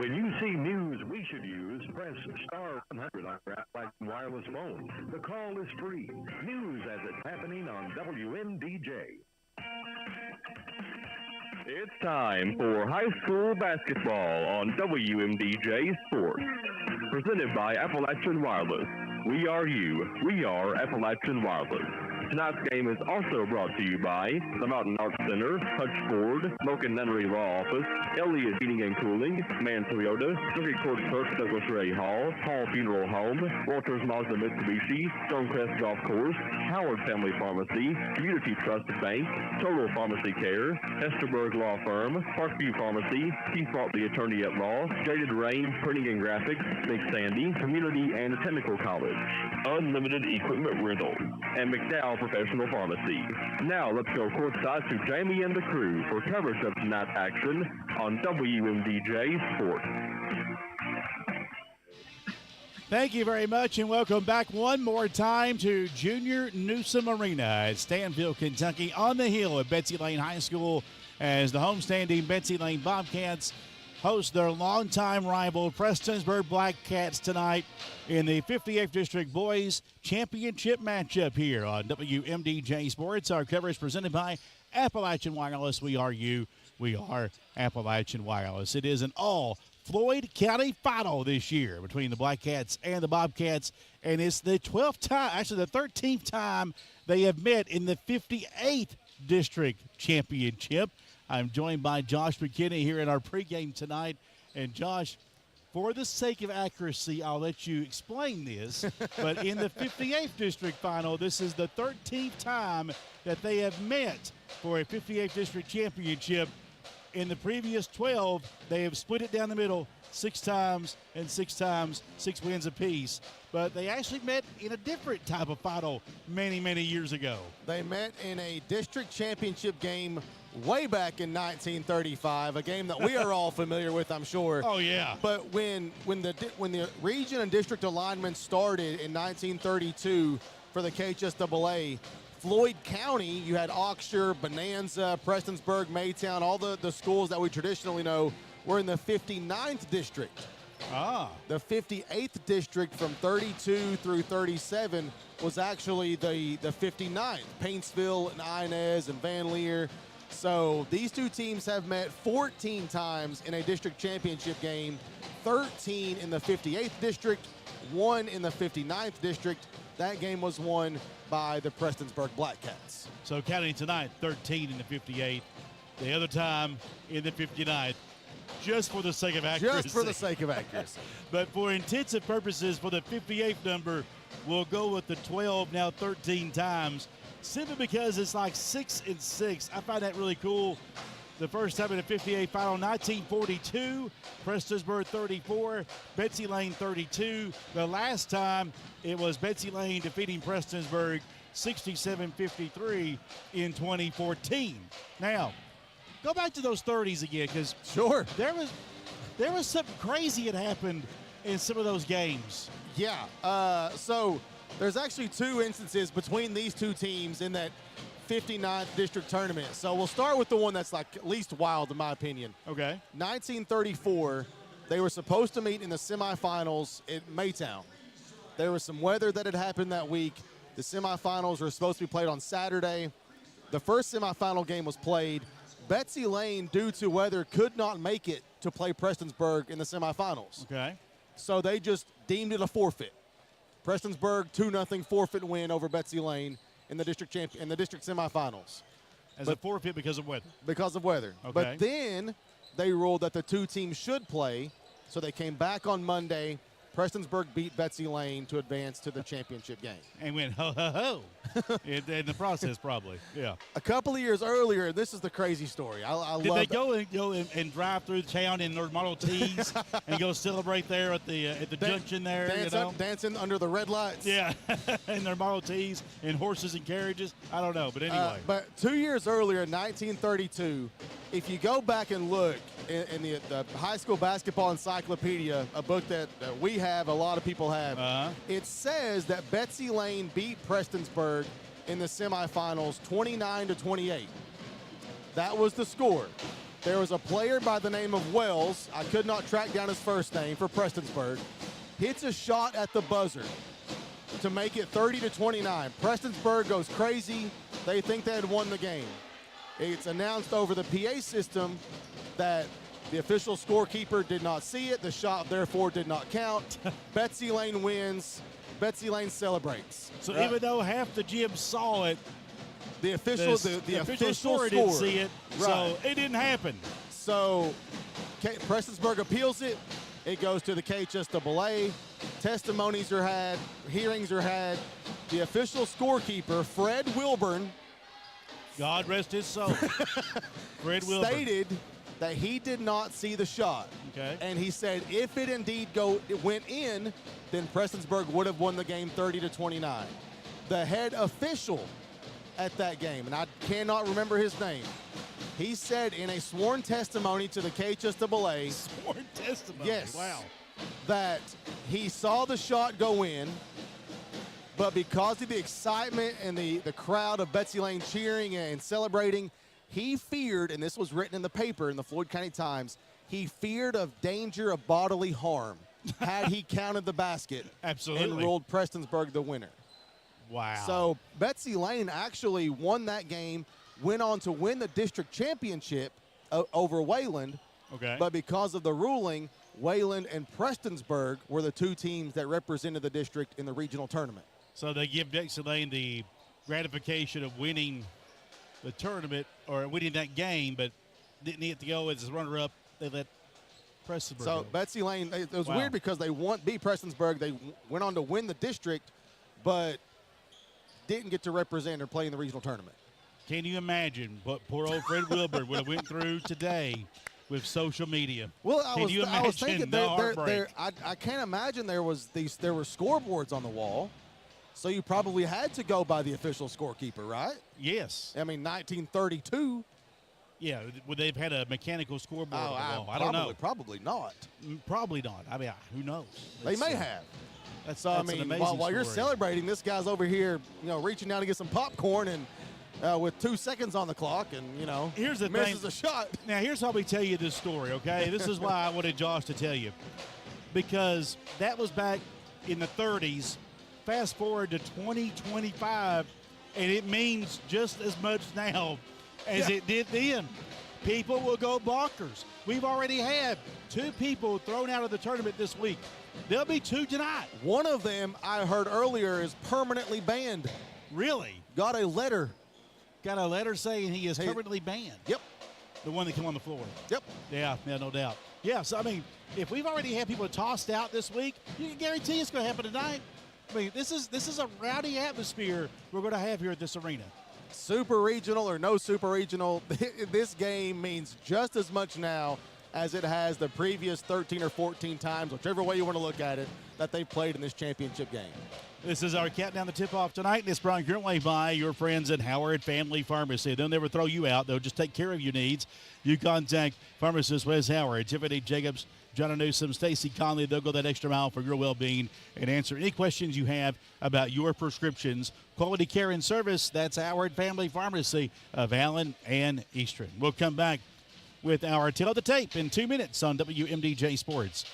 When you see news we should use, press star 100 on your Appalachian Wireless phone. The call is free. News as it's happening on WMDJ. It's time for high school basketball on WMDJ Sports. Presented by Appalachian Wireless. We are you. We are Appalachian Wireless. Tonight's game is also brought to you by the Mountain Arts Center, Hutch Ford, Moken Nunnery Law Office, Elliott Heating and Cooling, Mann Toyota, Circuit Court Clerk Douglas Ray Hall, Hall Funeral Home, Walters Mazda Mitsubishi, Stonecrest Golf Course, Howard Family Pharmacy, Community Trust Bank, Total Pharmacy Care, Hesterberg Law Firm, Parkview Pharmacy, Keith Bartley Attorney at Law, Jaded Rain Printing and Graphics, Big Sandy, Community and Technical College, Unlimited Equipment Rental, and McDowell Professional Pharmacy. Now let's go courtside to Jamie and the crew for coverage of tonight's action on WMDJ Sports. Thank you very much, and welcome back one more time to Junior Newsom Arena at Stanfield, Kentucky, on the hill at Betsy Layne High School, as the homestanding Betsy Layne Bobcats host their longtime rival Prestonsburg Black Cats tonight in the 58th District Boys Championship matchup here on WMDJ Sports. Our coverage presented by Appalachian Wireless. We are you. We are Appalachian Wireless. It is an all Floyd County final this year between the Black Cats and the Bobcats, and it's the 12th time, actually the 13th time they have met in the 58th District Championship. I'm joined by Josh McKinney here in our pregame tonight. And, Josh, for the sake of accuracy, I'll let you explain this. But in the 58th District Final, this is the 13th time that they have met for a 58th District Championship. In the previous 12, they have split it down the middle 6 times, 6 wins apiece. But they actually met in a different type of final many, many years ago. They met in a district championship game way back in 1935, a game that we are all familiar with, I'm sure. Oh, yeah. But when the region and district alignment started in 1932 for the KHSAA, Floyd County, you had Oxshire, Bonanza, Prestonsburg, Maytown, all the schools that we traditionally know were in the 59th district. The 58th district from 32 through 37 was actually the 59th. Paintsville and Inez and Van Leer. So these two teams have met 14 times in a district championship game, 13 in the 58th district, 1 in the 59th district. That game was won by the Prestonsburg Black Cats. So counting tonight, 13 in the 58th, the other time in the 59th, just for the sake of accuracy. Just for the sake of accuracy. But for intensive purposes, for the 58th number, we'll go with the 12, now 13 times, simply because it's like 6 and 6. I find that really cool. The first time in the 58 final, 1942, Prestonsburg 34, Betsy Layne 32. The last time it was Betsy Layne defeating Prestonsburg 67-53 in 2014. Now, go back to those 30s again, because sure, there was something crazy that happened in some of those games. Yeah. So there's actually 2 instances between these two teams in that 59th district tournament. So we'll start with the one that's like least wild in my opinion. Okay. 1934, they were supposed to meet in the semifinals in Maytown. There was some weather that had happened that week. The semifinals were supposed to be played on Saturday. The first semifinal game was played. Betsy Layne, due to weather, could not make it to play Prestonsburg in the semifinals. Okay. So they just deemed it a forfeit. Prestonsburg 2-0 forfeit win over Betsy Layne in the district semifinals. As a forfeit because of weather. Because of weather. Okay. But then they ruled that the 2 teams should play, so they came back on Monday. Prestonsburg beat Betsy Layne to advance to the championship game. And went ho-ho-ho in the process, probably. Yeah. A couple of years earlier, this is the crazy story. Did they go and drive through town in their Model Ts and go celebrate there at the junction there? Dancing under the red lights? Yeah, in their Model Ts and horses and carriages. I don't know, but anyway. But 2 years earlier, 1932, if you go back and look in the high school basketball encyclopedia, a book that we have, a lot of people have, it says that Betsy Layne beat Prestonsburg in the semifinals 29-28. That was the score. There was a player by the name of Wells. I could not track down his first name for Prestonsburg. Hits a shot at the buzzer to make it 30-29. Prestonsburg goes crazy. They think they had won the game. It's announced over the PA system that the official scorekeeper did not see it. The shot, therefore, did not count. Betsy Layne wins. Betsy Layne celebrates. So even though half the gym saw it, the official scorer didn't see it, right. So it didn't happen. So Prestonsburg appeals it. It goes to the KHSAA. Testimonies are had. Hearings are had. The official scorekeeper, Fred Wilburn, God rest his soul, Fred Wilburn, stated that he did not see the shot. Okay. And he said if it indeed went in, then Prestonsburg would have won the game 30-29. The head official at that game, and I cannot remember his name, he said in a sworn testimony to the KHSAA, sworn testimony, yes, wow, that he saw the shot go in, but because of the excitement and the crowd of Betsy Layne cheering and celebrating, he feared, and this was written in the paper in the Floyd County Times, he feared of danger of bodily harm had he counted the basket. Absolutely. And ruled Prestonsburg the winner. Wow. So Betsy Layne actually won that game, went on to win the district championship over Wayland. Okay. But because of the ruling, Wayland and Prestonsburg were the two teams that represented the district in the regional tournament. So they give Betsy Layne the gratification of winning the tournament or winning that game, but didn't get to go as a runner-up. They let Prestonsburg So go. Betsy Layne, it was Wow. weird because they beat Prestonsburg. They went on to win the district, but didn't get to represent or play in the regional tournament. Can you imagine what poor old Fred Wilbur would have went through today with social media? Well, I was thinking the heartbreak? I can't imagine there were scoreboards on the wall, so you probably had to go by the official scorekeeper, right? Yes. I mean, 1932. Yeah, would they've had a mechanical scoreboard on the wall? I don't know. Probably not. Probably not. I mean, who knows? They may have. That's I an mean, amazing while you're story. celebrating, this guy's over here, reaching down to get some popcorn and with 2 seconds on the clock, and Here's the misses thing. a shot. Now, here's how we tell you this story, okay? This is why I wanted Josh to tell you. Because that was back in the 30s. Fast forward to 2025, and it means just as much now as it did then. People will go bonkers. We've already had 2 people thrown out of the tournament this week. There'll be 2 tonight. One of them, I heard earlier, is permanently banned. Really? Got a letter. Got a letter saying he is permanently banned. Yep. The one that came on the floor. Yep. Yeah, no doubt. Yeah, so, I mean, if we've already had people tossed out this week, you can guarantee it's going to happen tonight. I mean, this is a rowdy atmosphere we're going to have here at this arena. Super regional or no super regional, this game means just as much now as it has the previous 13 or 14 times, whichever way you want to look at it, that they've played in this championship game. This is our countdown to tip-off tonight, and it's brought your way by your friends at Howard Family Pharmacy. They'll never throw you out. They'll just take care of your needs. You contact pharmacist Wes Howard, Tiffany Jacobs, John Newsom, Stacy Conley. They'll go that extra mile for your well-being and answer any questions you have about your prescriptions. Quality care and service, that's Howard Family Pharmacy of Allen and Eastern. We'll come back with our Tail of the Tape in 2 minutes on WMDJ Sports.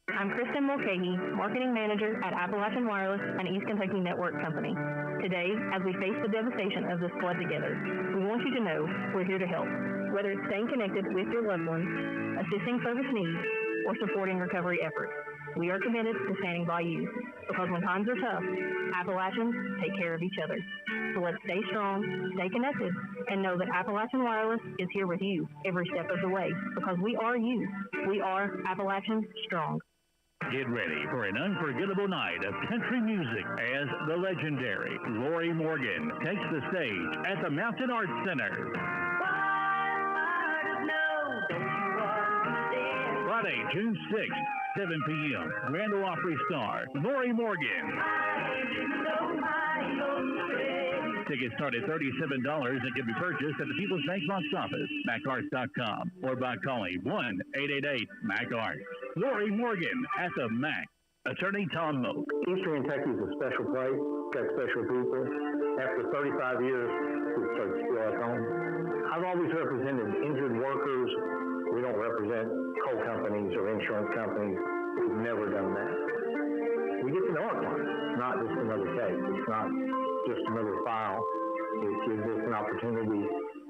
I'm Kristen Mulcahy, Marketing Manager at Appalachian Wireless and East Kentucky Network Company. Today, as we face the devastation of this flood together, we want you to know we're here to help. Whether it's staying connected with your loved ones, assisting service needs, or supporting recovery efforts, we are committed to standing by you. Because when times are tough, Appalachians take care of each other. So let's stay strong, stay connected, and know that Appalachian Wireless is here with you every step of the way. Because we are you. We are Appalachian Strong. Get ready for an unforgettable night of country music as the legendary Lori Morgan takes the stage at the Mountain Arts Center. Friday, June 6th, 7 p.m. Grand Ole Opry star Lori Morgan. Tickets start at $37 and can be purchased at the People's Bank box office, macarts.com, or by calling 1-888-MAC-ARTS. Lori Morgan at the MAC. Attorney Tom Moak. Eastern Kentucky is a special place, got special people. After 35 years, it's feel like home. I've always represented injured workers. We don't represent coal companies or insurance companies. We've never done that. We get to know our clients. It's not just another case. It's not just another file. It gives us an opportunity,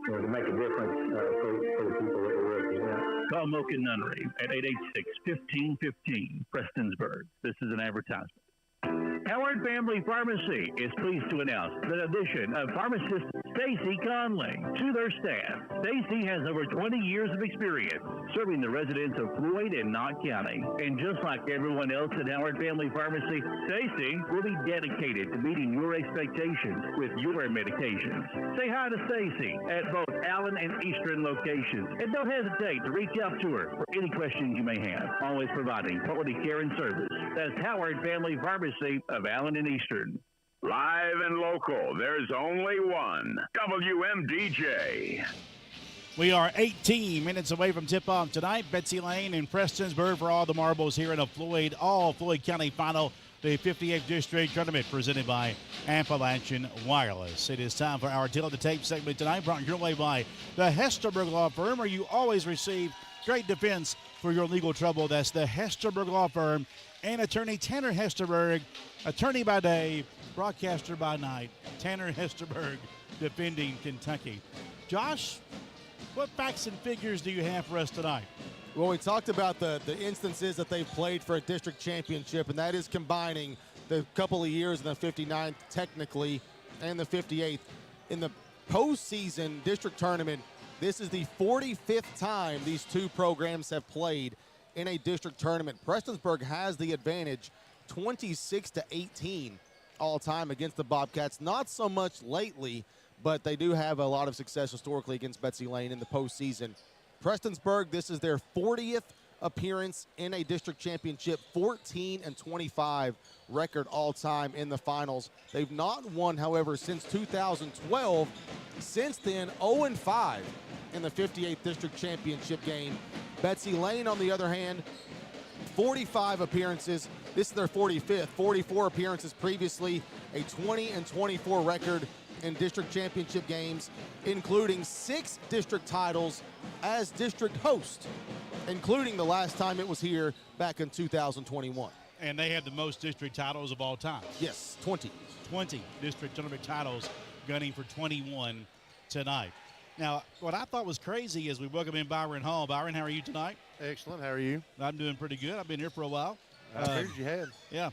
to make a difference for the people that we represent. Call Mocha Nunnery at 886-1515, Prestonsburg. This is an advertisement. Howard Family Pharmacy is pleased to announce the addition of pharmacist Stacy Conley to their staff. Stacy has over 20 years of experience serving the residents of Floyd and Knott County. And just like everyone else at Howard Family Pharmacy, Stacy will be dedicated to meeting your expectations with your medications. Say hi to Stacy at both Allen and Eastern locations. And don't hesitate to reach out to her for any questions you may have. Always providing quality care and service. That's Howard Family Pharmacy of Allen and Eastern. Live and local, there's only one. WMDJ. We are 18 minutes away from tip-off tonight. Betsy Layne and Prestonsburg for all the marbles here in a Floyd County final, the 58th District Tournament presented by Appalachian Wireless. It is time for our Tale of the Tape segment tonight, brought your way by the Hesterberg Law Firm, where you always receive great defense for your legal trouble. That's the Hesterberg Law Firm and attorney Tanner Hesterberg, attorney by day, broadcaster by night. Tanner Hesterberg defending Kentucky. Josh, what facts and figures do you have for us tonight? Well, we talked about the instances that they've played for a district championship, and that is combining the couple of years in the 59th technically and the 58th. In the postseason district tournament, this is the 45th time these two programs have played in a district tournament. Prestonsburg has the advantage, 26-18 all time against the Bobcats. Not so much lately, but they do have a lot of success historically against Betsy Layne in the postseason. Prestonsburg, this is their 40th appearance in a district championship, 14-25 record all time in the finals. They've not won, however, since 2012. Since then, 0-5 in the 58th district championship game. Betsy Layne, on the other hand, 45 appearances. This is their 45th, 44 appearances previously, a 20-24 record in district championship games, including 6 district titles as district host, including the last time it was here back in 2021. And they have the most district titles of all time. Yes, 20. 20 district tournament titles, gunning for 21 tonight. Now, what I thought was crazy is we welcome in Byron Hall. Byron, how are you tonight? Excellent. How are you? I'm doing pretty good. I've been here for a while. I heard you had. Yeah.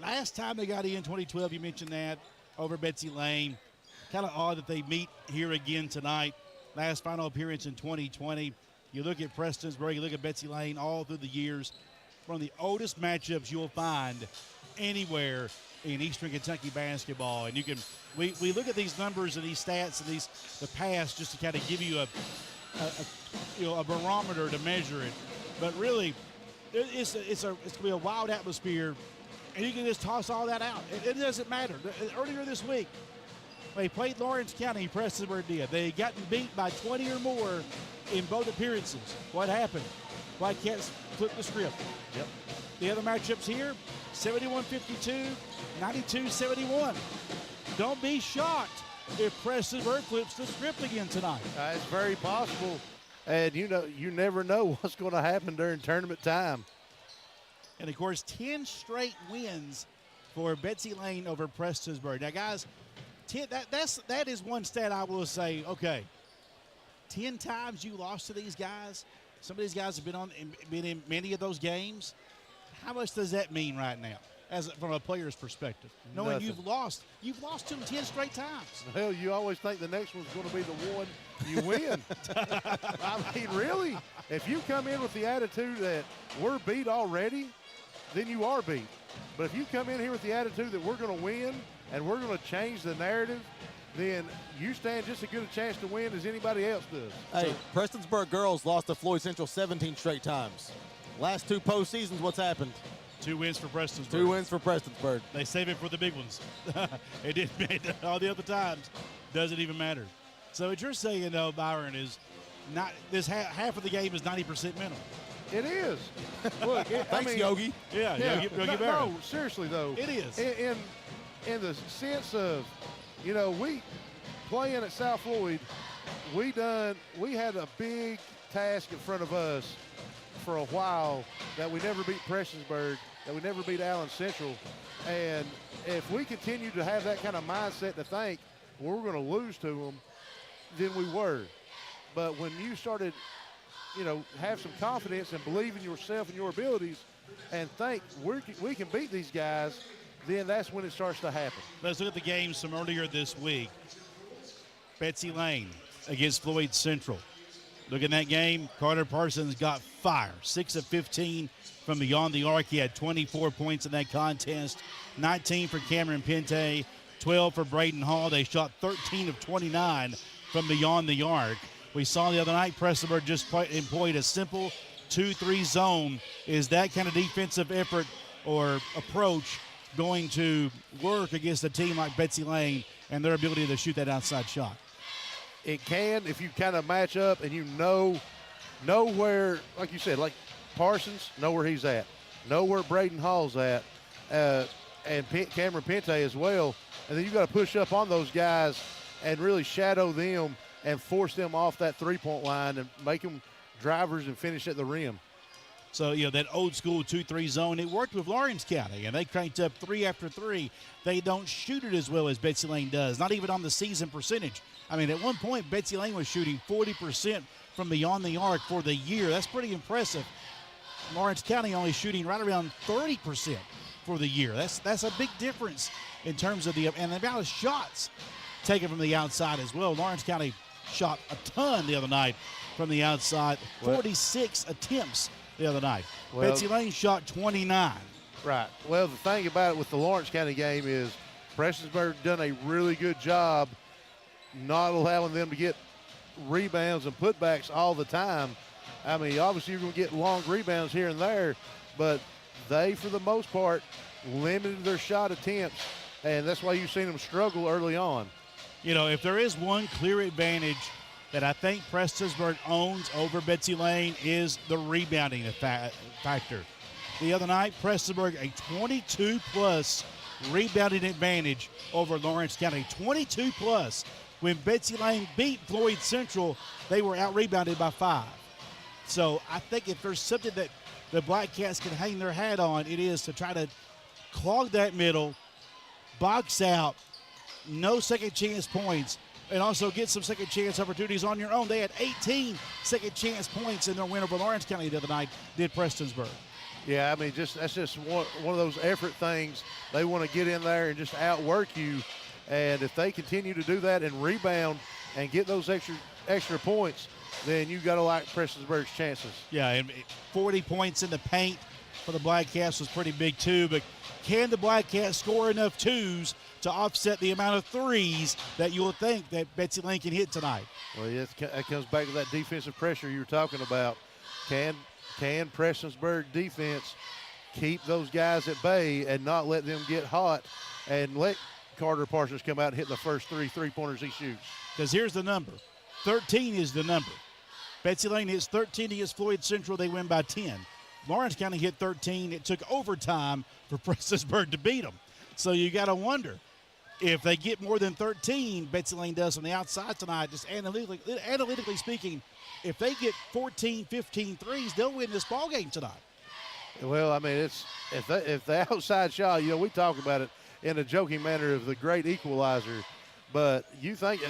Last time they got in 2012, you mentioned that, over Betsy Layne. Kind of odd that they meet here again tonight. Last final appearance in 2020. You look at Prestonsburg, you look at Betsy Layne all through the years. One of the oldest matchups you'll find anywhere in Eastern Kentucky basketball. And you can we look at these numbers and these stats and the past just to kind of give you a barometer to measure it. But really, it's going to be a wild atmosphere, and you can just toss all that out. It doesn't matter. Earlier this week, they played Lawrence County, Prestonsburg did. They had gotten beat by 20 or more in both appearances. What happened? Wildcats flipped the script. Yep. The other matchups here, 71-52, 92-71. Don't be shocked if Prestonsburg flips the script again tonight. It's very possible. And, you never know what's going to happen during tournament time. And, of course, 10 straight wins for Betsy Layne over Prestonsburg. Now, guys, that is one stat I will say, okay, 10 times you lost to these guys. Some of these guys have been in many of those games. How much does that mean right now, from a player's perspective? Knowing Nothing. you've lost to them 10 straight times. Hell, you always think the next one's going to be the one you win. I mean, really, if you come in with the attitude that we're beat already, then you are beat. But if you come in here with the attitude that we're going to win and we're going to change the narrative, then you stand just as good a chance to win as anybody else does. Hey, Prestonsburg girls lost to Floyd Central 17 straight times. Last 2 postseasons, what's happened? 2 wins for Prestonsburg. 2 wins for Prestonsburg. They save it for the big ones. It didn't. All the other times, doesn't even matter. So what you're saying, though, Byron, is not this half of the game is 90% mental. It is. Look, Thanks, Yogi. Yeah, Yogi Berra. No, seriously, though. It is. In the sense of, we playing at South Floyd, we had a big task in front of us for a while that we never beat Prestonsburg, that we never beat Allen Central. And if we continue to have that kind of mindset to think we're going to lose to them, then we were. But when you started, have some confidence and believe in yourself and your abilities and think we can beat these guys, then that's when it starts to happen. Let's look at the games from earlier this week. Betsy Layne against Floyd Central. Look at that game. Carter Parsons got fire. 6 of 15 from beyond the arc. He had 24 points in that contest. 19 for Cameron Pente, 12 for Braden Hall. They shot 13 of 29 from beyond the arc. We saw the other night Prestonsburg just employed a simple 2-3 zone. Is that kind of defensive effort or approach going to work against a team like Betsy Layne and their ability to shoot that outside shot? It can if you kind of match up and you know where, like you said, like Parsons, know where he's at, know where Braden Hall's at, and Cameron Pente as well. And then you got to push up on those guys and really shadow them and force them off that three-point line and make them drivers and finish at the rim. So, that old school 2-3 zone, it worked with Lawrence County, and they cranked up 3 after 3. They don't shoot it as well as Betsy Layne does, not even on the season percentage. I mean, at one point, Betsy Layne was shooting 40% from beyond the arc for the year. That's pretty impressive. Lawrence County only shooting right around 30% for the year. That's a big difference in terms of the amount of shots taken from the outside as well. Lawrence County shot a ton the other night from the outside, 46 attempts the other night. Betsy Layne shot 29. Right. Well, the thing about it with the Lawrence County game is Prestonsburg done a really good job not allowing them to get rebounds and putbacks all the time. I mean, obviously you're going to get long rebounds here and there, but they, for the most part, limited their shot attempts, and that's why you've seen them struggle early on. If there is one clear advantage that I think Prestonsburg owns over Betsy Layne is the rebounding factor. The other night, Prestonsburg, a 22-plus rebounding advantage over Lawrence County. 22-plus. When Betsy Layne beat Floyd Central, they were out-rebounded by 5. So I think if there's something that the Black Cats can hang their hat on, it is to try to clog that middle, box out, no second chance points, and also get some second chance opportunities on your own. They had 18 second chance points in their win over Lawrence County the other night, did Prestonsburg. Yeah, I mean, that's just one of those effort things. They want to get in there and just outwork you. And if they continue to do that and rebound and get those extra points, then you got to like Prestonsburg's chances. Yeah, and 40 points in the paint for the Black Cats was pretty big too, but can the Black Cats score enough twos to offset the amount of threes that you will think that Betsy Layne can hit tonight? Well, yes, that comes back to that defensive pressure you were talking about. Can Prestonsburg defense keep those guys at bay and not let them get hot and let Carter Parsons come out and hit the first 3 3-pointers he shoots? Because here's the number. 13 is the number. Betsy Layne hits 13 against Floyd Central. They win by 10. Lawrence County hit 13. It took overtime for Prestonsburg to beat them. So you got to wonder if they get more than 13, Betsy Layne does on the outside tonight, just analytically speaking, if they get 14, 15 threes, they'll win this ballgame tonight. Well, I mean, it's if the outside shot, we talk about it in a joking manner of the great equalizer, but you think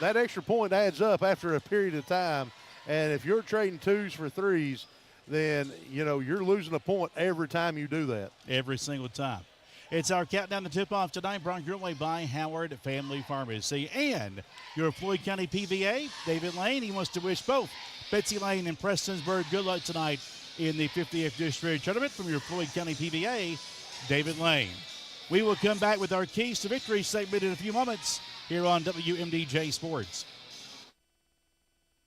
that extra point adds up after a period of time, and if you're trading twos for threes, then, you're losing a point every time you do that. Every single time. It's our countdown to tip-off tonight, brought your way by Howard Family Pharmacy and your Floyd County PVA, David Layne. He wants to wish both Betsy Layne and Prestonsburg good luck tonight in the 50th District Tournament. From your Floyd County PVA, David Layne. We will come back with our Keys to Victory segment in a few moments here on WMDJ Sports.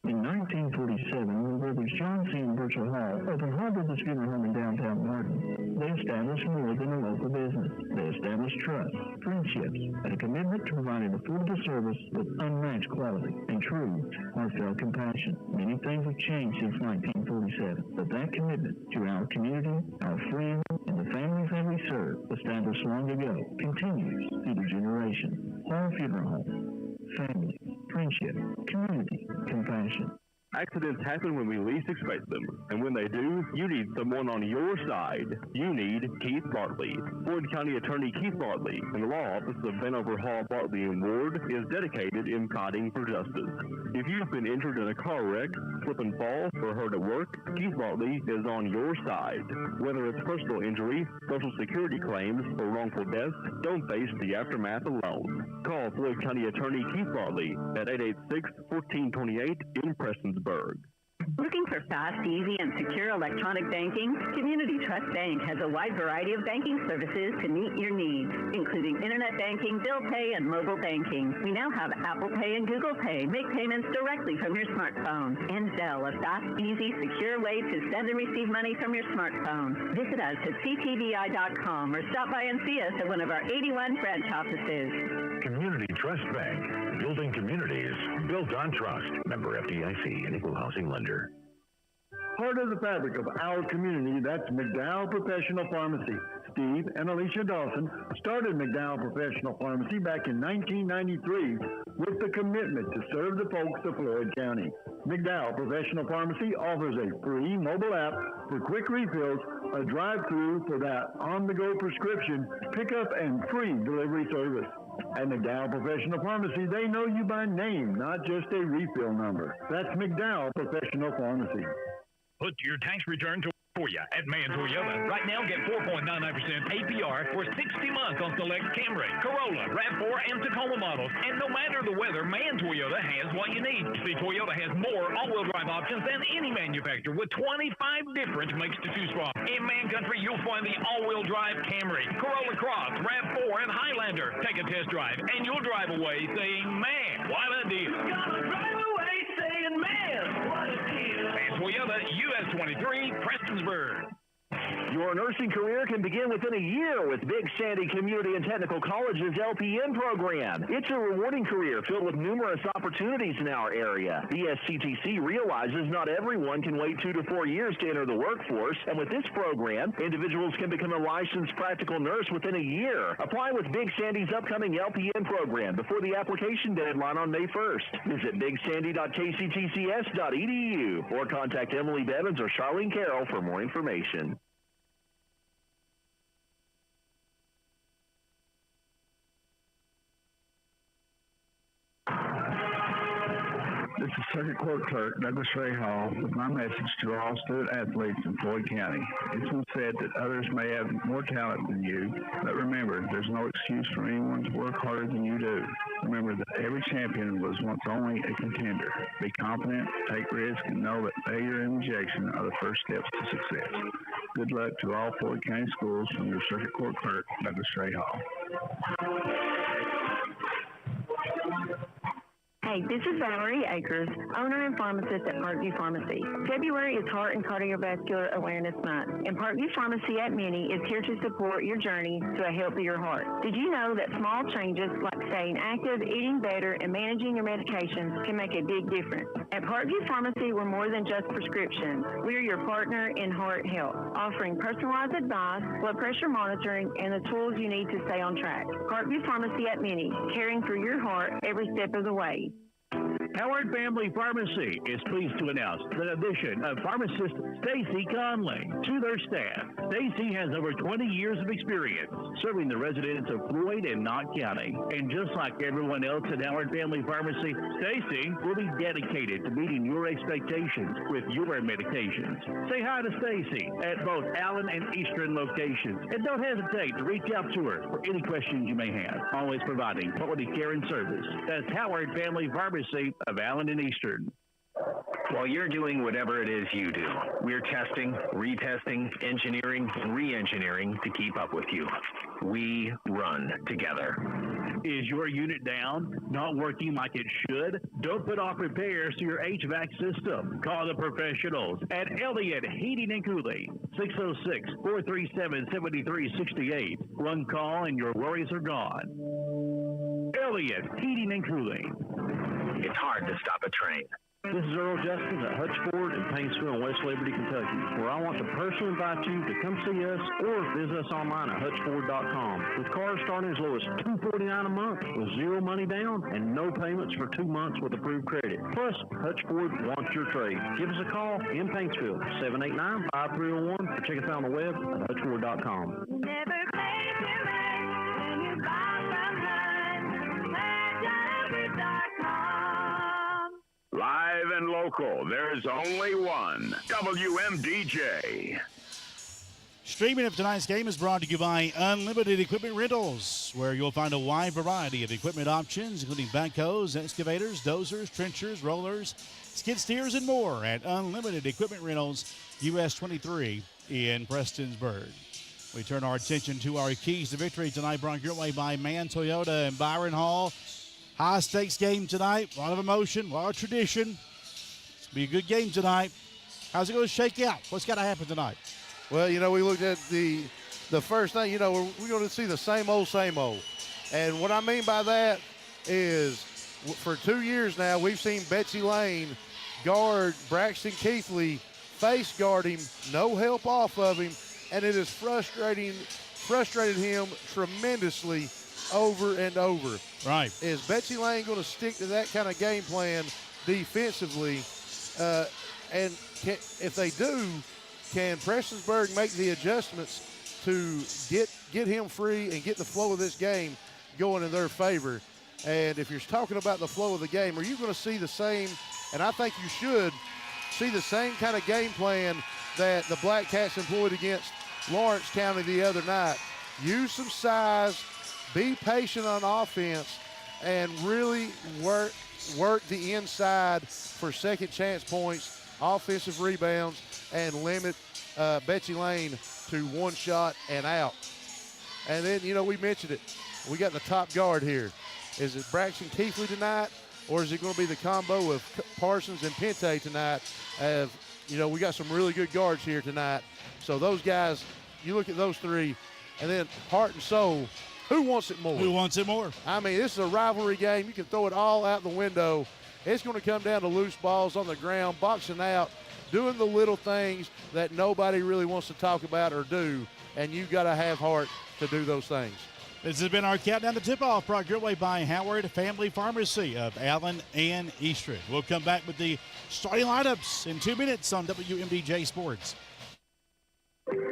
In 1947, when brothers John C. and Burchell Hall opened Harbor's Funeral Home in downtown Martin, they established more than a local business. They established trust, friendships, and a commitment to providing affordable service with unmatched quality and true, heartfelt compassion. Many things have changed since 1947, but that commitment to our community, our friends, and the families that we serve, established long ago, continues through the generations. Hall Funeral Home. Family, friendship, community, compassion. Accidents happen when we least expect them, and when they do, you need someone on your side. You need Keith Bartley. Floyd County Attorney Keith Bartley in the law office of Vanover Hall, Bartley & Ward is dedicated in fighting for justice. If you've been injured in a car wreck, slip and fall, or hurt at work, Keith Bartley is on your side. Whether it's personal injury, Social Security claims, or wrongful death, don't face the aftermath alone. Call Floyd County Attorney Keith Bartley at 886-1428 in Prestonsburg. Looking for fast, easy, and secure electronic banking? Community Trust Bank has a wide variety of banking services to meet your needs, including internet banking, bill pay, and mobile banking. We now have Apple Pay and Google Pay. Make payments directly from your smartphone. And Zelle, a fast, easy, secure way to send and receive money from your smartphone. Visit us at ctvi.com or stop by and see us at one of our 81 branch offices. Community Trust Bank, building communities, built on trust. Member FDIC, an equal housing lender. Part of the fabric of our community, that's McDowell Professional Pharmacy. Steve and Alicia Dawson started McDowell Professional Pharmacy back in 1993 with the commitment to serve the folks of Floyd County. McDowell Professional Pharmacy offers a free mobile app for quick refills, a drive-through for that on-the-go prescription, pickup, and free delivery service. At McDowell Professional Pharmacy, they know you by name, not just a refill number. That's McDowell Professional Pharmacy. Put your tax return for you at Man Toyota. Right now, get 4.99% APR for 60 months on select Camry, Corolla, RAV4, and Tacoma models. And no matter the weather, Man Toyota has what you need. See, Toyota has more all-wheel drive options than any manufacturer with 25 different makes to choose from. In Man Country, you'll find the all-wheel drive Camry, Corolla Cross, RAV4, and Highlander. Take a test drive, and you'll drive away saying, man, what a deal. Gonna drive away saying, man, what a deal. Man Toyota, US 23, Prestonsburg. Your nursing career can begin within a year with Big Sandy Community and Technical College's LPN program. It's a rewarding career filled with numerous opportunities in our area. BSCTC realizes not everyone can wait 2 to 4 years to enter the workforce, and with this program, individuals can become a licensed practical nurse within a year. Apply with Big Sandy's upcoming LPN program before the application deadline on May 1st. Visit bigsandy.kctcs.edu or contact Emily Bevins or Charlene Carroll for more information. This is Circuit Court Clerk Douglas Ray Hall with my message to all student athletes in Floyd County. It's been said that others may have more talent than you, but remember, there's no excuse for anyone to work harder than you do. Remember that every champion was once only a contender. Be confident, take risks, and know that failure and rejection are the first steps to success. Good luck to all Floyd County schools from your Circuit Court Clerk Douglas Ray Hall. Hey, this is Valerie Akers, owner and pharmacist at Parkview Pharmacy. February is Heart and Cardiovascular Awareness Month, and Parkview Pharmacy at Mini is here to support your journey to a healthier heart. Did you know that small changes like staying active, eating better, and managing your medications can make a big difference? At Parkview Pharmacy, we're more than just prescriptions. We're your partner in heart health, offering personalized advice, blood pressure monitoring, and the tools you need to stay on track. Parkview Pharmacy at Mini, caring for your heart every step of the way. Howard Family Pharmacy is pleased to announce the addition of pharmacist Stacy Conley to their staff. Stacy has over 20 years of experience serving the residents of Floyd and Knott County. And just like everyone else at Howard Family Pharmacy, Stacy will be dedicated to meeting your expectations with your medications. Say hi to Stacy at both Allen and Eastern locations. And don't hesitate to reach out to her for any questions you may have. Always providing quality care and service. That's Howard Family Pharmacy of Allen and Eastern. While you're doing whatever it is you do, we're testing, retesting, engineering, and re-engineering to keep up with you. We run together. Is your unit down? Not working like it should? Don't put off repairs to your HVAC system. Call the professionals at Elliott Heating and Cooling, 606-437-7368. One call and your worries are gone. Elliott Heating and Cooling. It's hard to stop a train, This is Earl Justice at Hutch Ford in Paintsville in West Liberty, Kentucky, where I want to personally invite you to come see us or visit us online at hutchford.com. With cars starting as low as $249 a month with zero money down and no payments for 2 months with approved credit. Plus, Hutch Ford wants your trade. Give us a call in Paintsville, 789-5301, or check us out on the web at hutchford.com. Never pay too much when you buy from hutchford.com. Live and local, there's only one. WMDJ. Streaming of tonight's game is brought to you by Unlimited Equipment Rentals, where you'll find a wide variety of equipment options, including backhoes, excavators, dozers, trenchers, rollers, skid steers, and more at Unlimited Equipment Rentals, US 23 in Prestonsburg. We turn our attention to our keys to victory tonight, brought your way by Man Toyota and Byron Hall. High-stakes game tonight, a lot of emotion, a lot of tradition. It's going to be a good game tonight. How's it going to shake out? What's got to happen tonight? Well, we looked at the first thing, we're going to see the same old. And what I mean by that is for 2 years now, we've seen Betsy Layne guard Braxton Keithley, face guard him, no help off of him, and it has frustrated him tremendously over and over. Right. Is Betsy Layne going to stick to that kind of game plan defensively? And if they do, can Prestonsburg make the adjustments to get him free and get the flow of this game going in their favor? And if you're talking about the flow of the game, are you going to see the same, and I think you should, see the same kind of game plan that the Black Cats employed against Lawrence County the other night? Use some size, be patient on offense, and really work the inside for second chance points, offensive rebounds, and limit Betsy Layne to one shot and out. And then, we mentioned it. We got the top guard here. Is it Braxton Keithley tonight, or is it going to be the combo of Parsons and Pente tonight? We got some really good guards here tonight. So those guys, you look at those three, and then heart and soul, who wants it more? Who wants it more? I mean, this is a rivalry game. You can throw it all out the window. It's going to come down to loose balls on the ground, boxing out, doing the little things that nobody really wants to talk about or do, and you got to have heart to do those things. This has been our countdown to tip-off, brought your way by Howard Family Pharmacy of Allen and Eastridge. We'll come back with the starting lineups in 2 minutes on WMDJ Sports.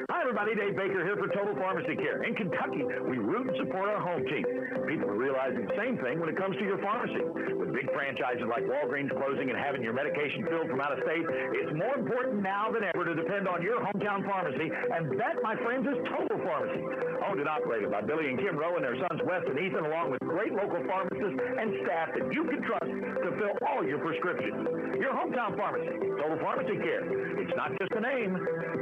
Hi, everybody. Dave Baker here for Total Pharmacy Care. In Kentucky, we root and support our home team. People are realizing the same thing when it comes to your pharmacy. With big franchises like Walgreens closing and having your medication filled from out of state, it's more important now than ever to depend on your hometown pharmacy, and that, my friends, is Total Pharmacy. Owned and operated by Billy and Kim Rowe and their sons Wes and Ethan, along with great local pharmacists and staff that you can trust to fill all your prescriptions. Your hometown pharmacy, Total Pharmacy Care. It's not just a name,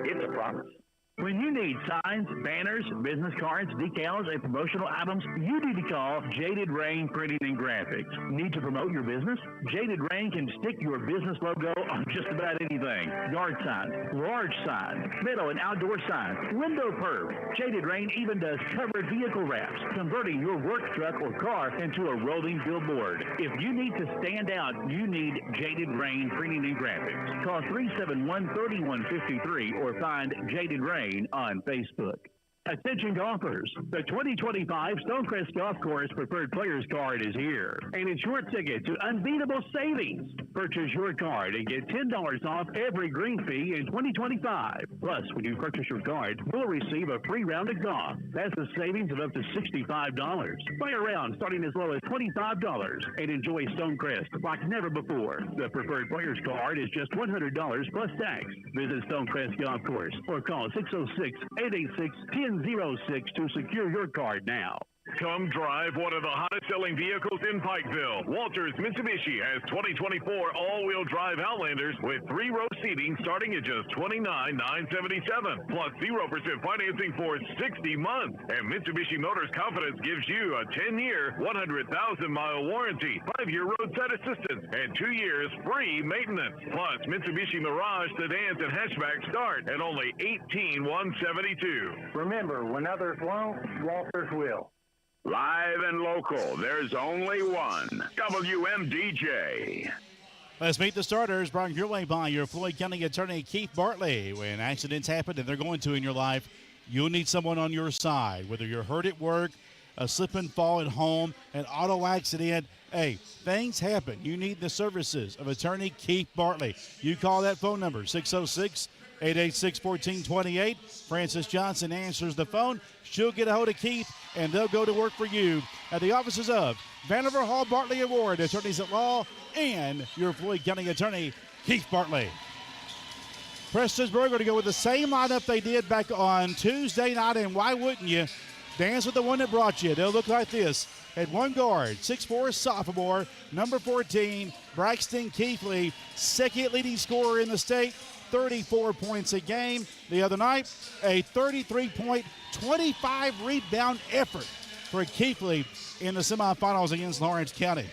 it's a promise. When you need signs, banners, business cards, decals, and promotional items, you need to call Jaded Rain Printing and Graphics. Need to promote your business? Jaded Rain can stick your business logo on just about anything. Yard signs, large signs, middle and outdoor signs, window perv. Jaded Rain even does covered vehicle wraps, converting your work truck or car into a rolling billboard. If you need to stand out, you need Jaded Rain Printing and Graphics. Call 371-3153 or find Jaded Rain on Facebook. Attention golfers, the 2025 Stonecrest Golf Course Preferred Players Card is here, and it's your ticket to unbeatable savings. Purchase your card and get $10 off every green fee in 2025. Plus, when you purchase your card, you'll receive a free round of golf. That's a savings of up to $65. Play around starting as low as $25 and enjoy Stonecrest like never before. The Preferred Players Card is just $100 plus tax. Visit Stonecrest Golf Course or call 606-886-1006 to secure your card now. Come drive one of the hottest-selling vehicles in Pikeville. Walters Mitsubishi has 2024 all-wheel drive Outlanders with 3-row seating starting at just $29,977, plus 0% financing for 60 months. And Mitsubishi Motors Confidence gives you a 10-year, 100,000-mile warranty, 5-year roadside assistance, and 2 years free maintenance. Plus, Mitsubishi Mirage sedans and hatchbacks start at only $18,172. Remember, when others won't, Walters will. Live and local, there's only one. WMDJ. Let's meet the starters. Brought your way by your Floyd County attorney, Keith Bartley. When accidents happen, and they're going to in your life, you'll need someone on your side. Whether you're hurt at work, a slip and fall at home, an auto accident, hey, things happen. You need the services of attorney Keith Bartley. You call that phone number, 606-886-1428. Frances Johnson answers the phone. She'll get a hold of Keith, and they'll go to work for you at the offices of Vanderbilt Hall Bartley Award, attorneys at law, and your Floyd County attorney, Keith Bartley. Prestonsburg going to go with the same lineup they did back on Tuesday night, and why wouldn't you? Dance with the one that brought you. They'll look like this. At one guard, 6'4", sophomore, number 14, Braxton Keithley, second leading scorer in the state, 34 points a game. The other night, a 33-point, 25-rebound effort for Keithley in the semifinals against Lawrence County.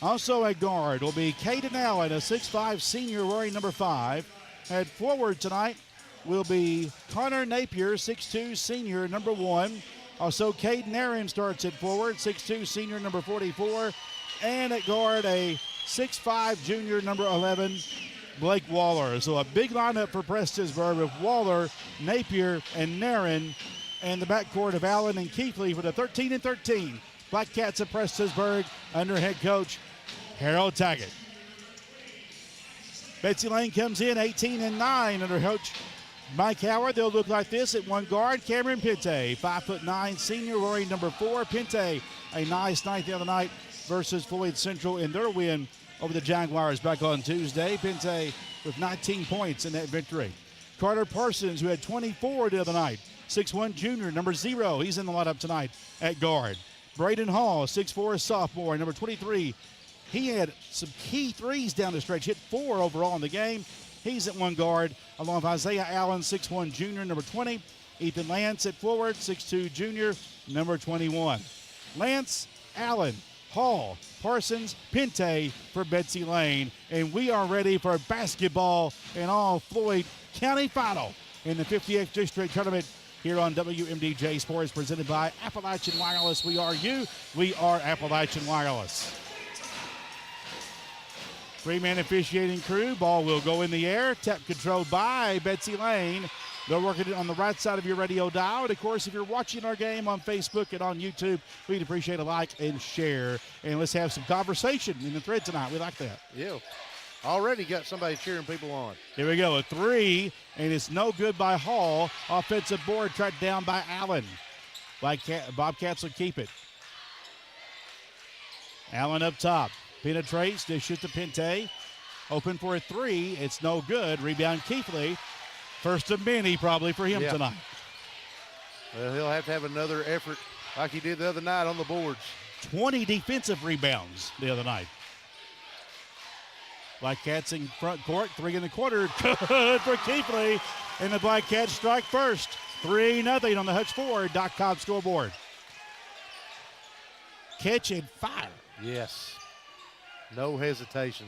Also at guard will be Caden Allen, a 6'5", senior wearing number 5. At forward tonight will be Connor Napier, 6'2", senior, number 1. Also, Caden Aaron starts at forward, 6'2", senior, number 44. And at guard, a 6'5", junior, number 11, Blake Waller. So a big lineup for Prestonsburg with Waller, Napier, and Nairn. And the backcourt of Allen and Keithley for the 13-13 Black Cats of Prestonsburg under head coach Harold Taggart. Betsy Layne comes in 18-9 under coach Mike Howard. They'll look like this at one guard. Cameron Pinte, 5'9", senior, wearing number 4. Pinte, a nice night the other night versus Floyd Central in their win over the Jaguars back on Tuesday. Pinte with 19 points in that victory. Carter Parsons, who had 24 the other night, 6'1", junior, number 0. He's in the lineup tonight at guard. Braden Hall, 6'4", sophomore, number 23. He had some key threes down the stretch, hit 4 overall in the game. He's at one guard, along with Isaiah Allen, 6'1", junior, number 20. Ethan Lance at forward, 6'2", junior, number 21. Lance, Allen, Hall, Parsons, Pinte for Betsy Layne. And we are ready for basketball in all Floyd County final in the 58th District Tournament here on WMDJ Sports, presented by Appalachian Wireless. We are you. We are Appalachian Wireless. Three-man officiating crew. Ball will go in the air. Tap controlled by Betsy Layne. They're working it on the right side of your radio dial. And, of course, if you're watching our game on Facebook and on YouTube, we'd appreciate a like and share. And let's have some conversation in the thread tonight. We like that. Yeah. Already got somebody cheering people on. Here we go. A three, and it's no good by Hall. Offensive board tracked down by Allen. Bobcats will keep it. Allen up top. Penetrates, dish it to Pinte. Open for a three. It's no good. Rebound Keithley. First of many probably for him tonight. Well, he'll have to have another effort like he did the other night on the boards. 20 defensive rebounds the other night. Black Cats in front court. 3 in the quarter. Good for Keithley. And the Black Cats strike first. 3-0 on the HutchFord.com scoreboard. Catch and fire. Yes. No hesitation.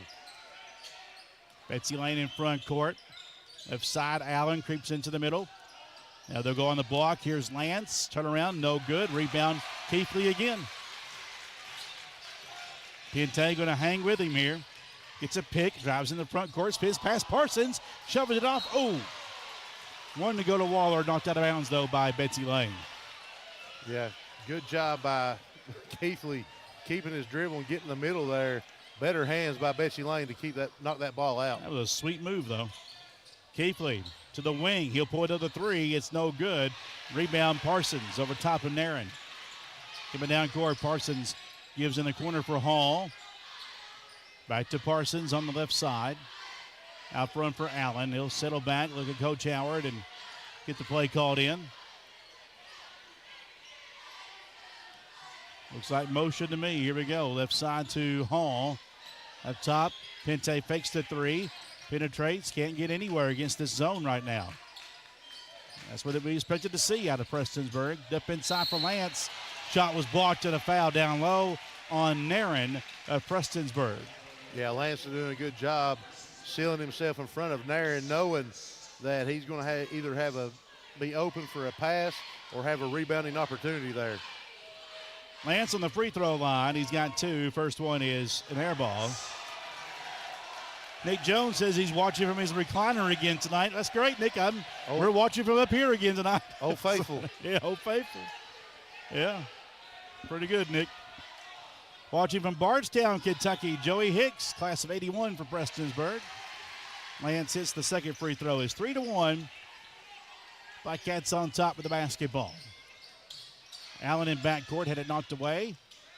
Betsy Layne in front court. Left side, Allen creeps into the middle. Now they'll go on the block. Here's Lance. Turn around, no good. Rebound, Keithley again. Pinte going to hang with him here. Gets a pick, drives in the front court, spins past Parsons, shoves it off. Oh! One to go to Waller, knocked out of bounds, though, by Betsy Layne. Yeah, good job by Keithley keeping his dribble and getting in the middle there. Better hands by Betsy Layne to knock that ball out. That was a sweet move, though. Keithley to the wing. He'll pull it to the three. It's no good. Rebound Parsons over top of Nairn. Coming down court, Parsons gives in the corner for Hall. Back to Parsons on the left side. Out front for Allen. He'll settle back, look at Coach Howard, and get the play called in. Looks like motion to me. Here we go. Left side to Hall. Up top, Pinte fakes the three. Penetrates. Can't get anywhere against this zone right now. That's what we expected to see out of Prestonsburg. Up inside for Lance. Shot was blocked and a foul down low on Nairn of Prestonsburg. Yeah, Lance is doing a good job sealing himself in front of Nairn, knowing that he's going to either be open for a pass or have a rebounding opportunity there. Lance on the free throw line. He's got 2. First one is an air ball. Nick Jones says he's watching from his recliner again tonight. That's great, Nick. We're watching from up here again tonight. Oh, faithful. Yeah, oh, faithful. Yeah, pretty good, Nick. Watching from Bardstown, Kentucky, Joey Hicks, class of 81 for Prestonsburg. Lance hits the second free throw. Is 3-1. Cats on top with the basketball. Allen in backcourt, had it knocked away.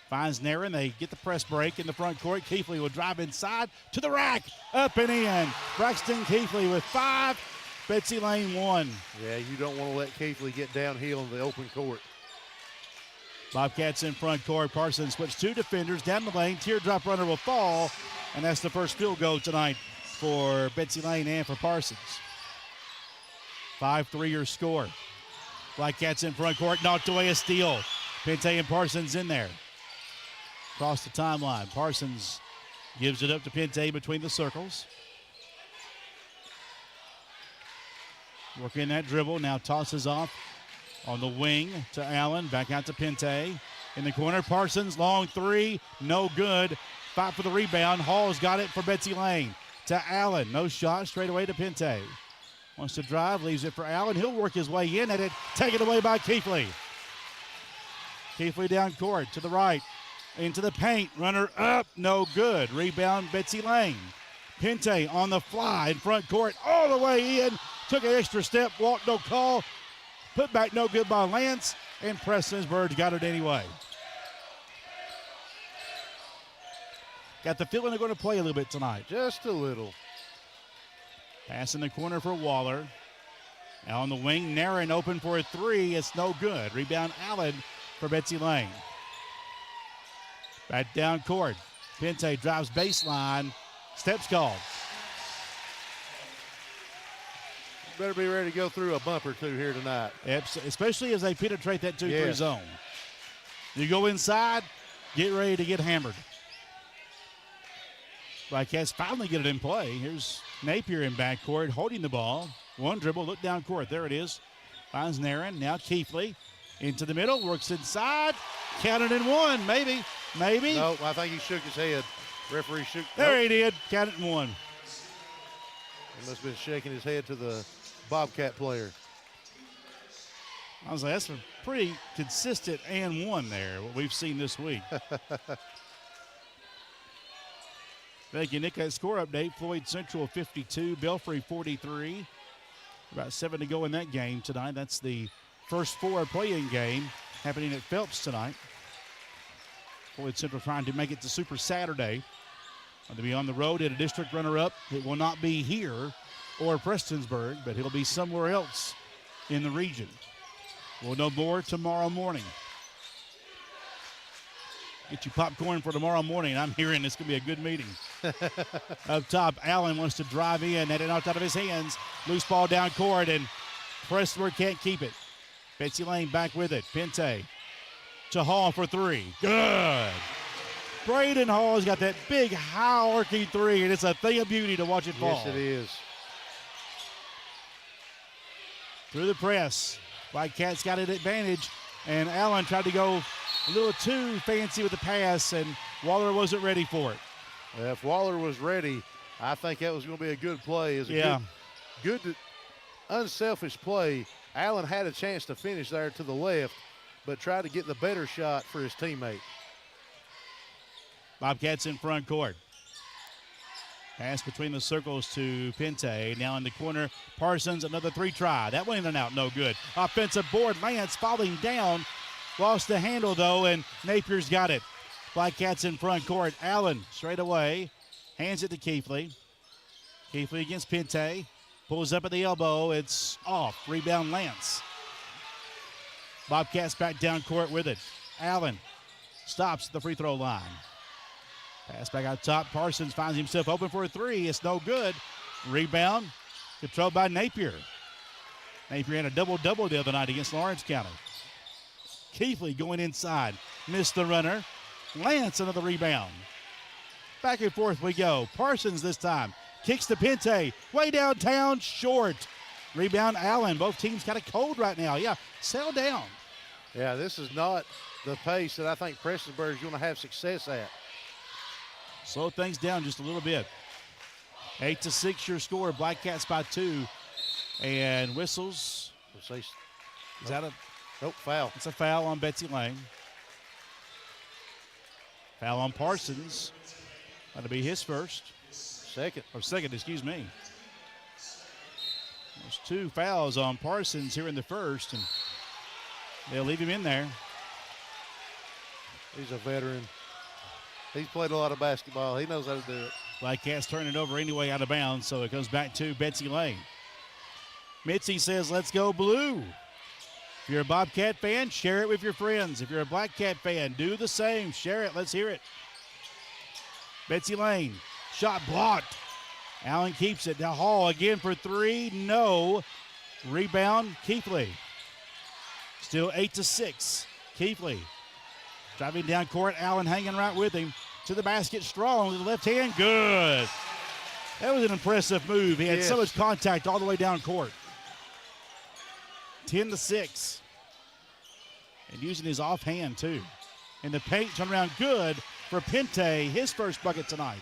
Finds Nairn. They get the press break in the front court. Keithley will drive inside to the rack. Up and in. Braxton Keithley with 5. Betsy Layne 1. Yeah, you don't want to let Keithley get downhill in the open court. Bobcats in front court. Parsons puts 2 defenders down the lane. Teardrop runner will fall. And that's the first field goal tonight for Betsy Layne and for Parsons. 5-3 your score. Cats in front court. Knocked away a steal. Pente and Parsons in there. Across the timeline. Parsons gives it up to Pente between the circles. Working that dribble. Now tosses off on the wing to Allen. Back out to Pente. In the corner, Parsons, long 3. No good. Fight for the rebound. Hall's got it for Betsy Layne. To Allen. No shot. Straight away to Pente. Wants to drive. Leaves it for Allen. He'll work his way in at it. Taken away by Keithley. Keithley down court to the right. Into the paint. Runner up. No good. Rebound Betsy Layne. Pente on the fly in front court. All the way in. Took an extra step. Walk, no call. Put back no good by Lance. And Prestonsburg got it anyway. Got the feeling they're going to play a little bit tonight. Just a little. Pass in the corner for Waller. Now on the wing, Nairn open for a 3. It's no good. Rebound Allen for Betsy Layne. Back down court. Pente drives baseline. Steps called. Better be ready to go through a bump or two here tonight. Especially as they penetrate that 2-3 Yes. zone. You go inside, get ready to get hammered. Cats finally get it in play. Here's Napier in backcourt holding the ball. One dribble, look down court. There it is. Finds Nairn. Now Keithley into the middle, works inside. Counted in 1, maybe. No, I think he shook his head. Referee shook. There he did. Counted in 1. He must have been shaking his head to the Bobcat player. I was like, that's a pretty consistent and 1 there, what we've seen this week. Thank you, Nick. That score update. Floyd Central 52, Belfry 43. About 7 to go in that game tonight. That's the first 4 play-in game happening at Phelps tonight. Floyd Central trying to make it to Super Saturday. To be on the road at a district runner-up. It will not be here or Prestonsburg, but it'll be somewhere else in the region. We'll know more tomorrow morning. Get you popcorn for tomorrow morning. I'm hearing it's going to be a good meeting. Up top, Allen wants to drive in. Had it knocked out of his hands. Loose ball down court, and Prestonsburg can't keep it. Betsy Layne back with it. Pente to Hall for 3. Good. Braden Hall's got that big, high-arcing 3, and it's a thing of beauty to watch it fall. Yes, it is. Through the press. Cats got an advantage, and Allen tried to go a little too fancy with the pass, and Waller wasn't ready for it. If Waller was ready, I think that was going to be a good play. It's a good, unselfish play. Allen had a chance to finish there to the left, but tried to get the better shot for his teammate. Bobcats in front court. Pass between the circles to Pente. Now in the corner, Parsons, another 3 try. That went in and out, no good. Offensive board, Lance falling down. Lost the handle, though, and Napier's got it. Cats in front court. Allen straight away. Hands it to Keithley. Keithley against Pente. Pulls up at the elbow. It's off. Rebound Lance. Bobcats back down court with it. Allen stops at the free throw line. Pass back out top. Parsons finds himself open for a 3. It's no good. Rebound controlled by Napier. Napier had a double-double the other night against Lawrence County. Keithley going inside. Missed the runner. Lance another rebound. Back and forth we go. Parsons this time. Kicks to Pente. Way downtown. Short. Rebound Allen. Both teams kind of cold right now. Yeah, settle down. Yeah, this is not the pace that I think Prestonsburg is going to have success at. Slow things down just a little bit. 8-6 your score. Black Cats by 2. And whistles. Is that a nope, foul? It's a foul on Betsy Layne. Foul on Parsons. That'll be his first. Second, excuse me. There's 2 fouls on Parsons here in the first, and they'll leave him in there. He's a veteran. He's played a lot of basketball. He knows how to do it. Black Cats turn it over anyway out of bounds, so it comes back to Betsy Layne. Mitzi says, let's go blue. If you're a Bobcat fan, share it with your friends. If you're a Black Cat fan, do the same. Share it. Let's hear it. Betsy Layne, shot blocked. Allen keeps it. Now Hall again for 3. No. Rebound, Keithley. Still 8-6. Keithley driving down court. Allen hanging right with him. To the basket, strong with the left hand. Good. That was an impressive move. He had so much contact all the way down court. 10-6. And using his offhand, too. And the paint turned around good for Pente, his first bucket tonight.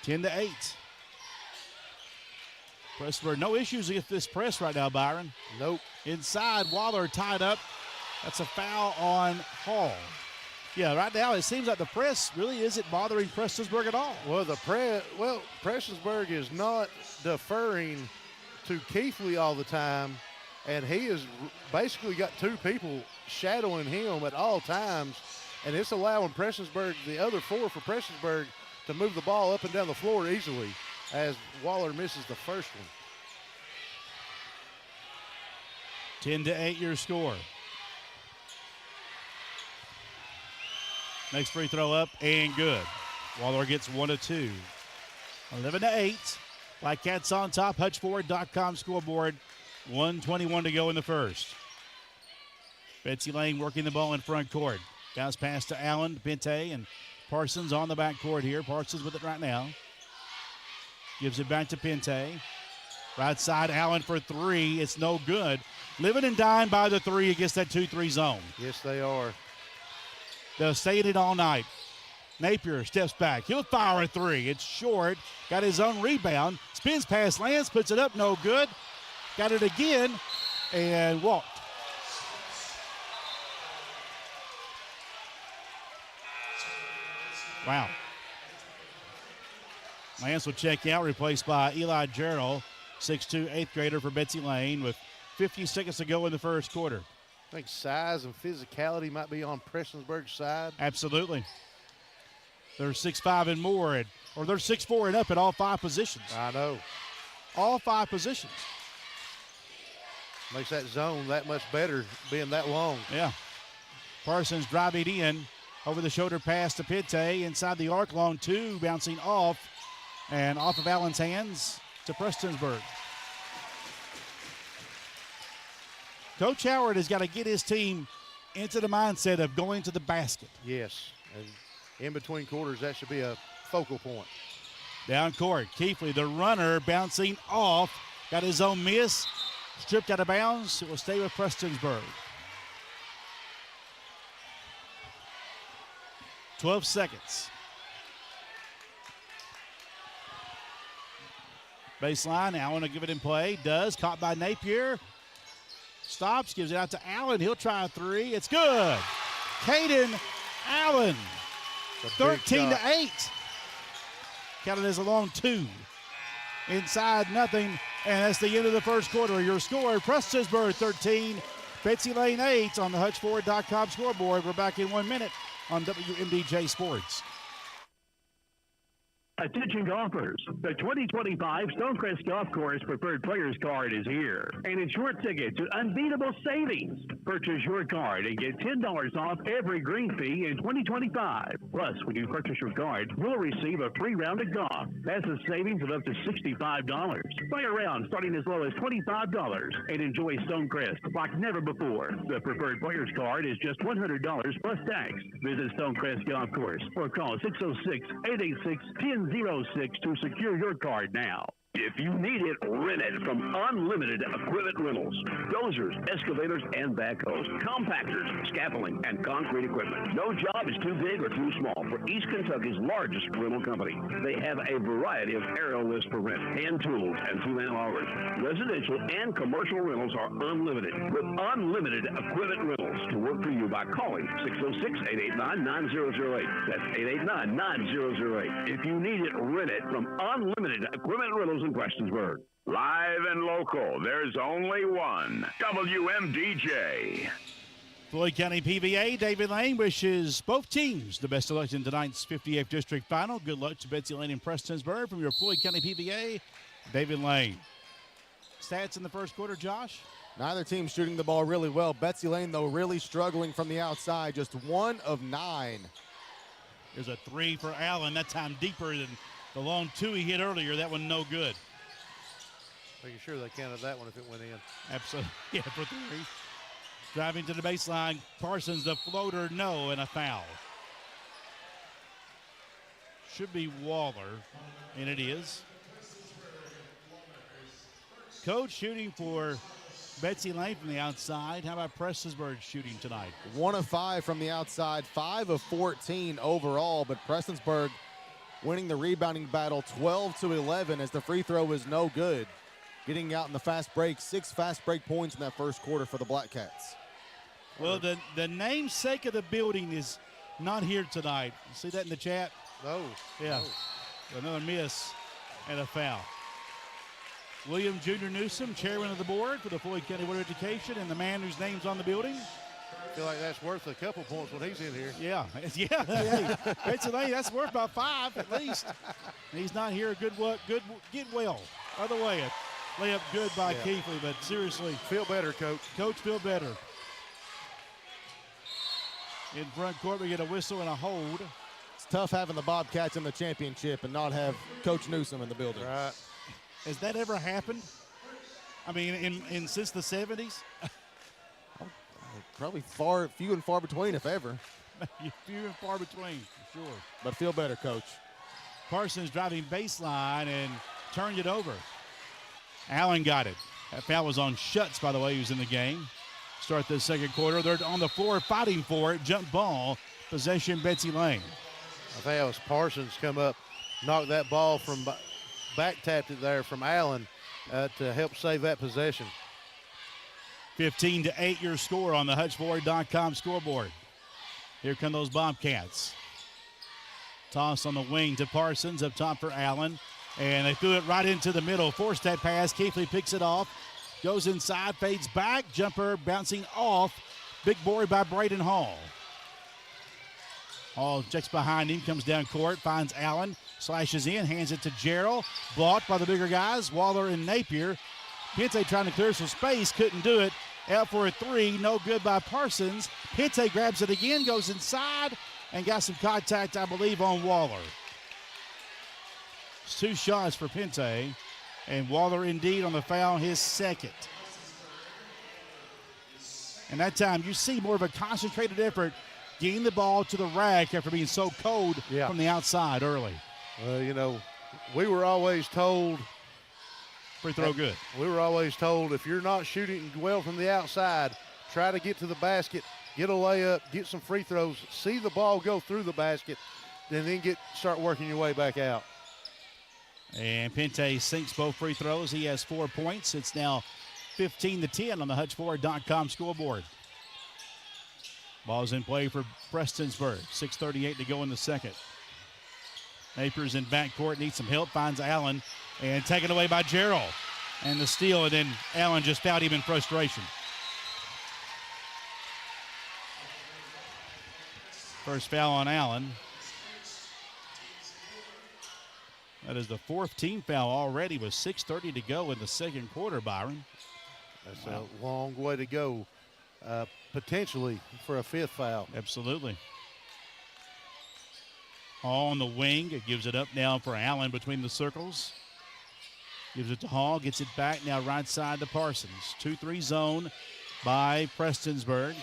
10-8. Prestonsburg, no issues with this press right now, Byron. Nope. Inside, Waller tied up. That's a foul on Hall. Yeah, right now it seems like the press really isn't bothering Prestonsburg at all. Well, Prestonsburg is not deferring to Keithley all the time, and he has basically got 2 people shadowing him at all times, and it's allowing Prestonsburg, the other 4 for Prestonsburg, to move the ball up and down the floor easily as Waller misses the first one. 10-8 your score. Next free throw up and good. Waller gets 1 of 2. 11-8. Black Cats on top. HutchFord.com scoreboard. 1:21 to go in the first. Betsy Layne working the ball in front court. Bounce pass to Allen, Pente, and Parsons on the back court here. Parsons with it right now. Gives it back to Pente. Right side, Allen for 3. It's no good. Living and dying by the 3 against that 2-3 zone. Yes, they are. They'll stay in it all night. Napier steps back. He'll fire a 3. It's short. Got his own rebound. Spins past Lance. Puts it up. No good. Got it again. And walked. Wow. Lance will check out. Replaced by Eli Gerald. 6'2", 8th grader for Betsy Layne with 50 seconds to go in the first quarter. I think size and physicality might be on Prestonsburg's side. Absolutely. They're 6'5" and more, or they're 6'4" and up at all 5 positions. I know. All 5 positions. Makes that zone that much better being that long. Yeah. Parsons driving in. Over the shoulder pass to Pente. Inside the arc, long 2, bouncing off. And off of Allen's hands to Prestonsburg. Coach Howard has got to get his team into the mindset of going to the basket. Yes, and in between quarters, that should be a focal point. Down court, Keithley, the runner, bouncing off. Got his own miss. Stripped out of bounds. It will stay with Prestonsburg. 12 seconds. Baseline, Allen will give it in play. Does, caught by Napier. Stops, gives it out to Allen. He'll try a 3. It's good. Caden Allen. 13-8. Counted as a long 2. Inside, nothing. And that's the end of the first quarter. Your score, Prestonsburg 13, Betsy Layne 8 on the HutchFord.com scoreboard. We're back in 1 minute on WMDJ Sports. Attention golfers, the 2025 Stonecrest Golf Course Preferred Players Card is here, and it's your ticket to unbeatable savings. Purchase your card and get $10 off every green fee in 2025. Plus, when you purchase your card, you'll receive a free round of golf. That's a savings of up to $65. Play around starting as low as $25 and enjoy Stonecrest like never before. The Preferred Players Card is just $100 plus tax. Visit Stonecrest Golf Course or call 606-886-1006 to secure your card now. If you need it, rent it from Unlimited Equipment Rentals. Dozers, excavators, and backhoes, compactors, scaffolding, and concrete equipment. No job is too big or too small. for East Kentucky's largest rental company. They have a variety of aerial lifts for rent, hand tools, and two-man loggers. Residential and commercial rentals are unlimited, with unlimited equipment rentals to work for you by calling 606-889-9008. That's 889-9008. If you need it, rent it from Unlimited Equipment Rentals in Prestonsburg. Live and local, there's only one. WMDJ. Floyd County PVA, David Layne wishes both teams the best of luck in tonight's 58th District Final. Good luck to Betsy Layne and Prestonsburg. From your Floyd County PVA, David Layne. Stats in the first quarter, Josh? Neither team shooting the ball really well. Betsy Layne, though, really struggling from the outside, just 1 of 9. There's a 3 for Allen, that time deeper than the long 2 he hit earlier. That one no good. Making sure they counted that one if it went in. Absolutely, yeah, for 3. Driving to the baseline, Parsons, the floater, no, and a foul. Should be Waller, and it is. Coach shooting for Betsy Layne from the outside. How about Prestonsburg shooting tonight? 1 of 5 from the outside, 5 of 14 overall, but Prestonsburg winning the rebounding battle 12-11 as the free throw is no good. Getting out in the fast break, 6 fast break points in that first quarter for the Black Cats. Well, the namesake of the building is not here tonight. You see that in the chat? No. Yeah. No. Another miss and a foul. William Jr. Newsom, chairman of the board for the Floyd County Board of Education, and the man whose name's on the building. I feel like that's worth a couple points when he's in here. Yeah. Yeah. Hey, Betsy Layne, that's worth about 5 at least. He's not here. Good get well. Other way. Layup good by Keithley, but seriously. Feel better, Coach. Coach, feel better. In front court, we get a whistle and a hold. It's tough having the Bobcats in the championship and not have Coach Newsom in the building. Right. Has that ever happened? I mean, in since the 70s? Probably few and far between, if ever. Few and far between, for sure. But feel better, Coach. Parsons driving baseline and turned it over. Allen got it. That foul was on Schutz, by the way, who's in the game. Start the second quarter. They're on the floor fighting for it. Jump ball. Possession, Betsy Layne. I think that was Parsons come up, knocked that ball from back, tapped it there from Allen to help save that possession. 15-8 your score on the HutchFord.com scoreboard. Here come those Bobcats. Toss on the wing to Parsons, up top for Allen. And they threw it right into the middle. Forced that pass. Keithley picks it off. Goes inside, fades back. Jumper bouncing off. Big board by Braden Hall. Hall checks behind him, comes down court, finds Allen, slashes in, hands it to Gerald. Blocked by the bigger guys, Waller and Napier. Pente trying to clear some space, couldn't do it. Out for a 3, no good by Parsons. Pente grabs it again, goes inside, and got some contact, I believe, on Waller. It's 2 shots for Pente, and Waller indeed on the foul, his second. And that time you see more of a concentrated effort getting the ball to the rack after being so cold from the outside early. You know, we were always told free throw good. We were always told if you're not shooting well from the outside, try to get to the basket, get a layup, get some free throws, see the ball go through the basket, and then start working your way back out. And Pente sinks both free throws. He has 4 points. It's now 15-10 on the HutchFord.com scoreboard. Ball's in play for Prestonsburg. 6:38 to go in the second. Napier's in backcourt, needs some help, finds Allen, and taken away by Gerald. And the steal, and then Allen just fouled him in frustration. First foul on Allen. That is the 4th team foul already with 6:30 to go in the second quarter, Byron. That's a long way to go, potentially for a 5th foul. Absolutely. Hall on the wing. It gives it up now for Allen between the circles. Gives it to Hall, gets it back now right side to Parsons. 2-3 zone by Prestonsburg.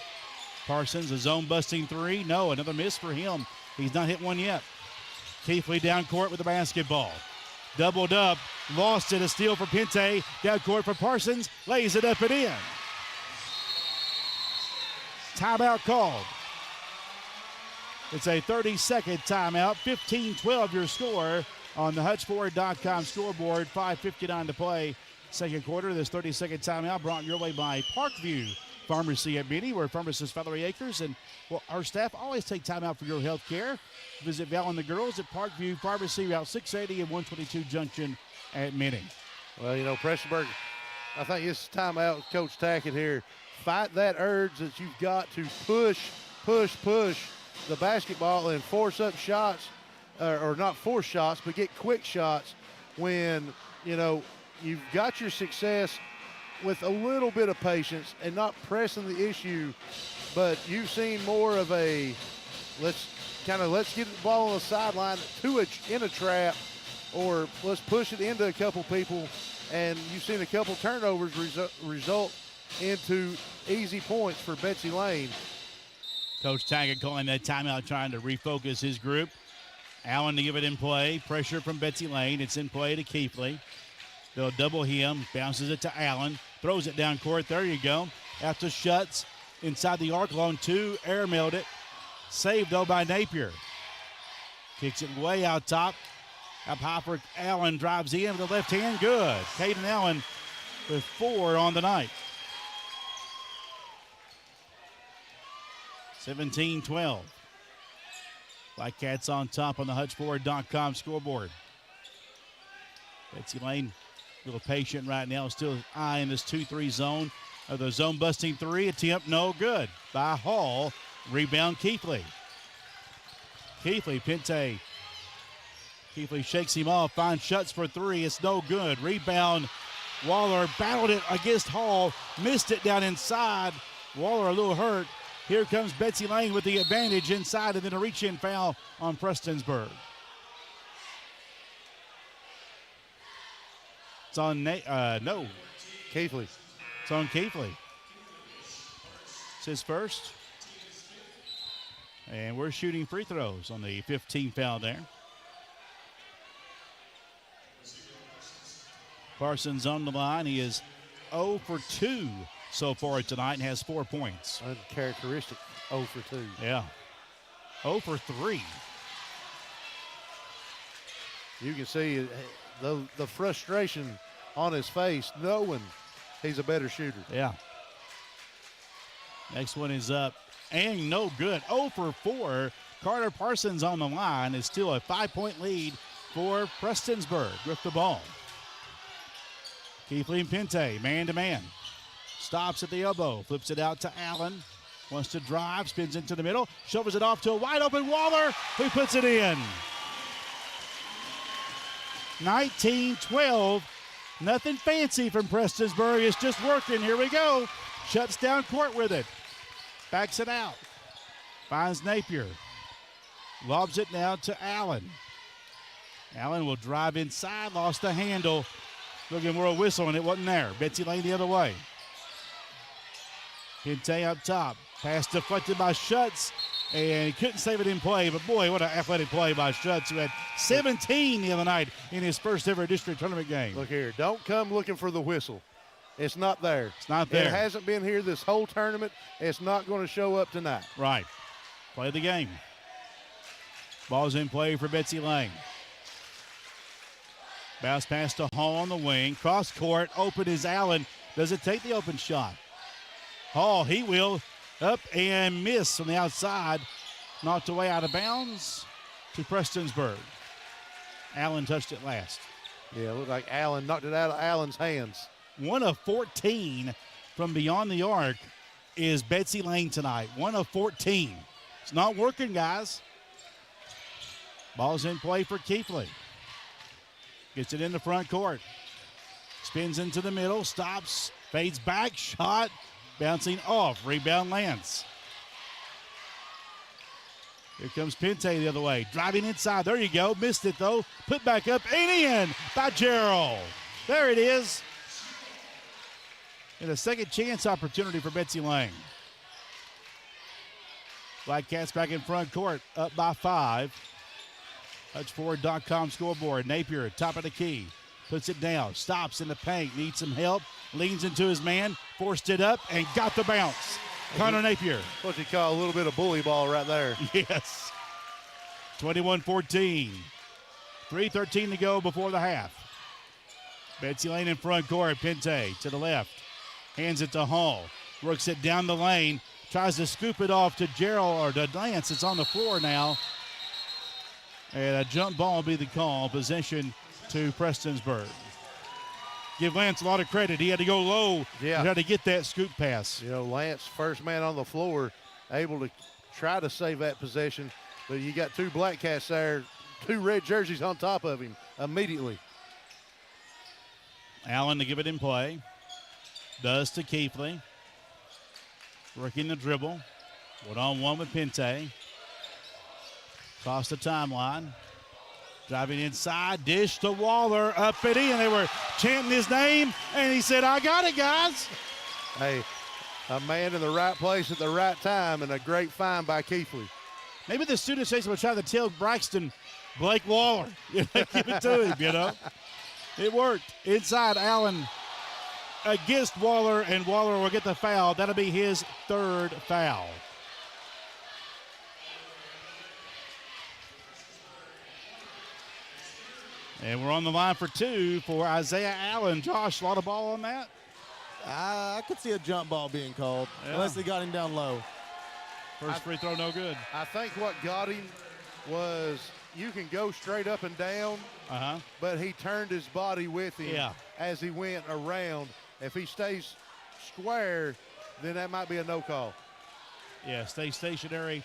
Parsons, a zone busting 3. No, another miss for him. He's not hit one yet. Keithley down court with the basketball. Doubled up, lost it, a steal for Pente. Down court for Parsons, lays it up and in. Timeout called. It's a 30-second timeout. 15-12 your score on the HutchFord.com scoreboard. 5:59 to play. Second quarter. This 30-second timeout brought your way by Parkview Pharmacy at Benny, where pharmacist Valerie Akers and our staff always take time out for your health care. Visit Val and the girls at Parkview Pharmacy, Route 680 and 122 Junction at Benny. Well, you know, Prestonsburg, I think it's time out with Coach Tackett here. Fight that urge that you've got to push the basketball and force up shots, or not force shots, but get quick shots when, you know, you've got your success with a little bit of patience and not pressing the issue, but you've seen more of a let's get the ball on the sideline in a trap, or let's push it into a couple people, and you've seen a couple turnovers result into easy points for Betsy Layne. Coach Taggart calling that timeout, trying to refocus his group. Allen to give it in play. Pressure from Betsy Layne. It's in play to Keithley. They'll double him. Bounces it to Allen. Throws it down court. There you go. After Schutz inside the arc, long two. Airmailed it. Saved, though, by Napier. Kicks it way out top. Up high for Allen. Drives in with the left hand. Good. Caden Allen with 4 on the night. 17-12. Black Cats on top on the HutchFord.com scoreboard. Betsy Layne a little patient right now, still eyeing this 2-3 zone. The zone busting 3 attempt, no good by Hall. Rebound Keithley. Pinte. Keithley shakes him off, finds Schutz for 3. It's no good. Rebound. Waller battled it against Hall, missed it down inside. Waller a little hurt. Here comes Betsy Layne with the advantage inside, and then a reach-in foul on Prestonsburg. It's on Keithley. It's on Keithley. It's his first. And we're shooting free throws on the 15th foul there. Parsons on the line. He is 0 for 2 so far tonight and has 4 points. Uncharacteristic 0 for 2. Yeah. 0 for 3. You can see the frustration on his face, knowing he's a better shooter. Yeah. Next one is up and no good. 0 for 4. Carter Parsons on the line. Is still a 5-point lead for Prestonsburg with the ball. Keithley and Pinte, man-to-man. Stops at the elbow, flips it out to Allen. Wants to drive, spins into the middle, shovels it off to a wide-open Waller, who puts it in. 19-12. Nothing fancy from Prestonsburg. It's just working. Here we go. Shuts down court with it. Backs it out. Finds Napier. Lobs it now to Allen. Allen will drive inside. Lost the handle. Looking for a whistle, and it wasn't there. Betsy Layne the other way. Pinte up top. Pass deflected by Schutz, and he couldn't save it in play. But, boy, what an athletic play by Schutz, who had 17 the other night in his first ever district tournament game. Look here. Don't come looking for the whistle. It's not there. It's not there. It hasn't been here this whole tournament. It's not going to show up tonight. Right. Play the game. Ball's in play for Betsy Layne. Bounce pass to Hall on the wing. Cross court. Open is Allen. Does it take the open shot? Hall, he will. Up and miss from the outside. Knocked away out of bounds to Prestonsburg. Allen touched it last. Yeah, it looked like Allen knocked it out of Allen's hands. 1 of 14 from beyond the arc is Betsy Layne tonight. 1 of 14. It's not working, guys. Ball's in play for Keithley. Gets it in the front court. Spins into the middle. Stops. Fades back. Shot. Bouncing off. Rebound lands. Here comes Pinte the other way. Driving inside. There you go. Missed it, though. Put back up and in by Gerald. There it is. And a second chance opportunity for Betsy Layne. Black Cats back in front court. Up by 5. HutchFord.com scoreboard. Napier, top of the key. Puts it down. Stops in the paint. Needs some help. Leans into his man. Forced it up and got the bounce. Connor Napier. What you call a little bit of bully ball right there. Yes. 21-14. 3:13 to go before the half. Betsy Layne in front court. Pinte to the left. Hands it to Hall. Works it down the lane. Tries to scoop it off to Gerald or to Lance. It's on the floor now. And a jump ball will be the call. Possession to Prestonsburg. Give Lance a lot of credit. He had to go low. Yeah. He had to get that scoop pass. You know, Lance, first man on the floor, able to try to save that possession. But you got two Black Cats there, two red jerseys on top of him immediately. Allen to give it in play. Does to Keithley. Working the dribble. One-on-one with Pinte. Across the timeline. Driving inside. Dish to Waller. Up and in. They were chanting his name. And he said, I got it, guys. Hey, a man in the right place at the right time and a great find by Keithley. Maybe the student association will try to tell Braxton Blake Waller. Give it to him, you know. It worked. Inside, Allen against Waller, and Waller will get the foul. That'll be his third foul. And we're on the line for two for Isaiah Allen. Josh, a lot of ball on that? I could see a jump ball being called, unless they got him down low. First free throw, no good. I think what got him was you can go straight up and down, but he turned his body with him as he went around. If he stays square, then that might be a no call. Yeah, stay stationary,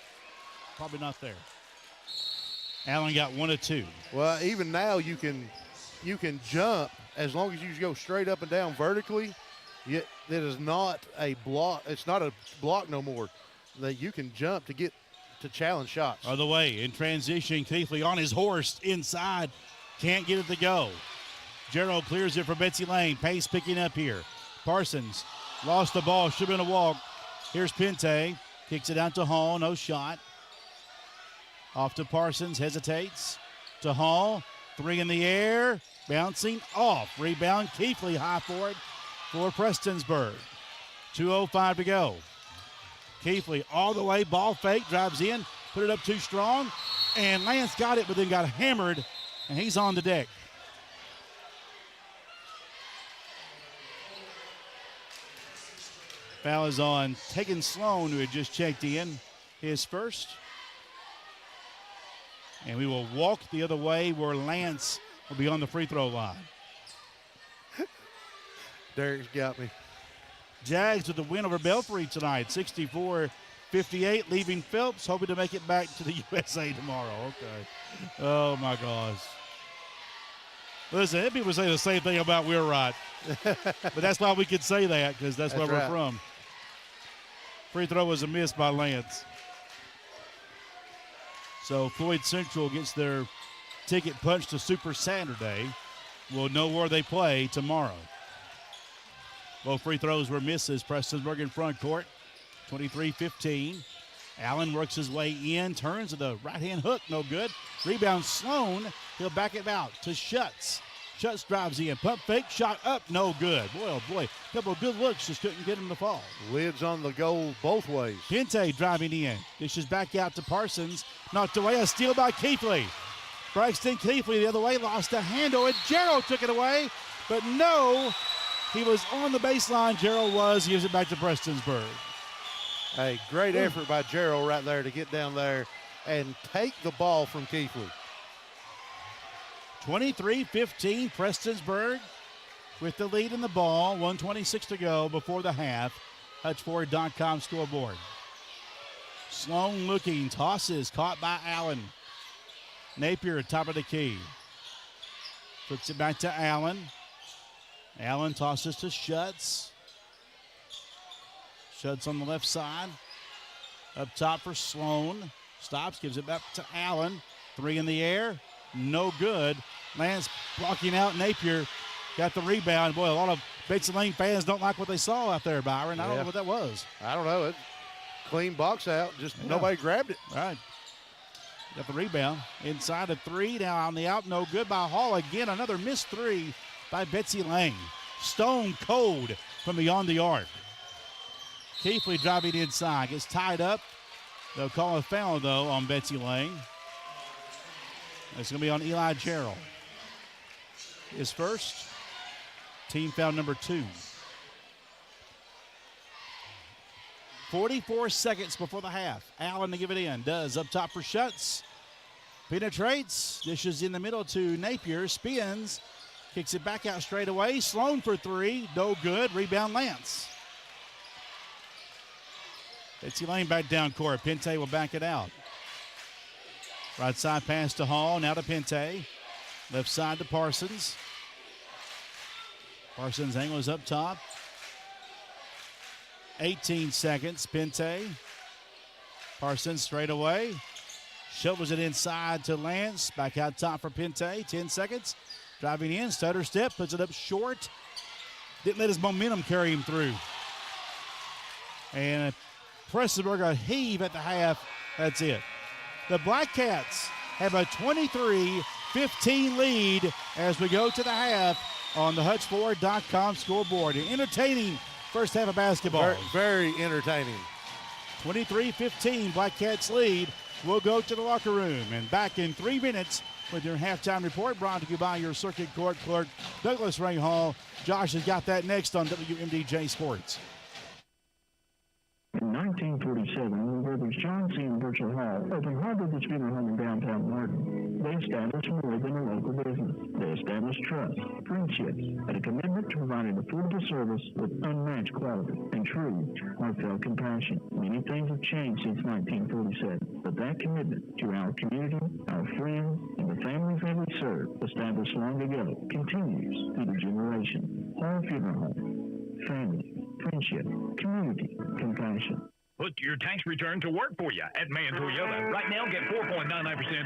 probably not there. Allen got 1 of 2. Well, even now you can jump as long as you go straight up and down vertically. Yet that is not a block. It's not a block no more. That you can jump to get to challenge shots. Other way in transition, Keithley on his horse inside, can't get it to go. Gerald clears it for Betsy Layne. Pace picking up here. Parsons lost the ball, should have been a walk. Here's Pinte, kicks it out to Hall, no shot. Off to Parsons, hesitates. To Hall, 3 in the air, bouncing off. Rebound, Keithley high for it for Prestonsburg. 2:05 to go. Keithley all the way, ball fake, drives in, put it up too strong, and Lance got it, but then got hammered, and he's on the deck. Foul is on Tegan Sloan, who had just checked in, his first. And we will walk the other way where Lance will be on the free throw line. Derek's got me. Jags with the win over Belfry tonight, 64-58, leaving Phelps, hoping to make it back to the USA tomorrow. Okay. Oh, my gosh. Listen, people say the same thing about We're Right. But that's why we could say that, because that's where we're from. Free throw was a miss by Lance. So Floyd Central gets their ticket punched to Super Saturday. We'll know where they play tomorrow. Both free throws were misses. Prestonsburg in front court, 23-15. Allen works his way in, turns to the right-hand hook, no good. Rebound Sloan, he'll back it out to Schutz. Schutz drives in, pump fake, shot up, no good. Boy, oh boy, a couple of good looks, just couldn't get him to fall. Lids on the goal both ways. Pinte driving in, dishes back out to Parsons, knocked away, a steal by Keithley. Braxton Keithley the other way, lost a handle, and Gerald took it away, but no, he was on the baseline, Gerald was, gives it back to Prestonsburg. Hey, great effort by Gerald right there to get down there and take the ball from Keithley. 23-15, Prestonsburg with the lead in the ball. 1:26 to go before the half. Hutchford.com scoreboard. Sloan looking, tosses, caught by Allen. Napier top of the key. Puts it back to Allen. Allen tosses to Schutz. Schutz on the left side. Up top for Sloan. Stops, gives it back to Allen. 3 in the air. No good. Lance blocking out Napier. Got the rebound. Boy, a lot of Betsy Layne fans don't like what they saw out there, Byron. I don't know what that was. I don't know. It clean box out. Just nobody grabbed it. All right. Got the rebound. Inside of 3. Now on the out. No good by Hall. Again, another missed 3 by Betsy Layne. Stone cold from beyond the arc. Keithley driving inside. Gets tied up. They'll call a foul, though, on Betsy Layne. It's going to be on Eli Gerald. His first. Team foul number 2. 44 seconds before the half. Allen to give it in. Does up top for Schutz. Penetrates. Dishes in the middle to Napier. Spins. Kicks it back out straight away. Sloan for 3. No good. Rebound Lance. Betsy Layne back down court. Pente will back it out. Right side pass to Hall. Now to Pente. Left side to Parsons. Parsons angles up top. 18 seconds. Pente. Parsons straight away. Shovels it inside to Lance. Back out top for Pente. 10 seconds. Driving in. Stutter step. Puts it up short. Didn't let his momentum carry him through. And Prestonsburg a heave at the half. That's it. The Black Cats have a 23-15 lead as we go to the half on the HutsFord.com scoreboard. An entertaining first half of basketball. Very, very entertaining. 23-15, Black Cats lead. We'll go to the locker room and back in 3 minutes with your halftime report brought to you by your circuit court clerk, Douglas Ray Hall. Josh has got that next on WMDJ Sports. In 1947, when brothers John C. and Burchell Hall opened Harbor's Funeral Home in downtown Martin, they established more than a local business. They established trust, friendships, and a commitment to providing affordable service with unmatched quality and true, heartfelt compassion. Many things have changed since 1947, but that commitment to our community, our friends, and the families that we serve, established long ago, continues through the generations. Hall Funeral Home, family, friendship, community, compassion. Put your tax return to work for you at Man Toyota. Right now, get 4.99%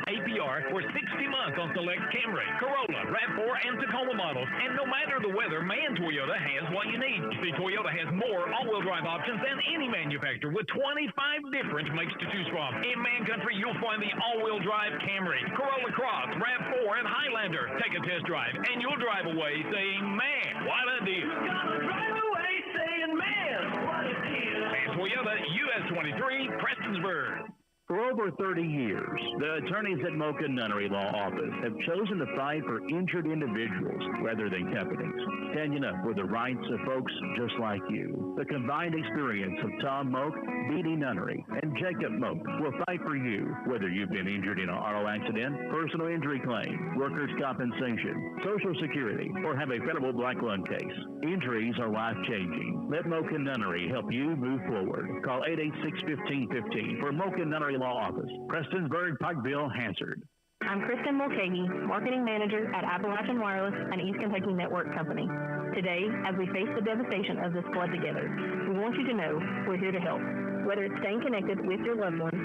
APR for 60 months on select Camry, Corolla, RAV4, and Tacoma models. And no matter the weather, Man Toyota has what you need. You see, Toyota has more all-wheel drive options than any manufacturer with 25 different makes to choose from. In Man Country, you'll find the all-wheel drive Camry, Corolla Cross, RAV4, and Highlander. Take a test drive, and you'll drive away saying, man, what a deal. Gonna drive away saying, man, what a deal. Man Toyota, US 23, Prestonsburg. For over 30 years, the attorneys at Mocha Nunnery Law Office have chosen to fight for injured individuals rather than companies, standing up for the rights of folks just like you. The combined experience of Tom Moak, Beatty Nunnery, and Jacob Moak will fight for you, whether you've been injured in an auto accident, personal injury claim, workers' compensation, Social Security, or have a federal black lung case. Injuries are life-changing. Let Mocha Nunnery help you move forward. Call 886-1515 for Mocha Nunnery Law Office, Prestonsburg, Pikeville, Hansard. I'm Kristen Mulcahy, Marketing Manager at Appalachian Wireless and East Kentucky Network Company. Today, as we face the devastation of this flood together, we want you to know we're here to help. Whether it's staying connected with your loved ones,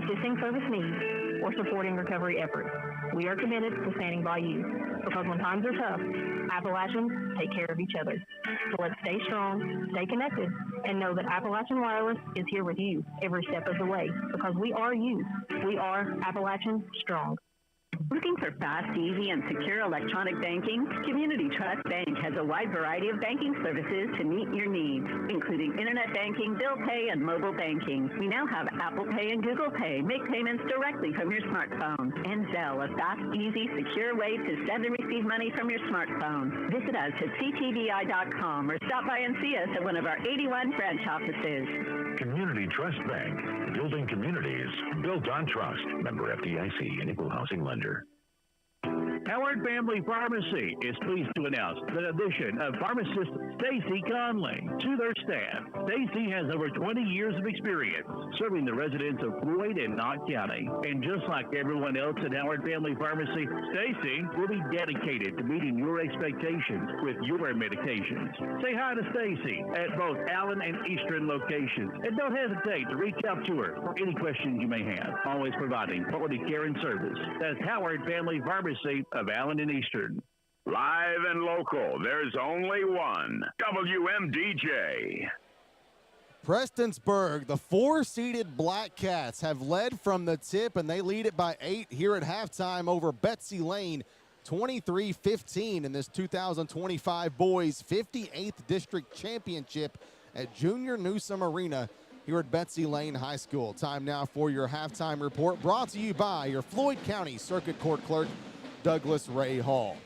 assisting service needs, or supporting recovery efforts, we are committed to standing by you. Because when times are tough, Appalachians take care of each other. So let's stay strong, stay connected, and know that Appalachian Wireless is here with you every step of the way. Because we are you. We are Appalachian Strong. Looking for fast, easy, and secure electronic banking? Community Trust Bank has a wide variety of banking services to meet your needs, including internet banking, bill pay, and mobile banking. We now have Apple Pay and Google Pay. Make payments directly from your smartphone. And Zelle, a fast, easy, secure way to send and receive money from your smartphone. Visit us at ctbi.com or stop by and see us at one of our 81 branch offices. Community Trust Bank, building communities, built on trust. Member FDIC and equal housing lender. Howard Family Pharmacy is pleased to announce the addition of pharmacist Stacy Conley to their staff. Stacy has over 20 years of experience serving the residents of Floyd and Knott County. And just like everyone else at Howard Family Pharmacy, Stacy will be dedicated to meeting your expectations with your medications. Say hi to Stacy at both Allen and Eastern locations. And don't hesitate to reach out to her for any questions you may have. Always providing quality care and service. That's Howard Family Pharmacy of Allen and Eastern. Live and local, there's only one. WMDJ. Prestonsburg, the 4-seeded Black Cats, have led from the tip, and they lead it by 8 here at halftime over Betsy Layne, 23-15 in this 2025 Boys 58th District Championship at Junior Newsome Arena. here at Betsy Layne High School. Time now for your halftime report, brought to you by your Floyd County Circuit Court Clerk, Douglas Ray Hall.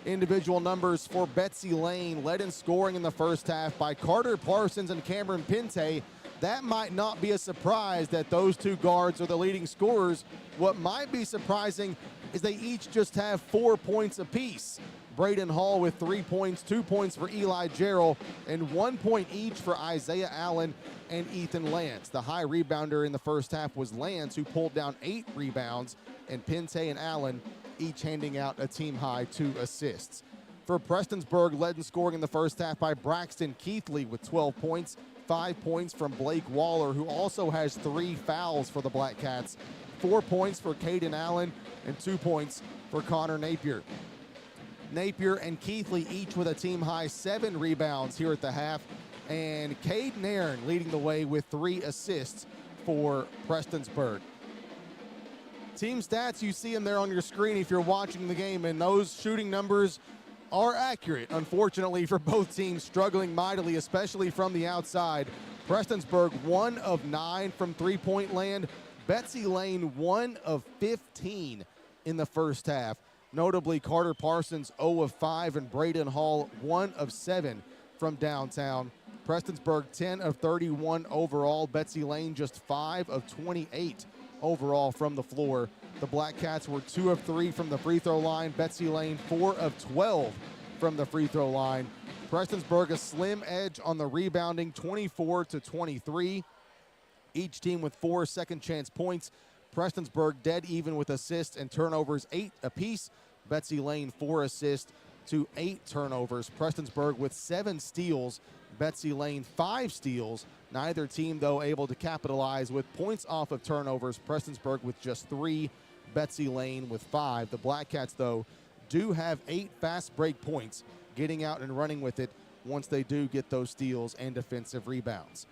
Individual numbers for Betsy Layne, led in scoring in the first half by Carter Parsons and Cameron Pinte. That might not be a surprise that those two guards are the leading scorers. What might be surprising is they each just have 4 points apiece. Braden Hall with 3 points, 2 points for Eli Gerald, and 1 point each for Isaiah Allen and Ethan Lance. The high rebounder in the first half was Lance, who pulled down 8 rebounds, and Pinte and Allen each handing out a team-high 2 assists. For Prestonsburg, led in scoring in the first half by Braxton Keithley with 12 points, 5 points from Blake Waller, who also has 3 fouls for the Black Cats, 4 points for Caden Allen, and 2 points for Connor Napier. Napier and Keithley each with a team-high 7 rebounds here at the half, and Caden Aaron leading the way with 3 assists for Prestonsburg. Team stats, you see them there on your screen if you're watching the game, and those shooting numbers are accurate, unfortunately, for both teams, struggling mightily, especially from the outside. Prestonsburg 1 of 9 from three-point land. Betsy Layne 1 of 15 in the first half. Notably, Carter Parsons 0 of 5 and Braden Hall 1 of 7 from downtown. Prestonsburg 10 of 31 overall. Betsy Layne just 5 of 28 overall from the floor. The Black Cats were 2 of 3 from the free throw line. Betsy Layne 4 of 12 from the free throw line. Prestonsburg a slim edge on the rebounding, 24-23. Each team with 4 second chance points. Prestonsburg dead even with assists and turnovers, 8 apiece. Betsy Layne 4 assists to 8 turnovers. Prestonsburg with 7 steals. Betsy Layne 5 steals. Neither team, though, able to capitalize with points off of turnovers. Prestonsburg with just 3. Betsy Layne with 5. The Black Cats, though, do have 8 fast break points, getting out and running with it once they do get those steals and defensive rebounds.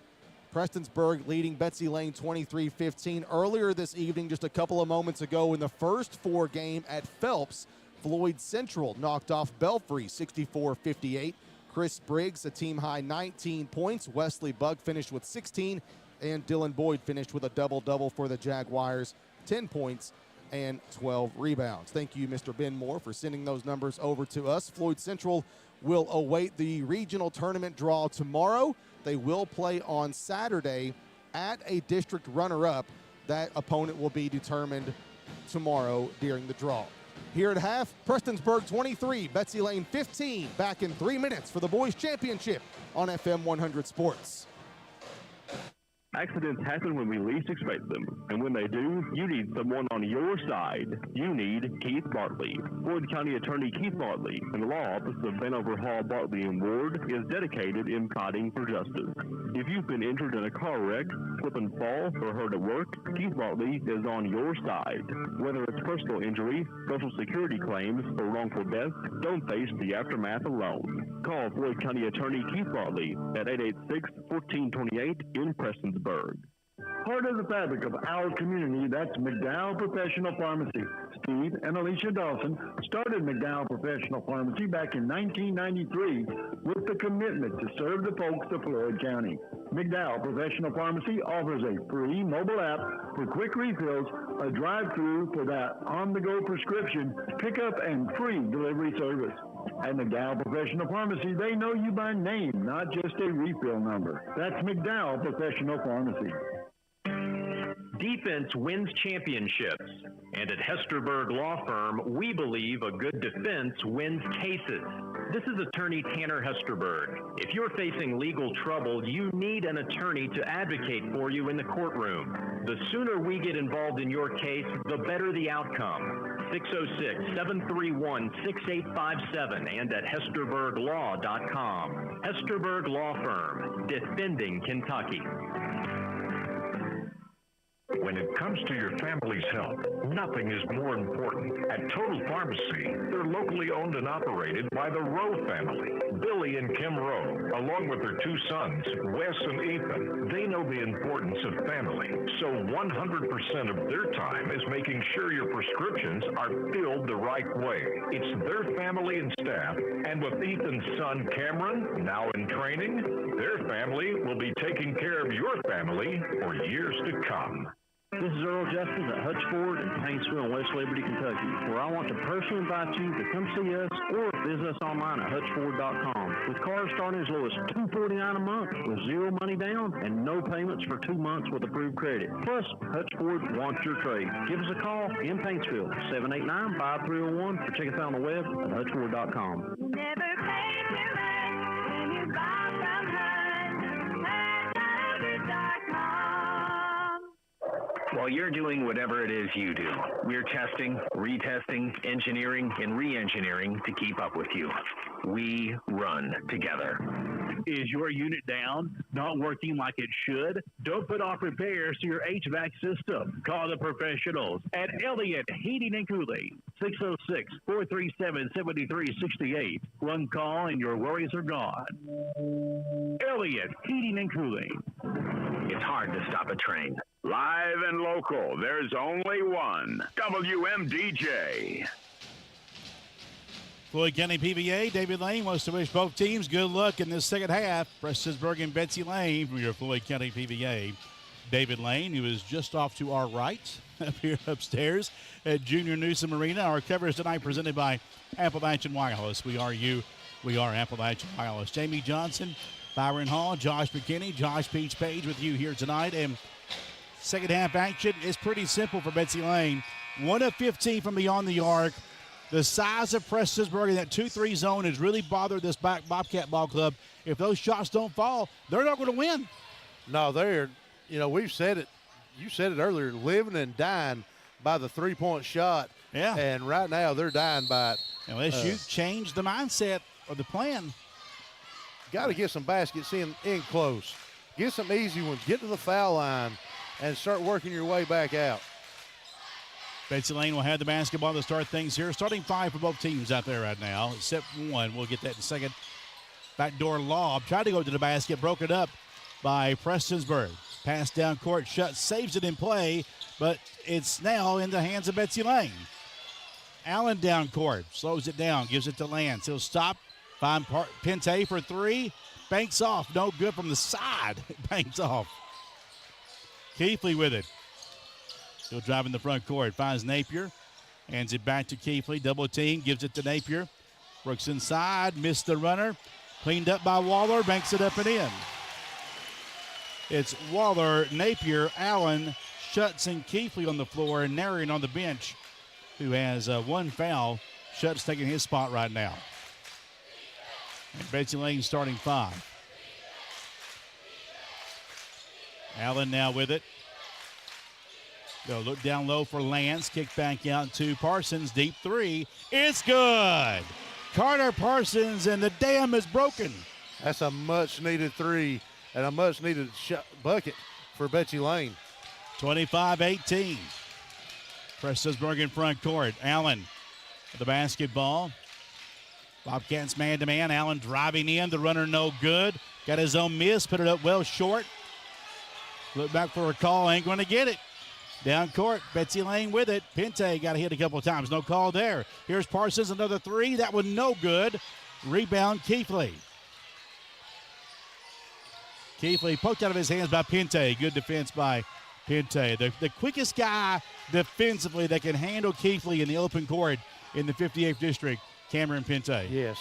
Prestonsburg leading Betsy Layne 23-15. Earlier this evening, just a couple of moments ago in the first 4 game at Phelps, Floyd Central knocked off Belfry 64-58. Chris Briggs, a team-high 19 points. Wesley Bugg finished with 16, and Dylan Boyd finished with a double-double for the Jaguars, 10 points and 12 rebounds. Thank you, Mr. Ben Moore, for sending those numbers over to us. Floyd Central will await the regional tournament draw tomorrow. They will play on Saturday at a district runner-up. That opponent will be determined tomorrow during the draw. Here at half, Prestonsburg 23, Betsy Layne 15. Back in 3 minutes for the boys' championship on FM 100 Sports. Accidents happen when we least expect them, and when they do, you need someone on your side. You need Keith Bartley. Floyd County Attorney Keith Bartley and the law office of Vanover Hall, Bartley & Ward is dedicated in fighting for justice. If you've been injured in a car wreck, slip and fall, or hurt at work, Keith Bartley is on your side. Whether it's personal injury, Social Security claims, or wrongful death, don't face the aftermath alone. Call Floyd County Attorney Keith Bartley at 886-1428 in Prestonsburg. Part of the fabric of our community, that's McDowell Professional Pharmacy. Steve and Alicia Dawson started McDowell Professional Pharmacy back in 1993 with the commitment to serve the folks of Floyd County. McDowell Professional Pharmacy offers a free mobile app for quick refills, a drive-through for that on-the-go prescription, pickup, and free delivery service. At McDowell Professional Pharmacy, they know you by name, not just a refill number. That's McDowell Professional Pharmacy. Defense wins championships, and at Hesterberg Law Firm, we believe a good defense wins cases. This is attorney Tanner Hesterberg. If you're facing legal trouble, you need an attorney to advocate for you in the courtroom. The sooner we get involved in your case, the better the outcome. 606-731-6857 and at HesterbergLaw.com. Hesterberg Law Firm, defending Kentucky. When it comes to your family's health, nothing is more important. At Total Pharmacy, they're locally owned and operated by the Rowe family, Billy and Kim Rowe, along with their 2 sons, Wes and Ethan. They know the importance of family, so 100% of their time is making sure your prescriptions are filled the right way. It's their family and staff, and with Ethan's son Cameron now in training, their family will be taking care of your family for years to come. This is Earl Justice at Hutch Ford in Paintsville and West Liberty, Kentucky, where I want to personally invite you to come see us or visit us online at hutchford.com. With cars starting as low as $249 a month with 0 money down and no payments for 2 months with approved credit. Plus, Hutch Ford wants your trade. Give us a call in Paintsville, 789-5301, or check us out on the web at hutchford.com. Never pay too much when you buy from hutchford.com. While you're doing whatever it is you do, we're testing, retesting, engineering, and re-engineering to keep up with you. We run together. Is your unit down, not working like it should? Don't put off repairs to your HVAC system. Call the professionals at Elliott Heating and Cooling, 606-437-7368. One call and your worries are gone. Elliott Heating and Cooling. It's hard to stop a train. Live and local, there's only one. WMDJ. Floyd County PVA, David Layne wants to wish both teams good luck in this second half. Prestonsburg and Betsy Layne from your Floyd County PVA. David Layne, who is just off to our right up here upstairs at Junior Newsom Arena. Our coverage tonight presented by Appalachian Wireless. We are you. We are Appalachian Wireless. Jamie Johnson, Byron Hall, Josh McKinney, Josh Peach Page with you here tonight. And second half action is pretty simple for Betsy Layne. 1 of 15 from beyond the arc. The size of Prestonsburg in that 2-3 zone has really bothered this Bobcat ball club. If those shots don't fall, they're not going to win. No, they're, we've said it. You said it earlier, living and dying by the three-point shot. Yeah. And right now they're dying by it. Unless you change the mindset or the plan. Got to get some baskets in close. Get some easy ones. Get to the foul line and start working your way back out. Betsy Layne will have the basketball to start things here. Starting 5 for both teams out there right now, except one. We'll get that in a second. Backdoor lob. Tried to go to the basket. Broken up by Prestonsburg. Pass down court. Shut. Saves it in play, but it's now in the hands of Betsy Layne. Allen down court. Slows it down. Gives it to Lance. He'll stop. Find Pente for 3. Banks off. No good from the side. Banks off. Keithley with it. He'll drive in the front court. Finds Napier. Hands it back to Keithley. Double team. Gives it to Napier. Brooks inside. Missed the runner. Cleaned up by Waller. Banks it up and in. It's Waller, Napier, Allen, Schutz, and Keithley on the floor. And Narian on the bench, who has 1 foul. Schutz taking his spot right now. And Betsy Layne starting 5. Allen now with it. They'll look down low for Lance. Kick back out to Parsons. Deep 3. It's good. Carter Parsons, and the dam is broken. That's a much-needed 3 and a much-needed bucket for Betsy Layne. 25-18. Prestonsburg in front court. Allen with the basketball. Bobcats man-to-man. Allen driving in. The runner no good. Got his own miss. Put it up well short. Look back for a call. Ain't going to get it. Down court, Betsy Layne with it. Pente got hit a couple of times. No call there. Here's Parsons, another 3. That one no good. Rebound, Keithley. Keithley poked out of his hands by Pente. Good defense by Pente. The quickest guy defensively that can handle Keithley in the open court in the 58th district, Cameron Pente. Yes.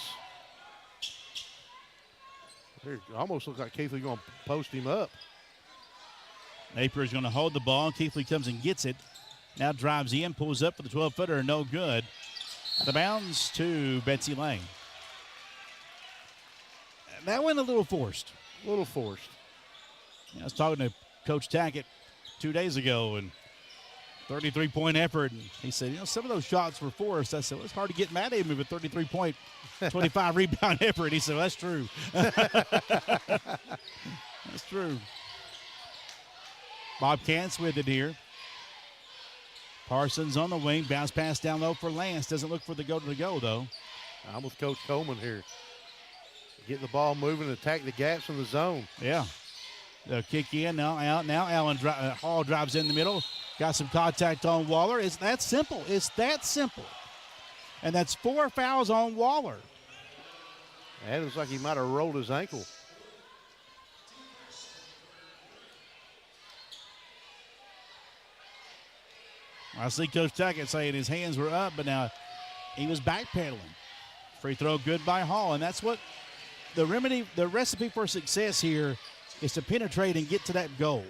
It almost looks like Keithley going to post him up. Napier is going to hold the ball. Keithley comes and gets it. Now drives in, pulls up for the 12-footer. No good. Out of bounds to Betsy Layne. That went a little forced. A little forced. I was talking to Coach Tackett 2 days ago, and 33-point effort. And he said, some of those shots were forced. I said, well, it's hard to get mad at him with a 33-point, 25-rebound effort. He said, well, that's true. That's true. Bobcats with it here. Parsons on the wing. Bounce pass down low for Lance. Doesn't look for the go, though. I'm with Coach Coleman here. Get the ball moving, attack the gaps in the zone. Yeah. They'll kick in, now out. Now Allen Hall drives in the middle. Got some contact on Waller. It's that simple. It's that simple. And that's 4 fouls on Waller. And it looks like he might have rolled his ankle. I see Coach Tuckett saying his hands were up, but now he was backpedaling. Free throw good by Hall, and that's what the recipe for success here is to penetrate and get to that goal.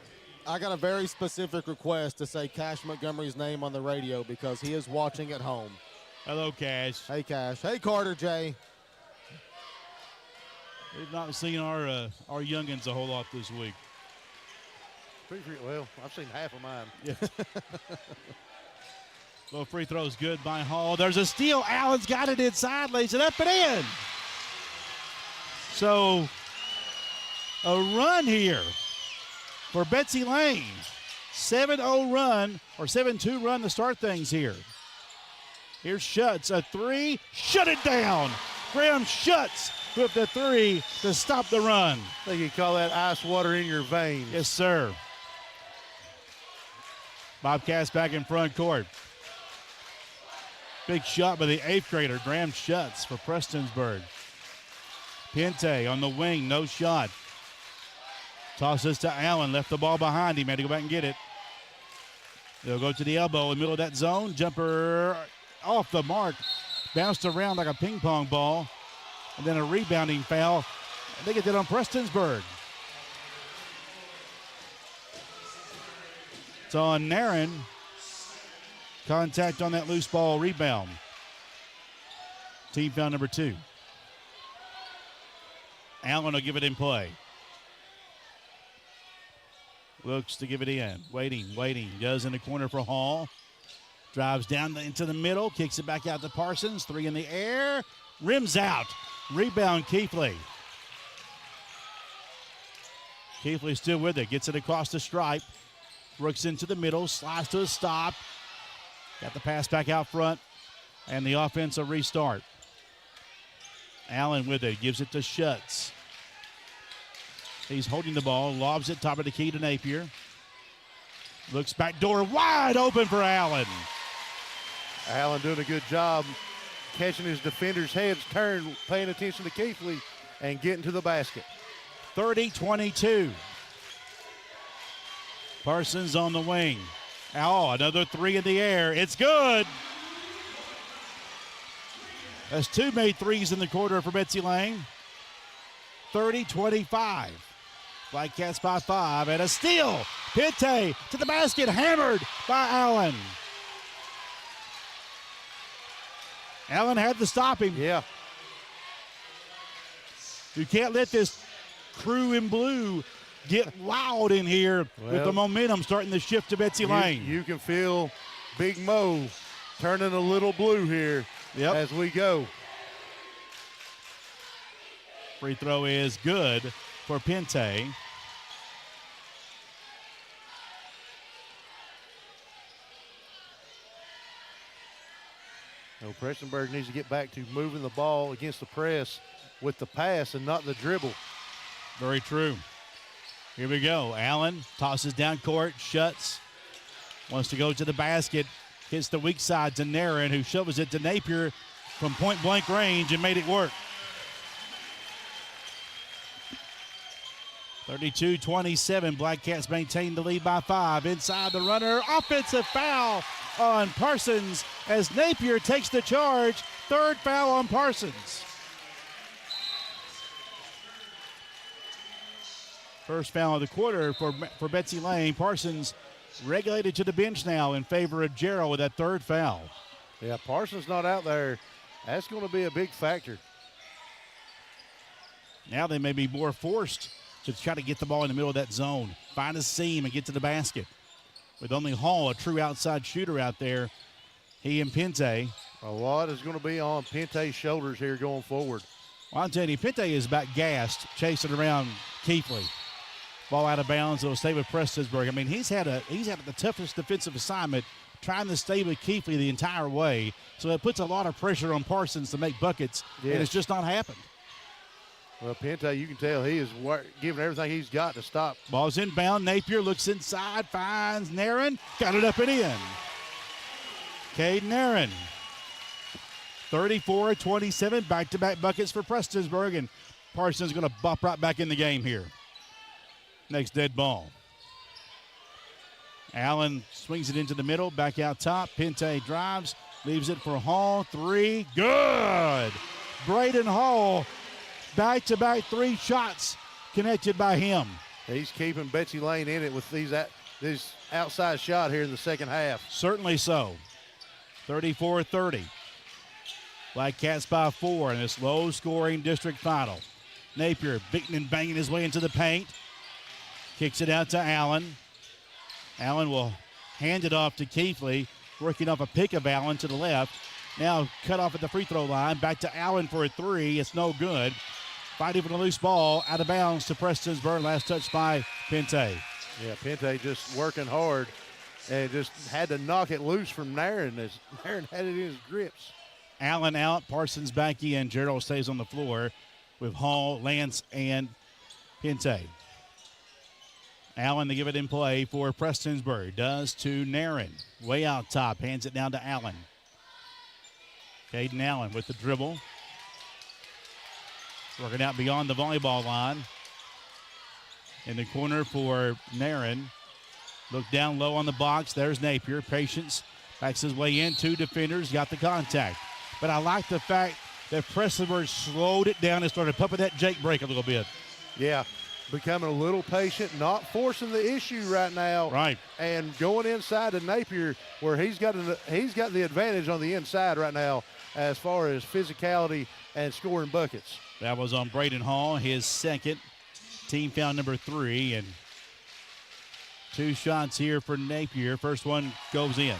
I got a very specific request to say Cash Montgomery's name on the radio because he is watching at home. Hello, Cash. Hey, Cash. Hey, Carter J. We've not seen our youngins a whole lot this week. Well, I've seen half of mine. Yeah. Little free throw's good by Hall. There's a steal. Allen's got it inside, lays it up and in. So a run here for Betsy Layne. 7-0 run or 7-2 run to start things here. Here's Schutz, a three. Shut it down. Graham Schutz with the three to stop the run. I think you call that ice water in your veins. Yes, sir. Bobcats back in front court. Big shot by the 8th grader, Graham Schutz for Prestonsburg. Pinte on the wing, no shot. Tosses to Allen, left the ball behind him, had to go back and get it. They'll go to the elbow in the middle of that zone. Jumper off the mark, bounced around like a ping pong ball, and then a rebounding foul. They get that on Prestonsburg. It's on Naren. Contact on that loose ball rebound. Team foul number 2. Allen will give it in play. Looks to give it in. Waiting. Goes in the corner for Hall. Drives down into the middle. Kicks it back out to Parsons. 3 in the air. Rims out. Rebound Keithley. Keithley still with it. Gets it across the stripe. Brooks into the middle. Slides to a stop. Got the pass back out front. And the offense a restart. Allen with it. Gives it to Schutz. He's holding the ball. Lobs it top of the key to Napier. Looks back door wide open for Allen. Allen doing a good job catching his defender's heads turn, paying attention to Keithley, and getting to the basket. 30-22. Parsons on the wing. Oh, another 3 in the air. It's good. That's 2 made threes in the quarter for Betsy Layne. 30-25. Black Cats by 5 and a steal. Pinte to the basket, hammered by Allen. Allen had to stop him. Yeah. You can't let this crew in blue get loud in here with the momentum starting to shift to Betsy Layne. You can feel Big Mo turning a little blue here as we go. Free throw is good for Pinte. Prestonsburg needs to get back to moving the ball against the press with the pass and not the dribble. Very true. Here we go. Allen tosses down court. Schutz wants to go to the basket. Hits the weak side to Naren, who shovels it to Napier from point-blank range and made it work. 32-27. Black Cats maintain the lead by 5. Inside the runner. Offensive foul on Parsons as Napier takes the charge. 3rd foul on Parsons. First foul of the quarter for Betsy Layne. Parsons regulated to the bench now in favor of Jarrell with that 3rd foul. Yeah, Parsons not out there. That's going to be a big factor. Now they may be more forced to try to get the ball in the middle of that zone, find a seam and get to the basket. With only Hall, a true outside shooter out there, he and Pinte. A lot is going to be on Pinte's shoulders here going forward. Well, I'm telling you, Pinte is about gassed, chasing around Keithley. Ball out of bounds. It'll stay with Prestonsburg. I mean, he's had the toughest defensive assignment trying to stay with Keithley the entire way. So it puts a lot of pressure on Parsons to make buckets, and it's just not happened. Well, Pente, you can tell he is giving everything he's got to stop. Ball's inbound. Napier looks inside, finds Nairn. Got it up and in. Caden Nairn. 34-27, back-to-back buckets for Prestonsburg, and Parsons going to bop right back in the game here. Next dead ball. Allen swings it into the middle, back out top. Pente drives, leaves it for Hall. 3, good. Braden Hall, back-to-back 3 shots connected by him. He's keeping Betsy Layne in it with these outside shot here in the second half. Certainly so. 34-30. Black Cats by 4 in this low-scoring district final. Napier beating and banging his way into the paint. Kicks it out to Allen. Allen will hand it off to Keithley, working off a pick of Allen to the left. Now cut off at the free throw line. Back to Allen for a 3. It's no good. Fighting for the loose ball. Out of bounds to Prestonsburg. Last touch by Pente. Yeah, Pente just working hard and just had to knock it loose from Nairn as Nairn had it in his grips. Allen out. Parsons back in. Gerald stays on the floor with Hall, Lance, and Pente. Allen to give it in play for Prestonsburg. Does to Nairn. Way out top. Hands it down to Allen. Caden Allen with the dribble. Working out beyond the volleyball line. In the corner for Nairn. Look down low on the box. There's Napier. Patience. Backs his way in. 2 defenders. Got the contact. But I like the fact that Prestonsburg slowed it down and started pumping that Jake break a little bit. Yeah. Becoming a little patient, not forcing the issue right now. Right. And going inside to Napier where he's got the advantage on the inside right now as far as physicality and scoring buckets. That was on Braden Hall, his second. Team foul number 3, and 2 shots here for Napier. First one goes in.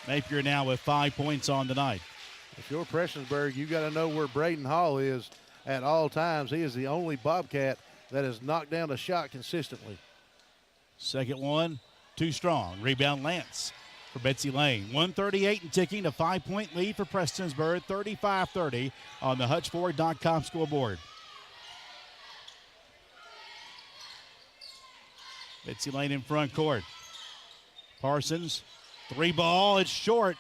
Napier now with 5 points on the night. If you're Prestonsburg, you got to know where Braden Hall is at all times. He is the only Bobcat that has knocked down a shot consistently. Second one, too strong. Rebound Lance for Betsy Layne. 138 and ticking, a 5-point lead for Prestonsburg, 35-30 on the Hutchford.com scoreboard. Betsy Layne in front court. Parsons, 3 ball, it's short.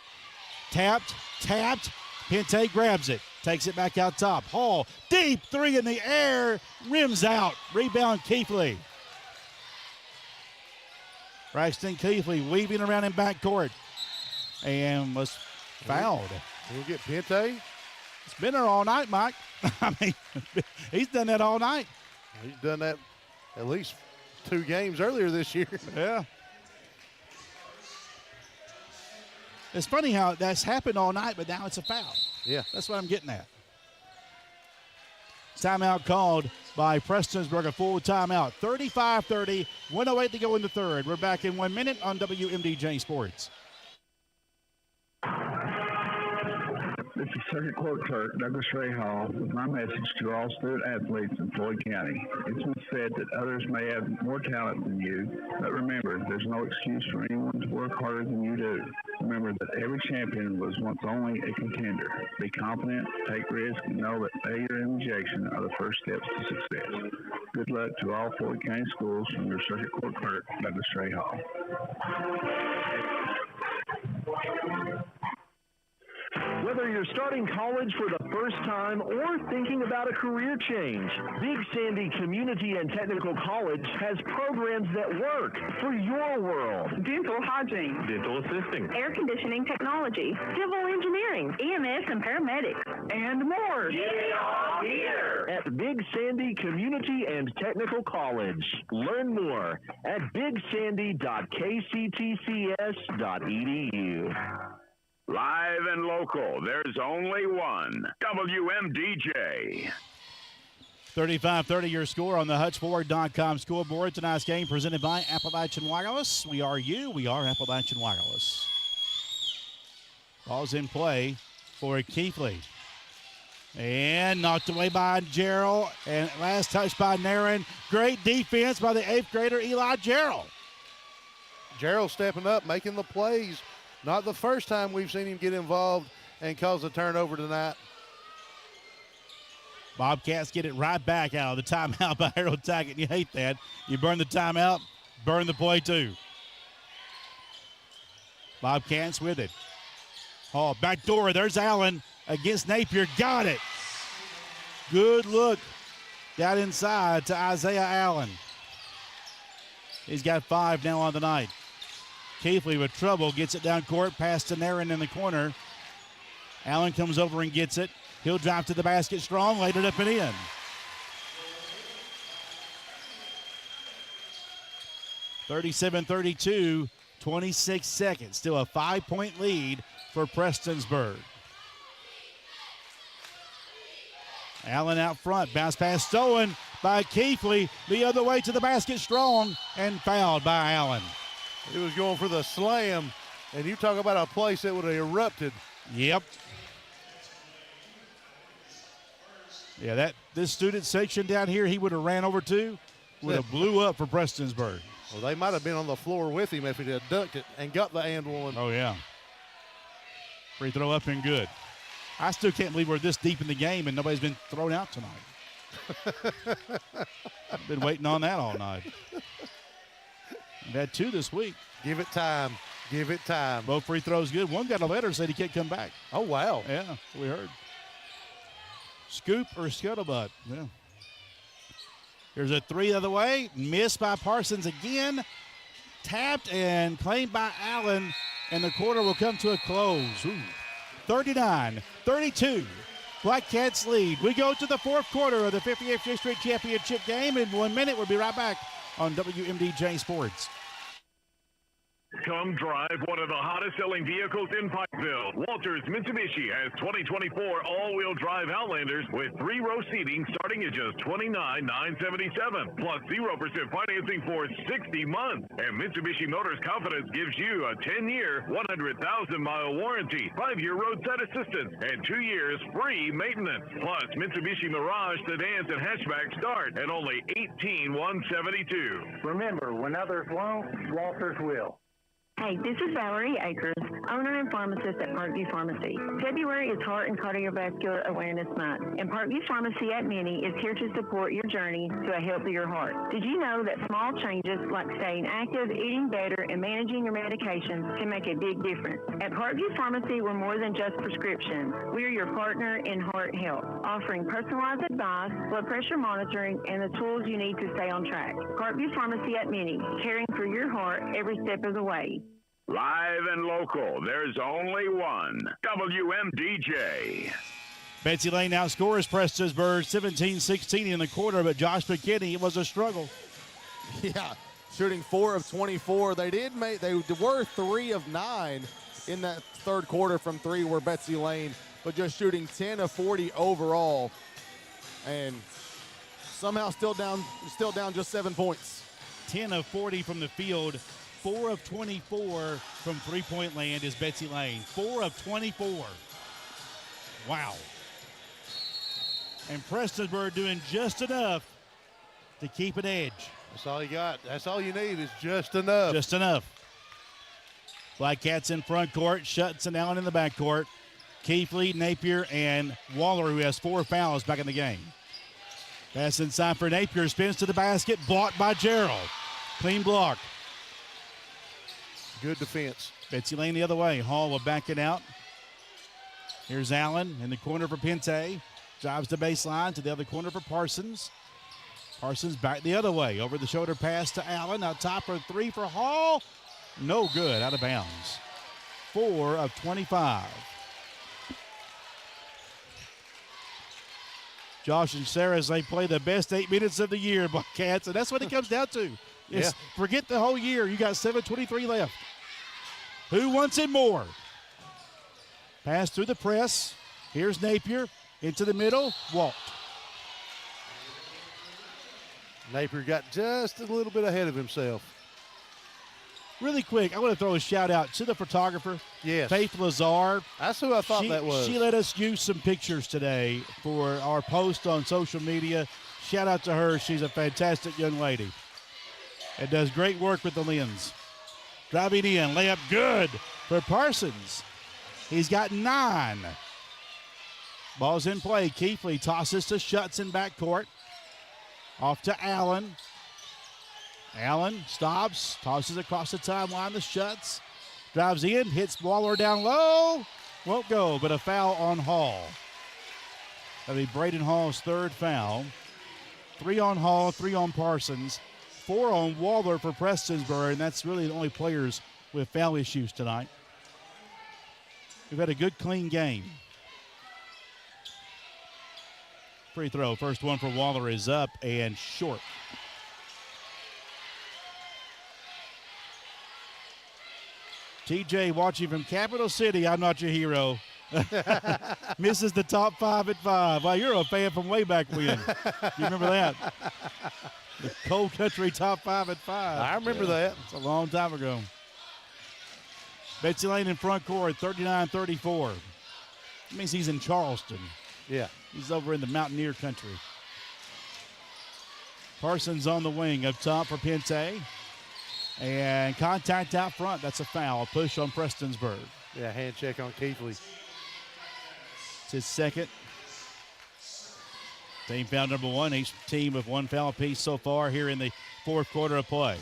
Tapped. Pente grabs it, takes it back out top. Hall, deep 3 in the air, rims out. Rebound Keithley. Braxton Keithley weaving around in backcourt and was fouled. We'll get Pente. It's been there all night, Mike. I mean, he's done that all night. He's done that at least 2 games earlier this year. Yeah. It's funny how that's happened all night, but now it's a foul. Yeah. That's what I'm getting at. Timeout called by Prestonsburg, a full timeout. 35-30, 1:08 to go in the third. We're back in 1 minute on WMDJ Sports. This is Circuit Court Clerk Douglas Ray Hall with my message to all student athletes in Floyd County. It's been said that others may have more talent than you, but remember, there's no excuse for anyone to work harder than you do. Remember that every champion was once only a contender. Be confident, take risks, and know that failure and rejection are the first steps to success. Good luck to all Floyd County schools from your Circuit Court Clerk Douglas Ray Hall. Whether you're starting college for the first time or thinking about a career change, Big Sandy Community and Technical College has programs that work for your world. Dental hygiene, Dental assisting, air conditioning technology, civil engineering, EMS and paramedics, and more. Get it all here At Big Sandy Community and Technical College. Learn more at bigsandy.kctcs.edu. Live and local, there's only one. WMDJ. 35-30 your score on the Hutchford.com scoreboard. Tonight's game presented by Appalachian Wireless. We are you. We are Appalachian Wireless. Ball's in play for Keithley. And knocked away by Gerald. And last touch by Nairn. Great defense by the 8th grader Eli Gerald. Gerald stepping up, making the plays. Not the first time we've seen him get involved and cause a turnover tonight. Bobcats get it right back out of the timeout by Harold Tackett. You hate that. You burn the timeout, burn the play too. Bobcats with it. Oh, back door. There's Allen against Napier. Got it. Good look down inside to Isaiah Allen. He's got 5 now on the night. Keithley with trouble gets it down court past to Nairn in the corner. Allen comes over and gets it. He'll drive to the basket strong, laid it up and in. (37-32), 26 seconds. Still a 5-point lead for Prestonsburg. Allen out front. Bounce pass stolen by Keithley. The other way to the basket strong and fouled by Allen. He was going for the slam, and you talk about a place that would have erupted. Yep. Yeah, this student section down here he would have ran over to would have blew up for Prestonsburg. Well, they might have been on the floor with him if he had dunked it and got the and one. Oh, yeah. Free throw up and good. I still can't believe we're this deep in the game and nobody's been thrown out tonight. I've been waiting on that all night. We've had 2 this week. Give it time. Give it time. Both free throws good. One got a letter said he can't come back. Oh, wow. Yeah, that's what we heard. Scoop or scuttlebutt. Yeah. Here's a 3 the other way. Missed by Parsons again. Tapped and claimed by Allen. And the quarter will come to a close. 39-32. Black Cats lead. We go to the 4th quarter of the 58th District Championship game. In 1 minute, we'll be right back on WMDJ Sports. Come drive one of the hottest selling vehicles in Pikeville. Walters Mitsubishi has 2024 all-wheel drive Outlanders with 3-row seating starting at just $29,977 plus 0% financing for 60 months. And Mitsubishi Motors Confidence gives you a 10-year, 100,000-mile warranty, 5-year roadside assistance, and 2 years free maintenance. Plus, Mitsubishi Mirage sedans and hatchbacks start at only $18,172. Remember, when others won't, Walters will. Hey, this is Valerie Akers, owner and pharmacist at Parkview Pharmacy. February is Heart and Cardiovascular Awareness Month, and Parkview Pharmacy at Mini is here to support your journey to a healthier heart. Did you know that small changes like staying active, eating better, and managing your medications can make a big difference? At Parkview Pharmacy, we're more than just prescriptions. We're your partner in heart health, offering personalized advice, blood pressure monitoring, and the tools you need to stay on track. Parkview Pharmacy at Mini, caring for your heart every step of the way. Live and local, there's only one. WMDJ. Betsy Layne outscores Prestonsburg 17-16 in the quarter, but Josh McKinney, it was a struggle. Yeah, shooting 4 of 24. They were 3 of 9 in that 3rd quarter from 3 were Betsy Layne, but just shooting 10 of 40 overall. And somehow still down just 7 points. 10 of 40 from the field. 4 of 24 from three-point land is Betsy Layne. 4 of 24. Wow. And Prestonsburg doing just enough to keep an edge. That's all you got. That's all you need is just enough. Just enough. Black Cats in front court. Shutson Allen in the back court. Keithley, Napier, and Waller, who has 4 fouls back in the game. Pass inside for Napier. Spins to the basket. Blocked by Gerald. Clean block. Good defense. Betsy Layne the other way. Hall will back it out. Here's Allen in the corner for Pente. Drives the baseline to the other corner for Parsons. Parsons back the other way. Over the shoulder pass to Allen. Now top for 3 for Hall. No good. Out of bounds. 4 of 25. Josh and Sarah, as they play the best 8 minutes of the year, Cats, and that's what it comes down to. Yeah. Forget the whole year. You got 7:23 left. Who wants it more? Pass through the press. Here's Napier into the middle. Walked. Napier got just a little bit ahead of himself. Really quick, I want to throw a shout out to the photographer. Yes. Faith Lazar. That's who I thought that was. She let us use some pictures today for our post on social media. Shout out to her. She's a fantastic young lady. And does great work with the lens. Driving in, layup good for Parsons. He's got 9. Ball's in play. Keithley tosses to Schutz in backcourt. Off to Allen. Allen stops, tosses across the timeline to Schutz. Drives in, hits Waller down low. Won't go, but a foul on Hall. That'll be Braden Hall's 3rd foul. 3 on Hall, 3 on Parsons. 4 on Waller for Prestonsburg, and that's really the only players with foul issues tonight. We've had a good, clean game. Free throw, first one for Waller is up and short. TJ watching from Capital City, I'm not your hero. Misses the top 5 at 5. Wow, you're a fan from way back when. You remember that? The Cold Country top 5 at 5. I remember that. It's a long time ago. Betsy Layne in front court, 39-34. That means he's in Charleston. Yeah. He's over in the Mountaineer country. Parsons on the wing up top for Pente. And contact out front. That's a foul. Push on Prestonsburg. Yeah, hand check on Keithley. It's his 2nd. Team foul number 1. Each team with 1 foul apiece so far here in the 4th quarter of play.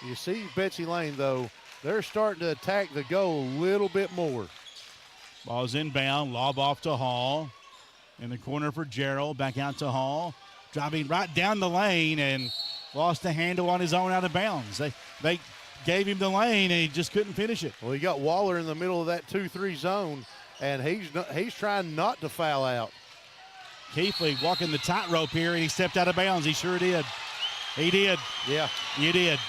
You see Betsy Layne, though, they're starting to attack the goal a little bit more. Ball's inbound. Lob off to Hall. In the corner for Gerald. Back out to Hall. Driving right down the lane and lost the handle on his own out of bounds. They gave him the lane, and he just couldn't finish it. Well, he got Waller in the middle of that 2-3 zone, and he's trying not to foul out. Keithley walking the tightrope here, and he stepped out of bounds. He sure did. He did. Yeah. You did.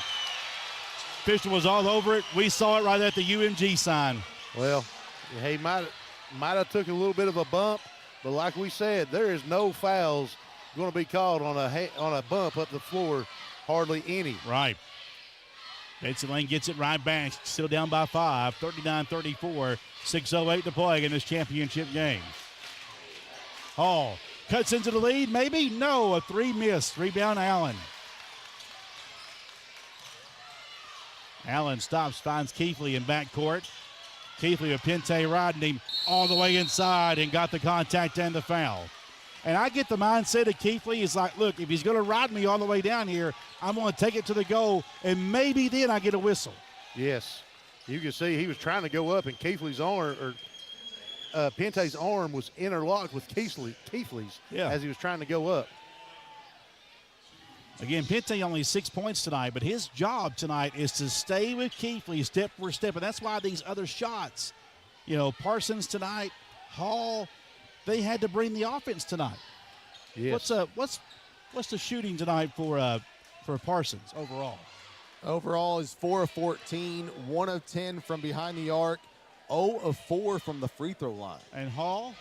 Official was all over it. We saw it right at the UMG sign. Well, he might have took a little bit of a bump, but like we said, there is no fouls going to be called on a bump up the floor, hardly any. Right. Betsy Layne gets it right back, still down by 5, 39-34, 6:08 to play in this championship game. Hall cuts into the lead, maybe? No, a 3 missed. Rebound Allen. Allen stops, finds Keithley in backcourt. Keithley with Pente riding him all the way inside and got the contact and the foul. And I get the mindset of Keithley is like, look, if he's going to ride me all the way down here, I'm going to take it to the goal, and maybe then I get a whistle. Yes. You can see he was trying to go up, and Keithley's arm, or Pente's arm was interlocked with Keithley's as he was trying to go up. Again, Pente only 6 points tonight, but his job tonight is to stay with Keithley step for step, and that's why these other shots, Parsons tonight, Hall, they had to bring the offense tonight. Yes. What's the shooting tonight for Parsons overall? Overall is 4 of 14, 1 of 10 from behind the arc, 0 of 4 from the free throw line. And Hall?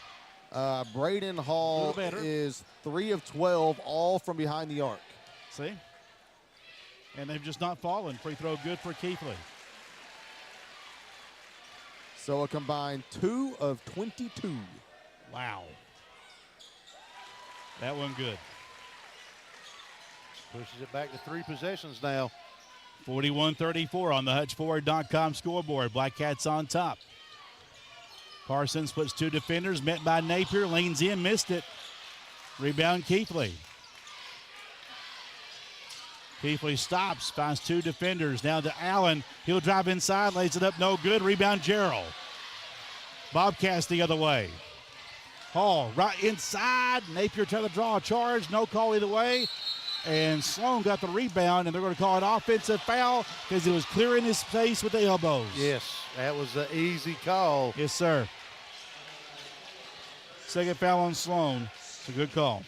Braden Hall is 3 of 12, all from behind the arc. See? And they've just not fallen. Free throw good for Keithley. So a combined 2 of 22. Wow. That one good. Pushes it back to 3 possessions now. 41-34 on the HutchFord.com scoreboard. Black Cats on top. Parsons puts 2 defenders, met by Napier, leans in, missed it. Rebound Keithley. Keithley stops, finds 2 defenders. Now to Allen. He'll drive inside, lays it up, no good. Rebound Gerald. Bobcats the other way. Hall right inside. Napier trying to draw a charge. No call either way. And Sloan got the rebound, and they're going to call an offensive foul because it was clearing his face with the elbows. Yes, that was an easy call. Yes, sir. Second foul on Sloan. It's a good call.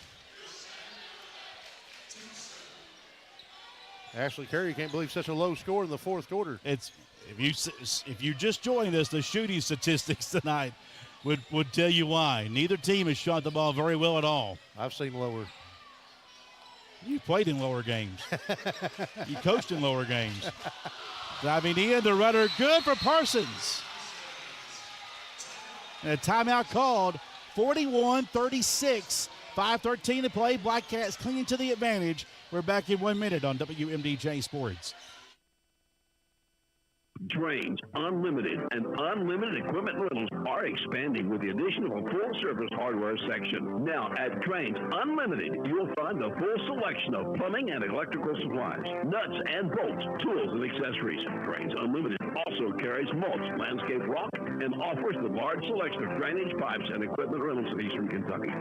Ashley Curry can't believe such a low score in the 4th quarter. It's if you just joined us, the shooting statistics tonight would tell you why. Neither team has shot the ball very well at all. I've seen lower. You played in lower games. You coached in lower games. Driving in, the runner good for Parsons. And a timeout called, 41-36. 5:13 to play. Black Cats clinging to the advantage. We're back in 1 minute on WMDJ Sports. Drains Unlimited and Unlimited Equipment Rentals are expanding with the addition of a full-service hardware section. Now, at Drains Unlimited, you'll find a full selection of plumbing and electrical supplies, nuts and bolts, tools and accessories. Drains Unlimited also carries mulch, landscape rock, and offers the large selection of drainage pipes and equipment rentals in Eastern Kentucky.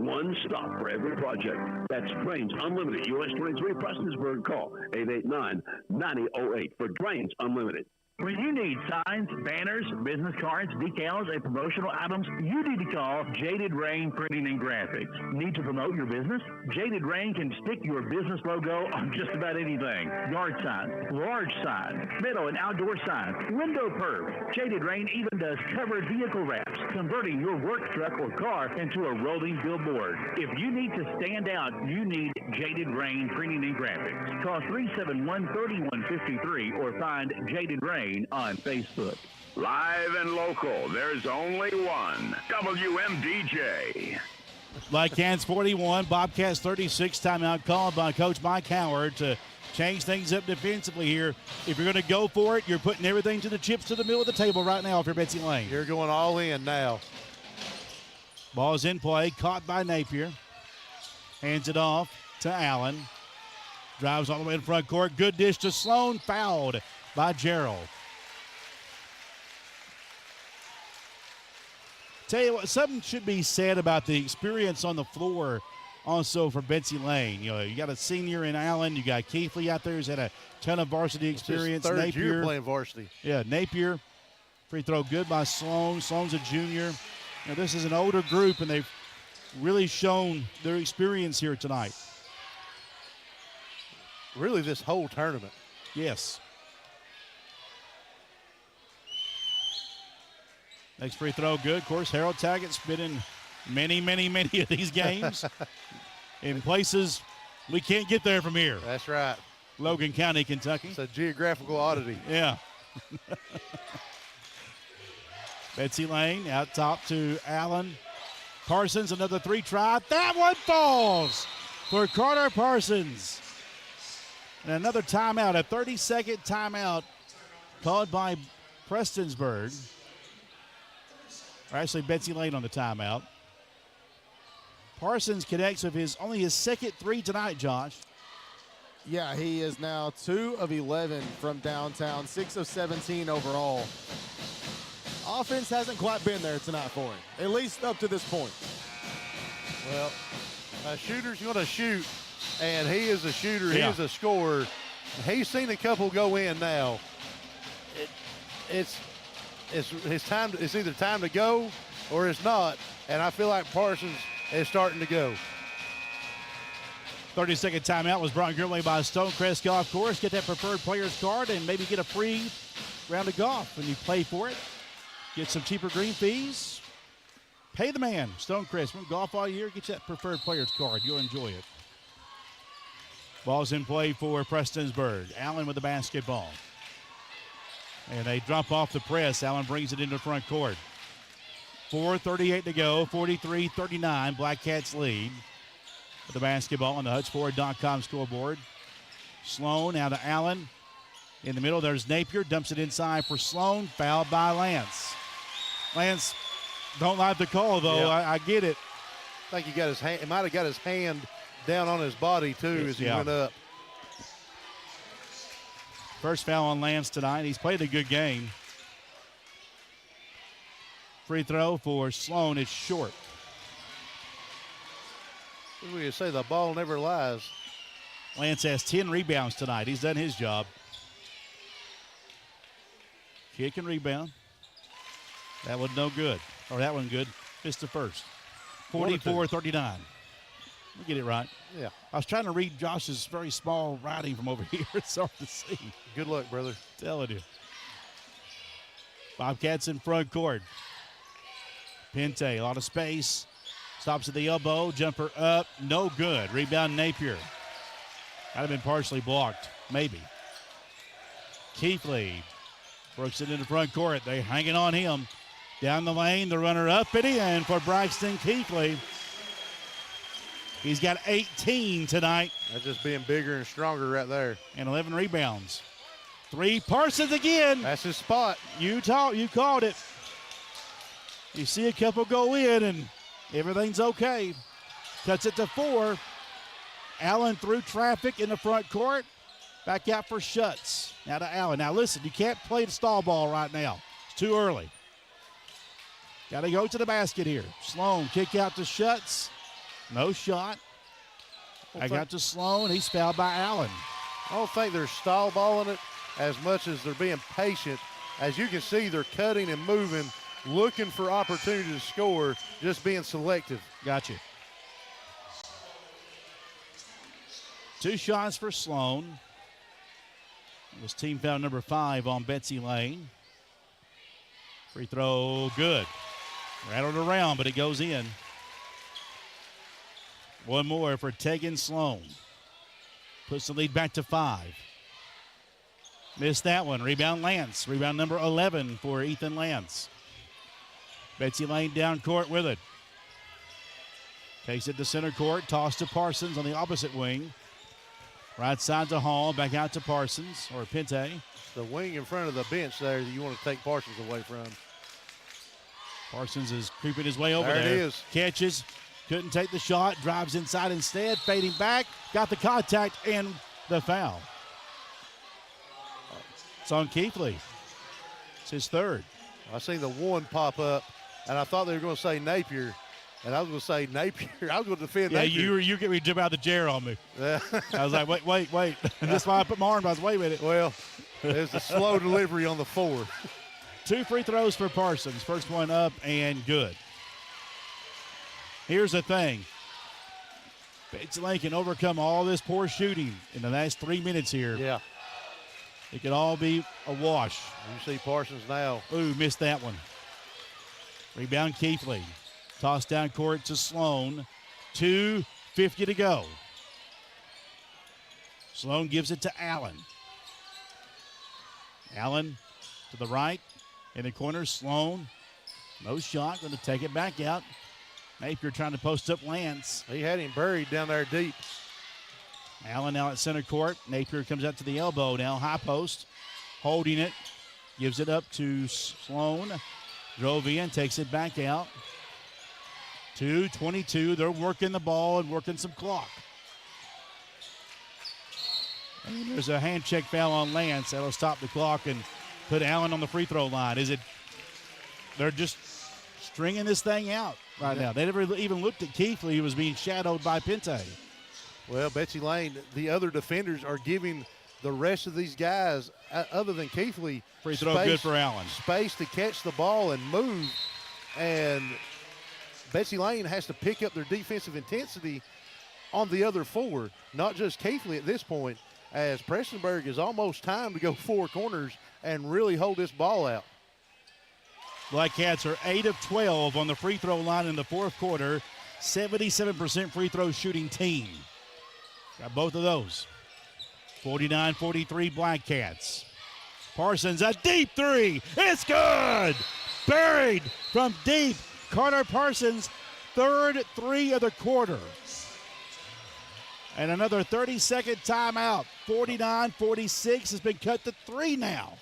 One stop for every project. That's Drains Unlimited, US 23 Prestonsburg. Call 889-9008 for Drains Unlimited. When you need signs, banners, business cards, decals, and promotional items, you need to call Jaded Rain Printing and Graphics. Need to promote your business? Jaded Rain can stick your business logo on just about anything. Yard signs, large signs, middle and outdoor signs, window perf. Jaded Rain even does covered vehicle wraps, converting your work truck or car into a rolling billboard. If you need to stand out, you need Jaded Rain Printing and Graphics. Call 371-3153 or find Jaded Rain on Facebook. Live and local, there's only one. WMDJ. Like Cans 41, Bobcats 36, timeout called by Coach Mike Howard to change things up defensively here. If you're going to go for it, you're putting everything to the chips to the middle of the table right now if you're Betsy Layne. You're going all in now. Ball's in play, caught by Napier. Hands it off to Allen. Drives all the way in front court. Good dish to Sloan, fouled by Gerald. Tell you what, something should be said about the experience on the floor also for Betsy Layne. You know, you got a senior in Allen. You got Keithley out there who's had a ton of varsity experience. Third Napier year playing varsity. Yeah, Napier. Free throw good by Sloan. Sloan's a junior. You know, this is an older group, and they've really shown their experience here tonight. Really, this whole tournament. Yes. Next free throw, good. Of course, Harold Taggart's been in many of these games. In places we can't get there from here. That's right. Logan County, Kentucky. It's a geographical oddity. Yeah. Betsy Layne out top to Allen. Parsons, another three try. That one falls for Carter Parsons. And another timeout, a 30-second timeout called by Prestonsburg. Or actually, Betsy Layne on the timeout. Parsons connects with only his second three tonight, Josh. Yeah, he is now 2 of 11 from downtown, 6 of 17 overall. Offense hasn't quite been there tonight for him, at least up to this point. Well, a shooter's going to shoot, and he is a shooter. Yeah. He is a scorer. He's seen a couple go in now. It's his time. It's either time to go or it's not, and I feel like Parsons is starting to go. 30-second timeout was brought your way by Stonecrest Golf Course. Get that preferred player's card and maybe get a free round of golf when you play for it. Get some cheaper green fees. Pay the man, Stonecrest. Win golf all year. Get you that preferred player's card. You'll enjoy it. Ball's in play for Prestonsburg. Allen with the basketball. And they drop off the press. Allen brings it into front court. 4:38 to go. 43-39. Black Cats lead. With the basketball on the HutsFord.com scoreboard. Sloan out to Allen. In the middle, there's Napier. Dumps it inside for Sloan. Fouled by Lance. Lance don't like the call, though. Yeah. I get it. I think he got his hand. He might have got his hand down on his body, too, as he went up. First foul on Lance tonight. He's played a good game. Free throw for Sloan. It's short. What do you say? The ball never lies. Lance has 10 rebounds tonight. He's done his job. Kick and rebound. That one no good. Or that one good. Missed the first. 44-39. We'll get it right. Yeah. I was trying to read Josh's very small writing from over here. It's hard to see. Good luck, brother. Telling you. Bobcats in front court. Pente, a lot of space. Stops at the elbow. Jumper up. No good. Rebound Napier. Might have been partially blocked. Maybe. Keithley works it into front court. They hanging on him. Down the lane, the runner up at the end for Braxton Keithley. He's got 18 tonight. That's just being bigger and stronger right there. And 11 rebounds. Three, Parsons again. That's his spot. You called it. You see a couple go in, and everything's okay. Cuts it to 4. Allen through traffic in the front court. Back out for Schutz. Now to Allen. Now listen, you can't play the stall ball right now. It's too early. Got to go to the basket here. Sloan kick out to Schutz. No shot. Back out to Sloan. He's fouled by Allen. I don't think they're stall balling it as much as they're being patient. As you can see, they're cutting and moving, looking for opportunity to score, just being selective. Gotcha. 2 shots for Sloan. It was team foul number 5 on Betsy Layne. Free throw, good. Rattled around, but it goes in. One more for Tegan Sloan. Puts the lead back to 5. Missed that one. Rebound Lance. Rebound number 11 for Ethan Lance. Betsy Layne down court with it. Takes it to center court. Toss to Parsons on the opposite wing. Right side to Hall. Back out to Parsons or Pinte. The wing in front of the bench there that you want to take Parsons away from. Parsons is creeping his way over there. There it is. Catches. Couldn't take the shot. Drives inside instead. Fading back. Got the contact and the foul. It's on Keithley. It's his third. I seen the 1 pop up, and I thought they were going to say Napier. And I was going to say Napier. I was going to defend Napier. You get me to jump out the chair on me. I was like, wait. That's why I put my arm. I was, wait a minute. Well, there's a slow delivery on the 4. 2 free throws for Parsons. First one up and good. Here's the thing. Betsy Layne can overcome all this poor shooting in the last 3 minutes here. Yeah. It could all be a wash. You see Parsons now. Ooh, missed that one. Rebound Keithley. Toss down court to Sloan. 2:50 to go. Sloan gives it to Allen. Allen to the right. In the corner, Sloan. No shot. Going to take it back out. Napier trying to post up Lance. He had him buried down there deep. Allen now at center court. Napier comes out to the elbow now. High post. Holding it. Gives it up to Sloan. Drove in. Takes it back out. 2:22. They're working the ball and working some clock. And there's a hand check foul on Lance. That'll stop the clock and put Allen on the free throw line. They're just stringing this thing out right now. They never even looked at Keithley, who was being shadowed by Pinte. Well, Betsy Layne, the other defenders are giving the rest of these guys, other than Keithley, free throw good for Allen. Space to catch the ball and move. And Betsy Layne has to pick up their defensive intensity on the other 4, not just Keithley at this point, as Prestonsburg is almost time to go 4 corners and really hold this ball out. Black Cats are 8 of 12 on the free throw line in the fourth quarter. 77% free throw shooting team. Got both of those. 49-43 Black Cats. Parsons, a deep 3. It's good. Buried from deep. Carter Parsons, third 3 of the quarter. And another 30-second timeout. 49-46 has been cut to 3 now.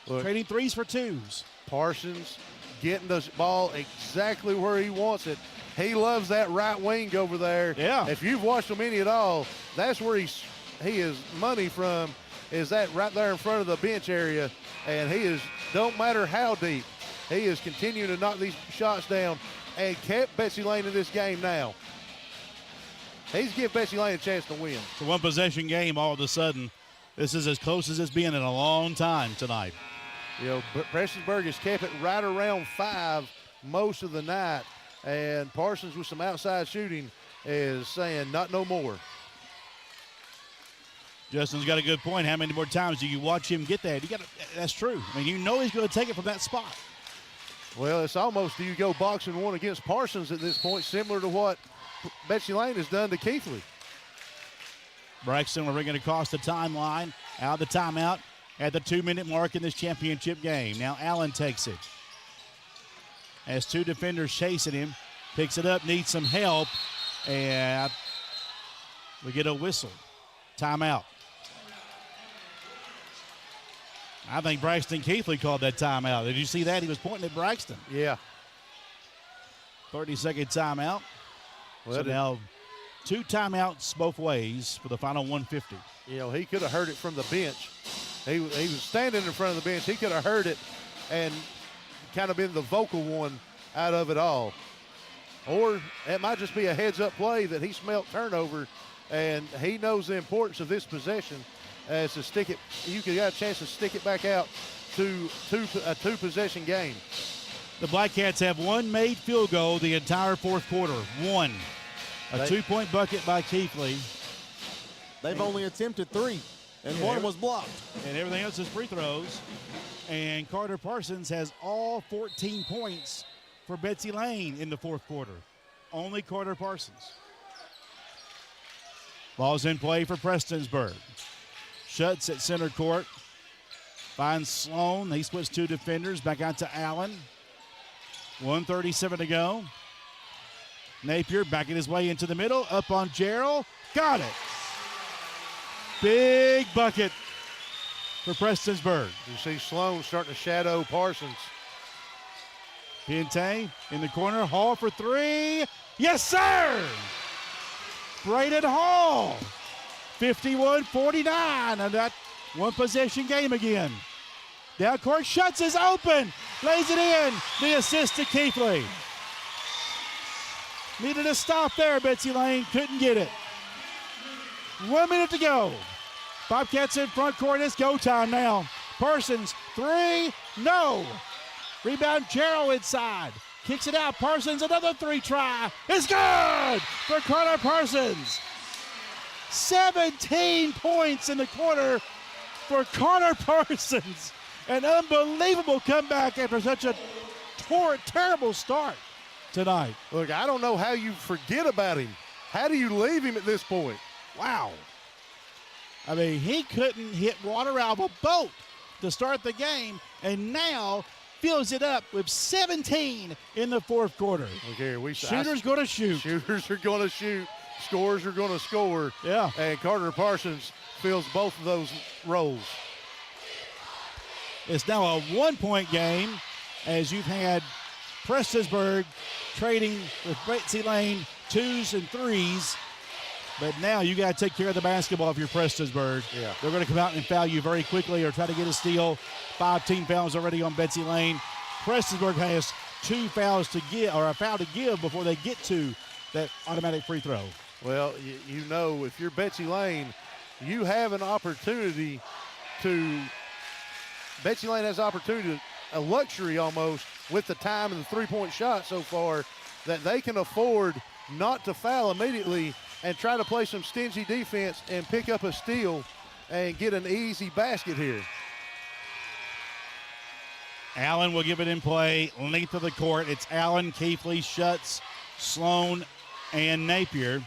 Trading 3s for 2s. Parsons getting the ball exactly where he wants it. He loves that right wing over there. Yeah. If you've watched him any at all, that's where he is money from, is that right there in front of the bench area. And he is, don't matter how deep, he is continuing to knock these shots down and kept Betsy Layne in this game now. He's giving Betsy Layne a chance to win. It's a one-possession game all of a sudden. This is as close as it's been in a long time tonight. You know, Prestonsburg has kept it right around 5 most of the night. And Parsons with some outside shooting is saying not no more. Justin's got a good point. How many more times do you watch him get that? That's true. I mean, you know he's going to take it from that spot. Well, it's almost, do you go boxing 1 against Parsons at this point, similar to what Betsy Layne has done to Keithley. Braxton will bring it across the timeline, out of the timeout at the 2-minute mark in this championship game. Now Allen takes it. Has 2 defenders chasing him. Picks it up, needs some help, and we get a whistle. Timeout. I think Braxton Keithley called that timeout. Did you see that? He was pointing at Braxton. Yeah. 30-second timeout. Well, so now 2 timeouts both ways for the final 150. You know, he could have heard it from the bench. He was standing in front of the bench. He could have heard it and kind of been the vocal one out of it all. Or it might just be a heads-up play that he smelled turnover, and he knows the importance of this possession as to stick it. You could got a chance to stick it back out to a 2-possession game. The Black Cats have 1 made field goal the entire fourth quarter. 1. A 2-point bucket by Keithley. They've only attempted 3, and 1 was blocked. And everything else is free throws. And Carter Parsons has all 14 points for Betsy Layne in the fourth quarter. Only Carter Parsons. Ball's in play for Prestonsburg. Schutz at center court. Finds Sloan. He splits 2 defenders. Back out to Allen. 1:37 to go. Napier backing his way into the middle. Up on Gerald. Got it. Big bucket for Prestonsburg. You see Sloan starting to shadow Parsons. Pinte in the corner. Hall for 3. Yes, sir! Braden Hall. 51-49, and that 1-possession game again. Down court, Schutz is open. Lays it in. The assist to Keithley. Needed a stop there, Betsy Layne. Couldn't get it. 1 minute to go. Bobcats in front court. It's go time now. Parsons, 3. No. Rebound, Gerald inside. Kicks it out. Parsons, another 3 try. It's good for Carter Parsons. 17 points in the quarter for Carter Parsons. An unbelievable comeback after such a terrible start tonight. Look, I don't know how you forget about him. How do you leave him at this point? Wow. I mean, he couldn't hit water out of a boat to start the game, and now fills it up with 17 in the fourth quarter. Okay, Shooters going to shoot. Shooters are going to shoot. Scorers are going to score. Yeah. And Carter Parsons fills both of those roles. It's now a 1-point game as you've had Prestonsburg trading with Betsy Layne 2s and 3s. But now you got to take care of the basketball if you're Prestonsburg. Yeah. They're going to come out and foul you very quickly or try to get a steal. 5 team fouls already on Betsy Layne. Prestonsburg has 2 fouls to give, or a foul to give before they get to that automatic free throw. Well, you know, if you're Betsy Layne, you have an opportunity to – Betsy Layne has opportunity, a luxury almost, with the time and the 3-point shot so far, that they can afford not to foul immediately and try to play some stingy defense and pick up a steal and get an easy basket here. Allen will give it in play, length of the court. It's Allen, Keithley, Schutz, Sloan, and Napier.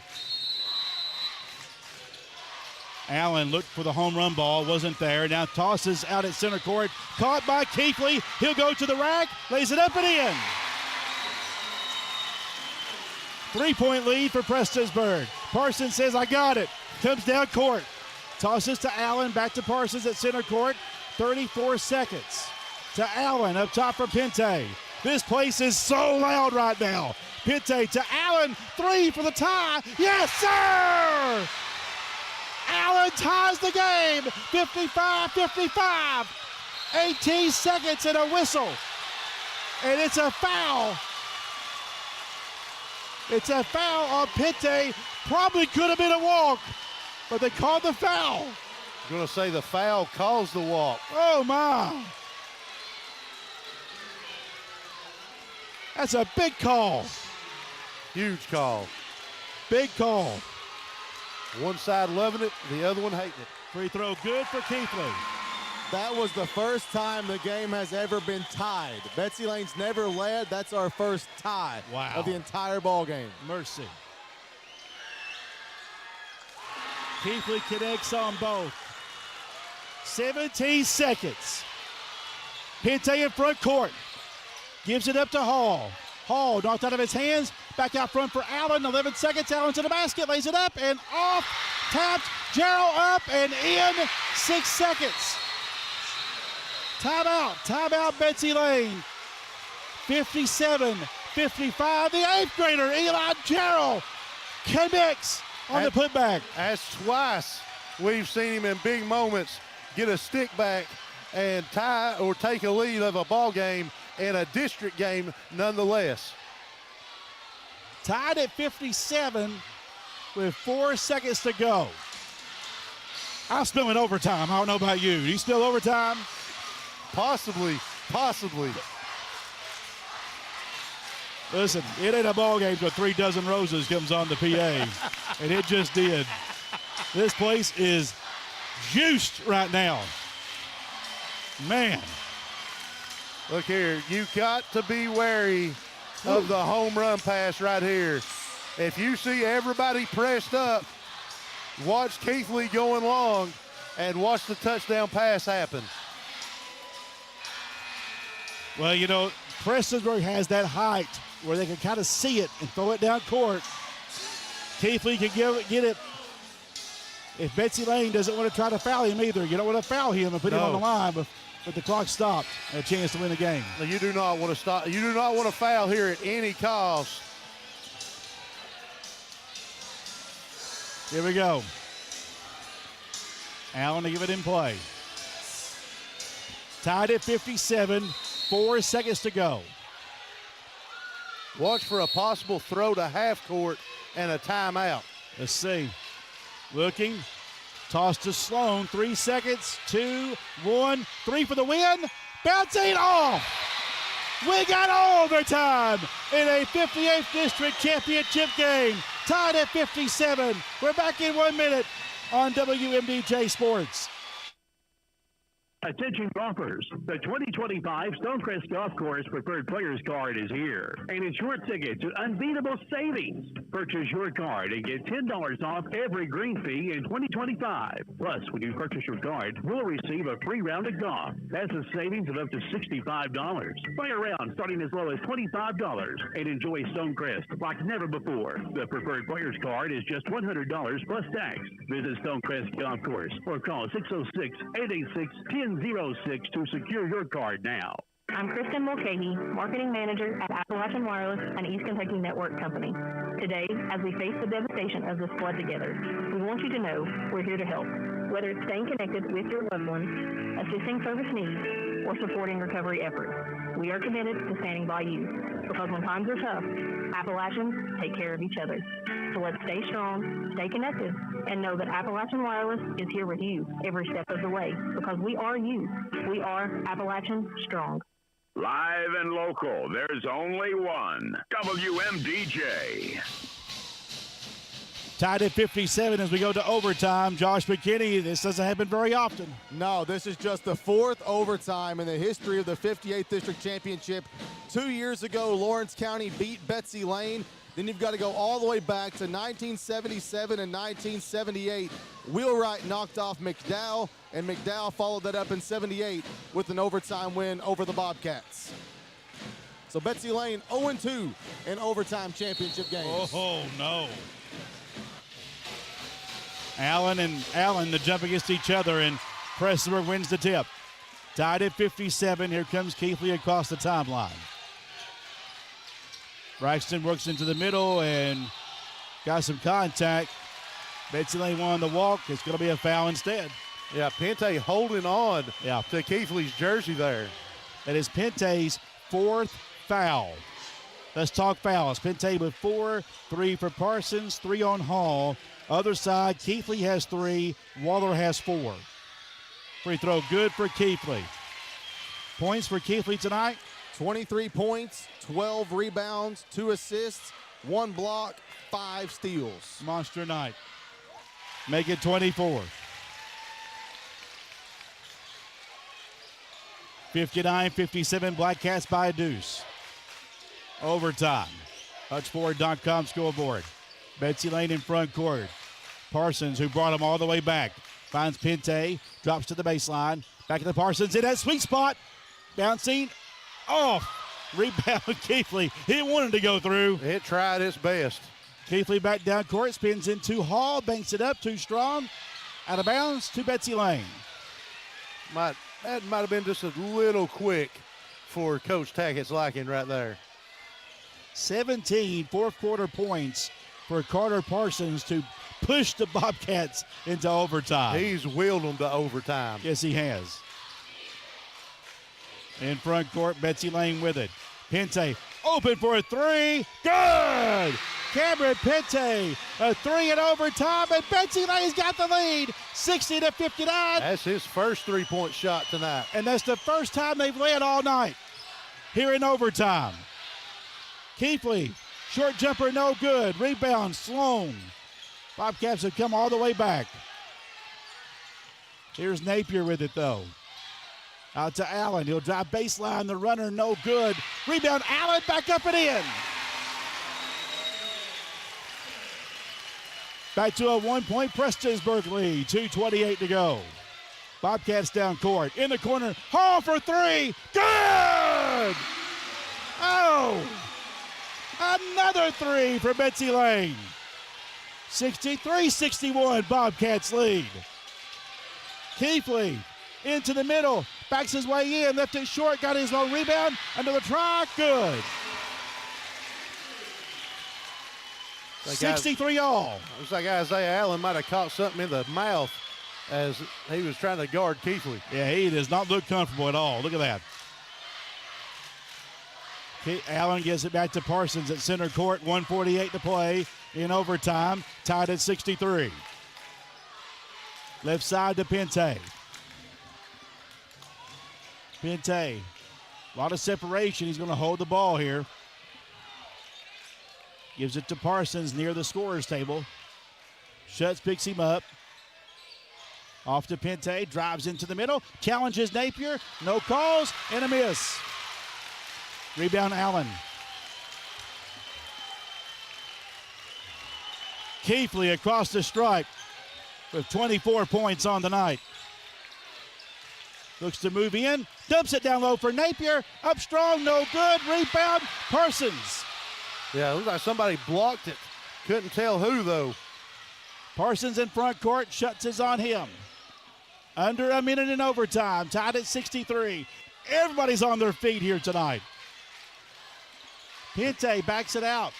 Allen looked for the home run ball, wasn't there. Now tosses out at center court, caught by Keithley. He'll go to the rack, lays it up and in. 3-point lead for Prestonsburg. Parsons says, I got it. Comes down court. Tosses to Allen, back to Parsons at center court. 34 seconds. To Allen, up top for Pinte. This place is so loud right now. Pinte to Allen, 3 for the tie. Yes, sir! Allen ties the game, 55-55. 18 seconds and a whistle. And it's a foul. It's a foul on Pinte. Probably could have been a walk, but they called the foul. I'm going to say the foul caused the walk. Oh, my. That's a big call. Huge call. Big call. One side loving it, the other one hating it. Free throw good for Keithley. That was the first time the game has ever been tied. Betsy Layne's never led. That's our first tie of the entire ball game. Mercy. Keithley connects on both. 17 seconds. Pinte in front court. Gives it up to Hall. Hall knocked out of his hands. Back out front for Allen. 11 seconds. Allen to the basket. Lays it up and off. Tapped. Gerald up and in. 6 seconds. Timeout, Betsy Layne. 57-55. The 8th grader, Eli Jarrell, connects on the putback. That's twice we've seen him in big moments get a stick back and tie or take a lead of a ball game in a district game nonetheless. Tied at 57 with 4 seconds to go. I'm spilling overtime. I don't know about you. Do you spill overtime? Possibly. Listen, it ain't a ball game till 3 dozen roses comes on the PA, and it just did. This place is juiced right now. Man. Look here, you got to be wary of the home run pass right here. If you see everybody pressed up, watch Keithley going long and watch the touchdown pass happen. Well, you know, Prestonsburg has that height where they can kind of see it and throw it down court. Keithley can get it. If Betsy Layne doesn't want to try to foul him either, you don't want to foul him and put him on the line, but the clock stopped. A chance to win the game. You do not want to stop. You do not want to foul here at any cost. Here we go. Allen to give it in play. Tied at 57, 4 seconds to go. Watch for a possible throw to half court and a timeout. Let's see. Looking. Toss to Sloan. 3 seconds. 2, 1, 3 for the win. Bouncing off. We got overtime in a 58th District Championship game. Tied at 57. We're back in 1 minute on WMDJ Sports. Attention golfers, the 2025 Stonecrest Golf Course Preferred Players Card is here, and it's your ticket to unbeatable savings. Purchase your card and get $10 off every green fee in 2025. Plus, when you purchase your card, you'll receive a free round of golf. That's a savings of up to $65. Play around starting as low as $25 and enjoy Stonecrest like never before. The Preferred Players Card is just $100 plus tax. Visit Stonecrest Golf Course or call 606-886-1006 to secure your card now. I'm Kristen Mulcahy, Marketing Manager at Appalachian Wireless and East Kentucky Network Company. Today, as we face the devastation of this flood together, we want you to know we're here to help. Whether it's staying connected with your loved ones, assisting service needs, or supporting recovery efforts, we are committed to standing by you. Because when times are tough, Appalachians take care of each other. So let's stay strong, stay connected, and know that Appalachian Wireless is here with you every step of the way. Because we are you. We are Appalachian Strong. Live and local, there's only one. WMDJ. Tied at 57 as we go to overtime. Josh McKinney, this doesn't happen very often. No, this is just the 4th overtime in the history of the 58th District Championship. 2 years ago, Lawrence County beat Betsy Layne. Then you've got to go all the way back to 1977 and 1978. Wheelwright knocked off McDowell, and McDowell followed that up in 78 with an overtime win over the Bobcats. So Betsy Layne 0-2 in overtime championship games. Oh, no. Allen and Allen to jump against each other, and Prestonsburg wins the tip. Tied at 57. Here comes Keithley across the timeline. Braxton works into the middle and got some contact. Betsy Layne won the walk. It's going to be a foul instead. Yeah, Pente holding on to Keithley's jersey there. That is Pente's 4th foul. Let's talk fouls. Pente with 4, 3 for Parsons, 3 on Hall. Other side, Keithley has 3, Waller has 4. Free throw good for Keithley. Points for Keithley tonight? 23 points, 12 rebounds, 2 assists, 1 block, 5 steals. Monster night. Make it 24. 59-57, Black Cats by a deuce. Overtime. Hutchford.com scoreboard. Betsy Layne in front court. Parsons, who brought him all the way back, finds Pente, drops to the baseline. Back to the Parsons in that sweet spot. Bouncing off. Rebound Keithley. He wanted to go through. It tried its best. Keithley back down court, spins into Hall, banks it up, too strong. Out of bounds to Betsy Layne. Might That might have been just a little quick for Coach Tackett's liking right there. 17 fourth-quarter points for Carter Parsons to push the Bobcats into overtime. He's willed them to overtime. Yes, he has. In front court, Betsy Layne with it. Pente open for a three. Good! Cameron Pente, a three in overtime, and Betsy Layne's got the lead, 60-59. That's his first three-point shot tonight. And that's the first time they've led all night here in overtime. Keithley, short jumper, no good. Rebound, Sloan. Bobcats have come all the way back. Here's Napier with it, though. Out to Allen. He'll drive baseline. The runner, no good. Rebound, Allen, back up and in. Back to a one-point Prestonsburg lead. 2:28 to go. Bobcats down court. In the corner. Hall for three. Good! Oh! Another three for Betsy Layne. 63-61, Bobcats lead. Keithley into the middle. Backs his way in. Left it short. Got his own rebound. Another try. Good. 63 all. Looks like Isaiah Allen might have caught something in the mouth as he was trying to guard Keithley. Yeah, he does not look comfortable at all. Look at that. Allen gives it back to Parsons at center court. 1:48 to play in overtime. Tied at 63. Left side to Pente. Pente, a lot of separation. He's going to hold the ball here. Gives it to Parsons near the scorer's table. Schutz picks him up. Off to Pente, drives into the middle, challenges Napier, no calls, and a miss. Rebound Allen. Keithley across the stripe with 24 points on the night. Looks to move in, dumps it down low for Napier, up strong, no good, rebound, Parsons. Yeah, it looks like somebody blocked it. Couldn't tell who, though. Parsons in front court, Schutz is on him. Under a minute in overtime, tied at 63. Everybody's on their feet here tonight. Pente backs it out.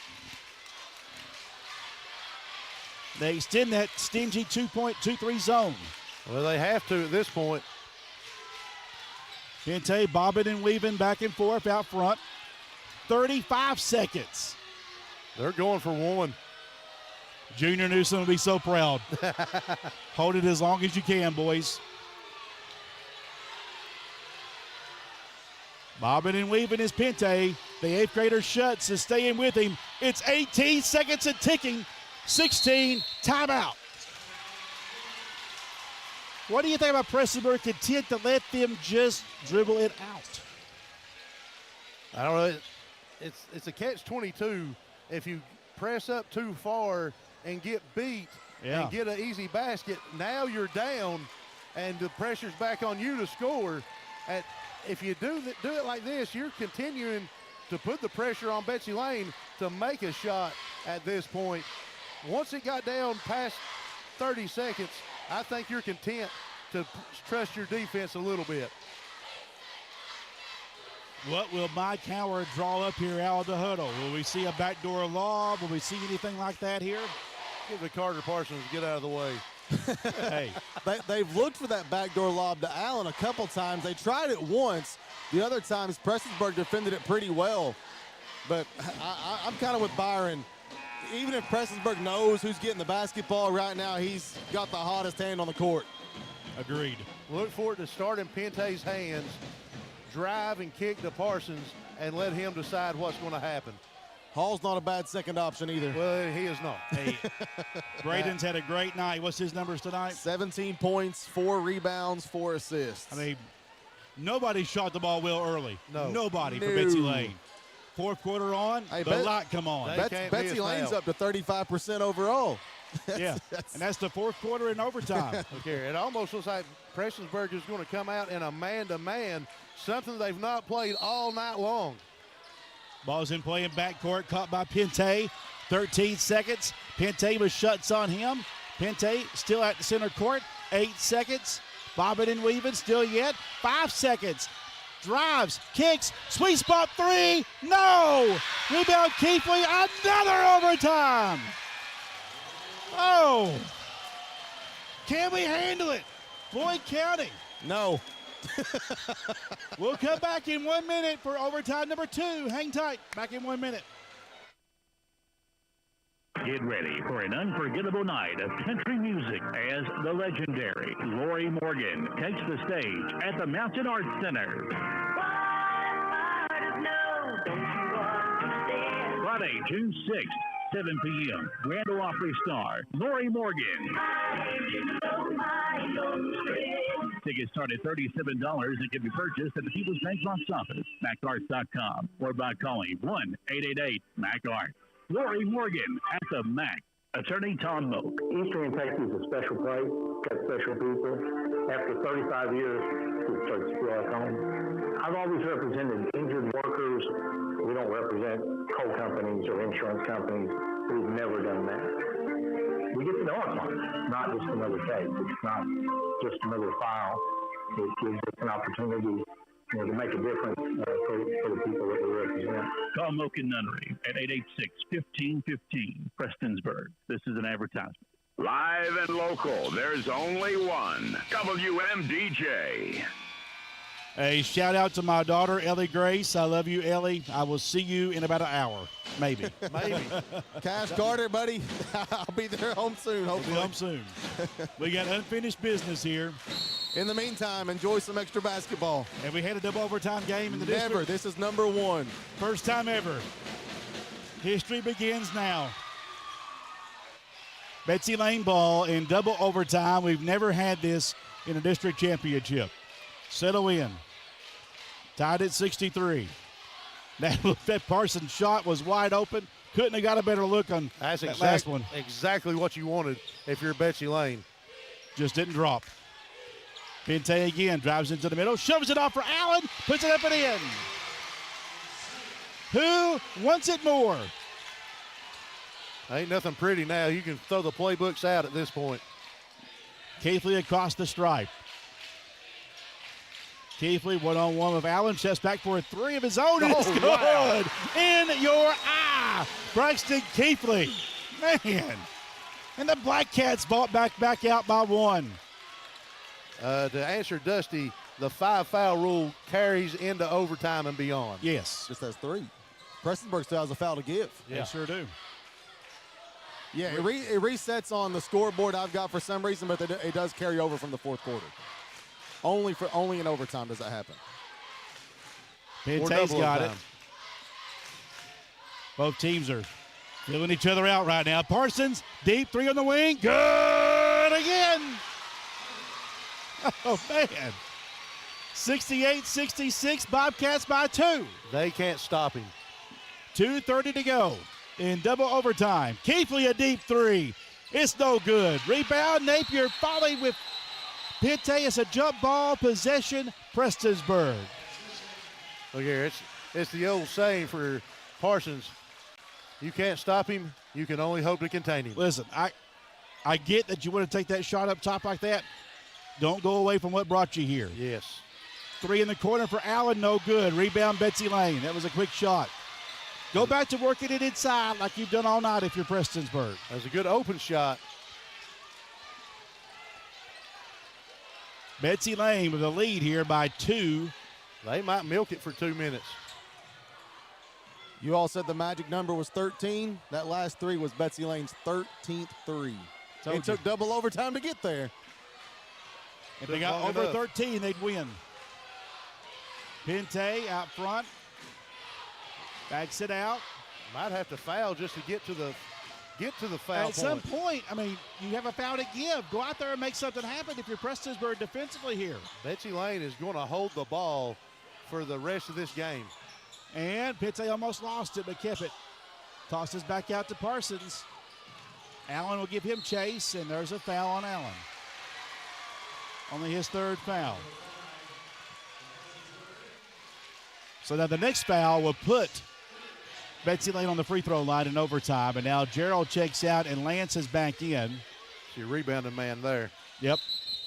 They extend that stingy 2.23 zone. Well, they have to at this point. Pente bobbing and weaving back and forth out front. 35 seconds. They're going for one. Junior Newsom will be so proud. Hold it as long as you can, boys. Bobbing and weaving is Pente. The eighth grader Schutz is staying with him. It's 18 seconds and ticking. 16, timeout. What do you think about Prestonsburg content to let them just dribble it out? I don't know. It's a catch-22. If you press up too far and get beat and get an easy basket, now you're down and the pressure's back on you to score. If you do it like this, you're continuing to put the pressure on Betsy Layne to make a shot at this point. Once it got down past 30 seconds, I think you're content to trust your defense a little bit. What will Mike Howard draw up here out of the huddle? Will we see a backdoor lob? Will we see anything like that here? Give the Carter Parsons get out of the way. Hey, they've looked for that backdoor lob to Allen a couple times. They tried it once. The other times, Prestonsburg defended it pretty well. But I'm kind of with Byron. Even if Prestonsburg knows who's getting the basketball right now, he's got the hottest hand on the court. Agreed. Look for it to start in Pente's hands, drive and kick to Parsons, and let him decide what's going to happen. Hall's not a bad second option either. Well, he is not. Hey, Braden's had a great night. What's his numbers tonight? 17 points, 4 rebounds, 4 assists. I mean, nobody shot the ball well early. No. Nobody for Betsy Layne. Fourth quarter on, the light come on. Betsy Layne's up to 35% overall. Yeah, and that's the fourth quarter in overtime. Okay, it almost looks like Prestonsburg is going to come out in a man-to-man, something they've not played all night long. Ball's in play in backcourt, caught by Pente. 13 seconds. Pente with Schutz on him. Pente still at the center court. 8 seconds. Bobbing and weaving, still yet. 5 seconds. Drives, kicks, sweet spot three. No! Rebound Keithley, another overtime. Oh! Can we handle it? Floyd County. No. We'll come back in 1 minute for overtime number 2. Hang tight. Back in 1 minute. Get ready for an unforgettable night of country music as the legendary Lori Morgan takes the stage at the Mountain Arts Center. Friday, June 6th, 7 p.m. Grand Ole Opry star Lori Morgan. Tickets start at $37 and can be purchased at the People's Bank box office, macarts.com, or by calling 1-888-MAC-ARTS. Lori Morgan at the MAC. Attorney Tom Moak. Eastern Kentucky is a special place, got special people. After 35 years, it starts to feel like home. I've always represented injured workers. We don't represent coal companies or insurance companies. We've never done that. We get to know our clients, not just another case. It's not just another file. It gives us an opportunity to make a difference for the people that we represent. Call Moak and Nunnery at 886-1515, Prestonsburg. This is an advertisement. Live and local, there's only one. WMDJ. A shout out to my daughter, Ellie Grace. I love you, Ellie. I will see you in about an hour, maybe. Maybe. Cash Carter, buddy. I'll be there home soon, hopefully. We'll be home soon. We got unfinished business here. In the meantime, enjoy some extra basketball. Have we had a double overtime game in the district? Never. This is number 1. First time ever. History begins now. Betsy Layne ball in double overtime. We've never had this in a district championship. Settle in. Tied at 63. That Parsons shot was wide open. Couldn't have got a better look on that last one. Exactly what you wanted if you're Betsy Layne. Just didn't drop. Pente again drives into the middle, shoves it off for Allen, puts it up and in. Who wants it more? Ain't nothing pretty now. You can throw the playbooks out at this point. Keithley across the stripe. Keithley one-on-one with Allen. Chest back for a three of his own. And it's good. Wow. In your eye. Braxton Keithley. Man. And the Black Cats bought back out by 1. To answer Dusty, the 5-foul rule carries into overtime and beyond. Yes. Just has 3. Prestonsburg still has a foul to give. Yeah. They sure do. Yeah, it resets on the scoreboard I've got for some reason, but it does carry over from the fourth quarter. Only in overtime does that happen. Pente's got it. Both teams are filling each other out right now. Parsons, deep 3 on the wing. Good again. Oh, man. 68-66, Bobcats by 2. They can't stop him. 2:30 to go in double overtime. Keithley a deep 3. It's no good. Rebound, Napier Foley with Pente. It's a jump ball possession, Prestonsburg. Look here, it's the old saying for Parsons. You can't stop him. You can only hope to contain him. Listen, I get that you want to take that shot up top like that. Don't go away from what brought you here. Yes. 3 in the corner for Allen, no good. Rebound, Betsy Layne. That was a quick shot. Go back to working it inside like you've done all night if you're Prestonsburg. That was a good open shot. Betsy Layne with a lead here by 2. They might milk it for 2 minutes. You all said the magic number was 13. That last 3 was Betsy Layne's 13th 3. It took double overtime to get there. If they got over 13, they'd win. Pente out front. Backs it out. Might have to foul just to get to the foul At some point, I mean, you have a foul to give. Go out there and make something happen if you're Prestonsburg defensively here. Betsy Layne is going to hold the ball for the rest of this game. And Pente almost lost it, but kept it. Tosses back out to Parsons. Allen will give him chase, and there's a foul on Allen. Only his 3rd foul. So now the next foul will put Betsy Layne on the free throw line in overtime. And now Gerald checks out and Lance is back in. Your rebounding man there. Yep.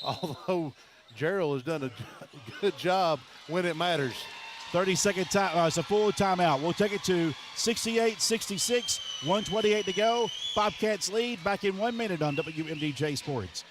Although Gerald has done a good job when it matters. 30-second time. It's a full timeout. We'll take it to 68-66, 1:28 to go. Bobcats lead. Back in 1 minute on WMDJ Sports.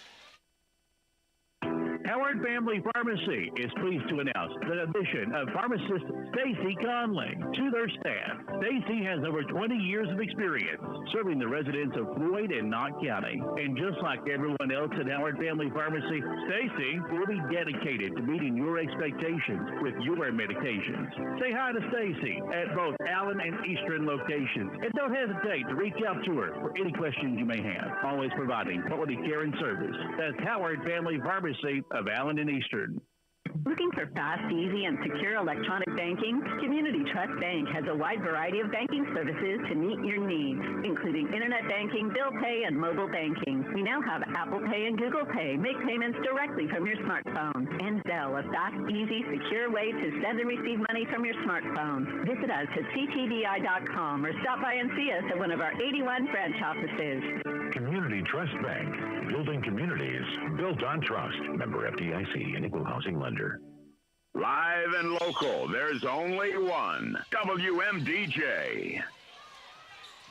Howard Family Pharmacy is pleased to announce the addition of pharmacist Stacy Conley to their staff. Stacy has over 20 years of experience serving the residents of Floyd and Knott County. And just like everyone else at Howard Family Pharmacy, Stacy will be dedicated to meeting your expectations with your medications. Say hi to Stacy at both Allen and Eastern locations. And don't hesitate to reach out to her for any questions you may have. Always providing quality care and service. That's Howard Family Pharmacy of Allen and Eastern. Looking for fast, easy, and secure electronic banking? Community Trust Bank has a wide variety of banking services to meet your needs, including internet banking, bill pay, and mobile banking. We now have Apple Pay and Google Pay. Make payments directly from your smartphone. And Zelle, a fast, easy, secure way to send and receive money from your smartphone. Visit us at ctbi.com or stop by and see us at one of our 81 branch offices. Community Trust Bank, building communities built on trust. Member FDIC and equal housing lender. Live and local, there's only one. WMDJ.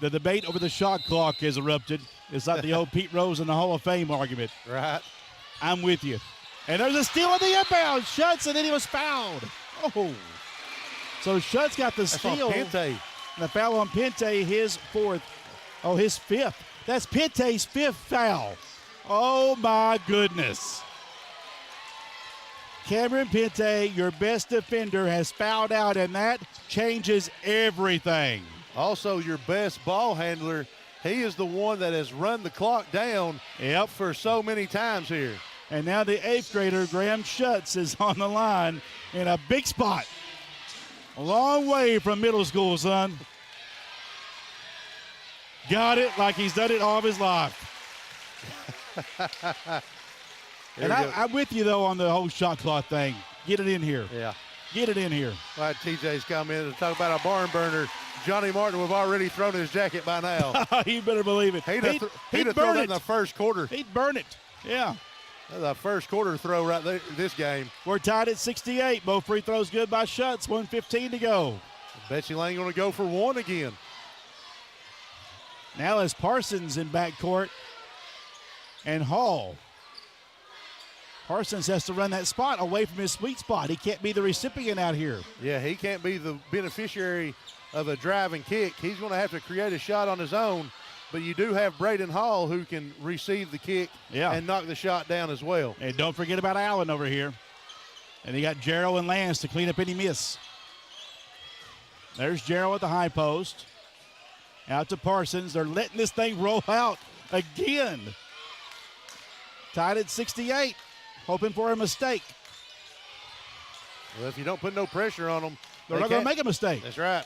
The debate over the shot clock has erupted. It's like the old Pete Rose and the Hall of Fame argument. Right. I'm with you. And there's a steal on the inbound. Schutz, and then he was fouled. Oh. So Schutz got the steal. That's on Pente. And the foul on Pente, his fifth. That's Pente's fifth foul. Oh, my goodness. Cameron Pente, your best defender, has fouled out, and that changes everything. Also, your best ball handler, he is the one that has run the clock down for so many times here. And now the 8th grader, Graham Schutz, is on the line in a big spot. A long way from middle school, son. Got it like he's done it all of his life. And I'm with you, though, on the whole shot clock thing. Get it in here. Yeah. Get it in here. All right, TJ's come in to talk about a barn burner. Johnny Martin would have already thrown his jacket by now. You better believe it. He'd have thrown it in the first quarter. He'd burn it. Yeah. The first quarter throw right there this game. We're tied at 68. Both free throws good by Schutz. 1:15 to go. Betsy Layne going to go for one again. Now is Parsons in backcourt and Hall. Parsons has to run that spot away from his sweet spot. He can't be the recipient out here. Yeah, he can't be the beneficiary of a driving kick. He's going to have to create a shot on his own, but you do have Braden Hall who can receive the kick and knock the shot down as well. And don't forget about Allen over here. And he got Gerald and Lance to clean up any miss. There's Gerald at the high post. Out to Parsons. They're letting this thing roll out again. Tied at 68. Hoping for a mistake. Well, if you don't put no pressure on them, they're not going to make a mistake. That's right.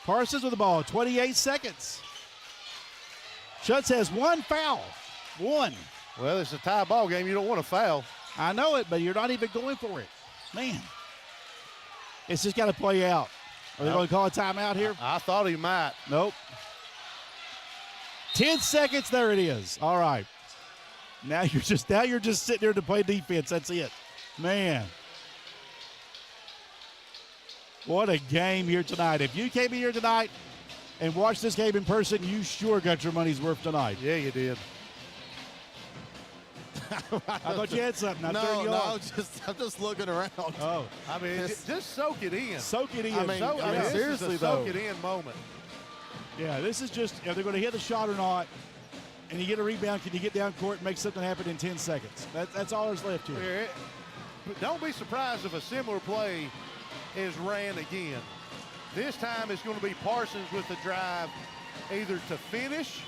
Parsons with the ball, 28 seconds. Schutz has one foul. One. Well, it's a tie ball game. You don't want to foul. I know it, but you're not even going for it. Man. It's just got to play out. Are they going to call a timeout here? I thought he might. Nope. 10 seconds. There it is. All right. Now you're just sitting there to play defense. That's it. Man. What a game here tonight. If you came here tonight and watched this game in person, you sure got your money's worth tonight. Yeah, you did. I thought you had something. I'm just looking around. Oh. I mean, just soak it in. Soak it in. I mean, seriously, soak it in moment. Yeah, this is just, are they going to hit the shot or not? And you get a rebound, can you get down court and make something happen in 10 seconds? That's all there's left here. But don't be surprised if a similar play is ran again. This time it's going to be Parsons with the drive, either to finish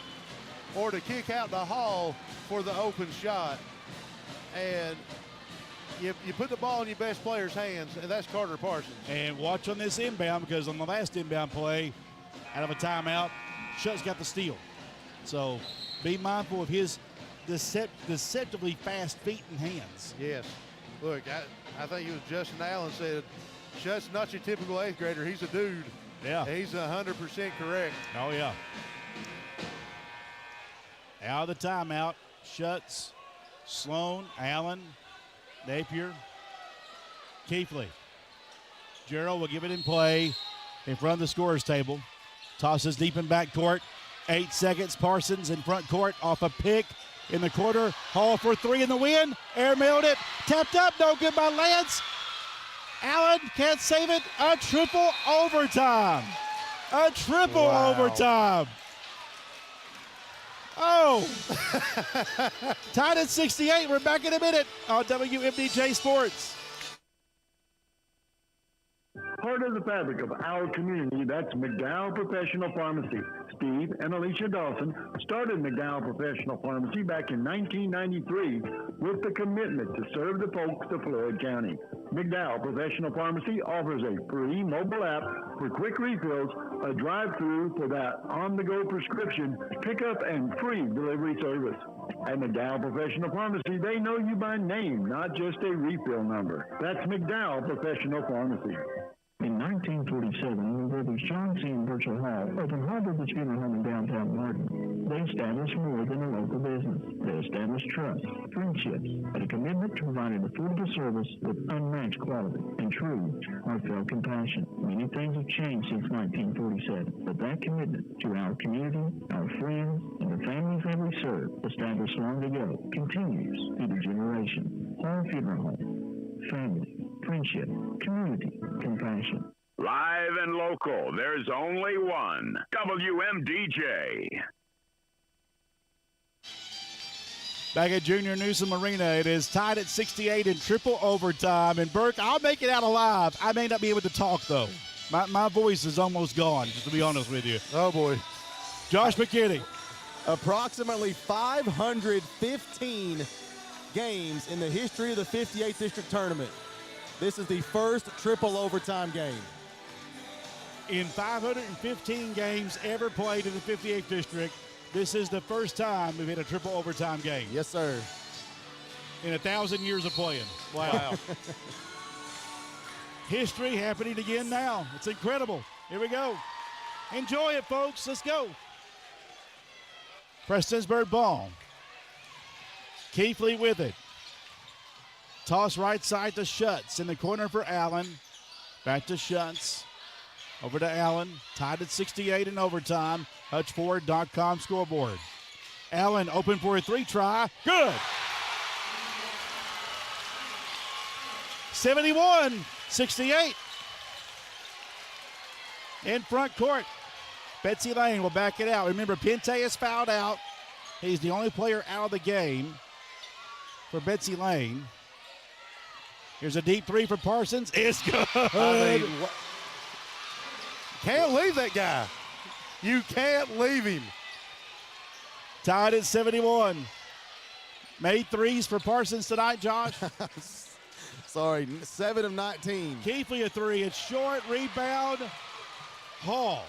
or to kick out the Hall for the open shot. And you put the ball in your best player's hands, and that's Carter Parsons. And watch on this inbound, because on the last inbound play, out of a timeout, Schutz got the steal. So be mindful of his deceptively fast feet and hands. Yes. Look, I think it was Justin Allen said, Schutz not your typical 8th grader. He's a dude. Yeah. He's 100% correct. Oh, yeah. Out of the timeout, Schutz, Sloan, Allen, Napier. Keithley. Gerald will give it in play in front of the scorer's table. Tosses deep in backcourt. 8 seconds. Parsons in front court off a pick in the corner. Hall for 3 in the win. Airmailed it. Tapped up. No good by Lance. Allen can't save it. A triple overtime. A triple overtime. Oh. Tied at 68. We're back in a minute on WMDJ Sports. Part of the fabric of our community, that's McDowell Professional Pharmacy. Steve and Alicia Dawson started McDowell Professional Pharmacy back in 1993 with the commitment to serve the folks of Floyd County. McDowell Professional Pharmacy offers a free mobile app for quick refills, a drive-through for that on-the-go prescription, pickup, and free delivery service. At McDowell Professional Pharmacy, they know you by name, not just a refill number. That's McDowell Professional Pharmacy. In 1947, when brothers John C. and Virgil Hall opened Harbor's Funeral Home in downtown Martin, they established more than a local business. They established trust, friendships, and a commitment to providing affordable service with unmatched quality and true, heartfelt compassion. Many things have changed since 1947, but that commitment to our community, our friends, and the families that we serve, established long ago, continues through the generations. Hall Funeral Home, family, friendship, community, compassion. Live and local, there's only one. WMDJ. Back at Junior Newsom Arena, it is tied at 68 in triple overtime. And Burke, I'll make it out alive. I may not be able to talk, though. My voice is almost gone, just to be honest with you. Oh, boy. Josh McKinney. Approximately 515 games in the history of the 58th District Tournament. This is the first triple overtime game. In 515 games ever played in the 58th District, this is the first time we've had a triple overtime game. Yes, sir. In 1,000 years of playing. Wow. History happening again now. It's incredible. Here we go. Enjoy it, folks. Let's go. Prestonsburg ball. Keithley with it. Toss right side to Schutz. In the corner for Allen. Back to Schutz. Over to Allen. Tied at 68 in overtime. HutchFord.com scoreboard. Allen open for a 3-try. Good. 71-68. In front court. Betsy Layne will back it out. Remember, Pente is fouled out. He's the only player out of the game for Betsy Layne. Here's a deep 3 for Parsons. It's good. Can't leave that guy. You can't leave him. Tied at 71. Made 3s for Parsons tonight, Josh. Sorry, 7 of 19. Keithley a 3. It's short. Rebound. Hall.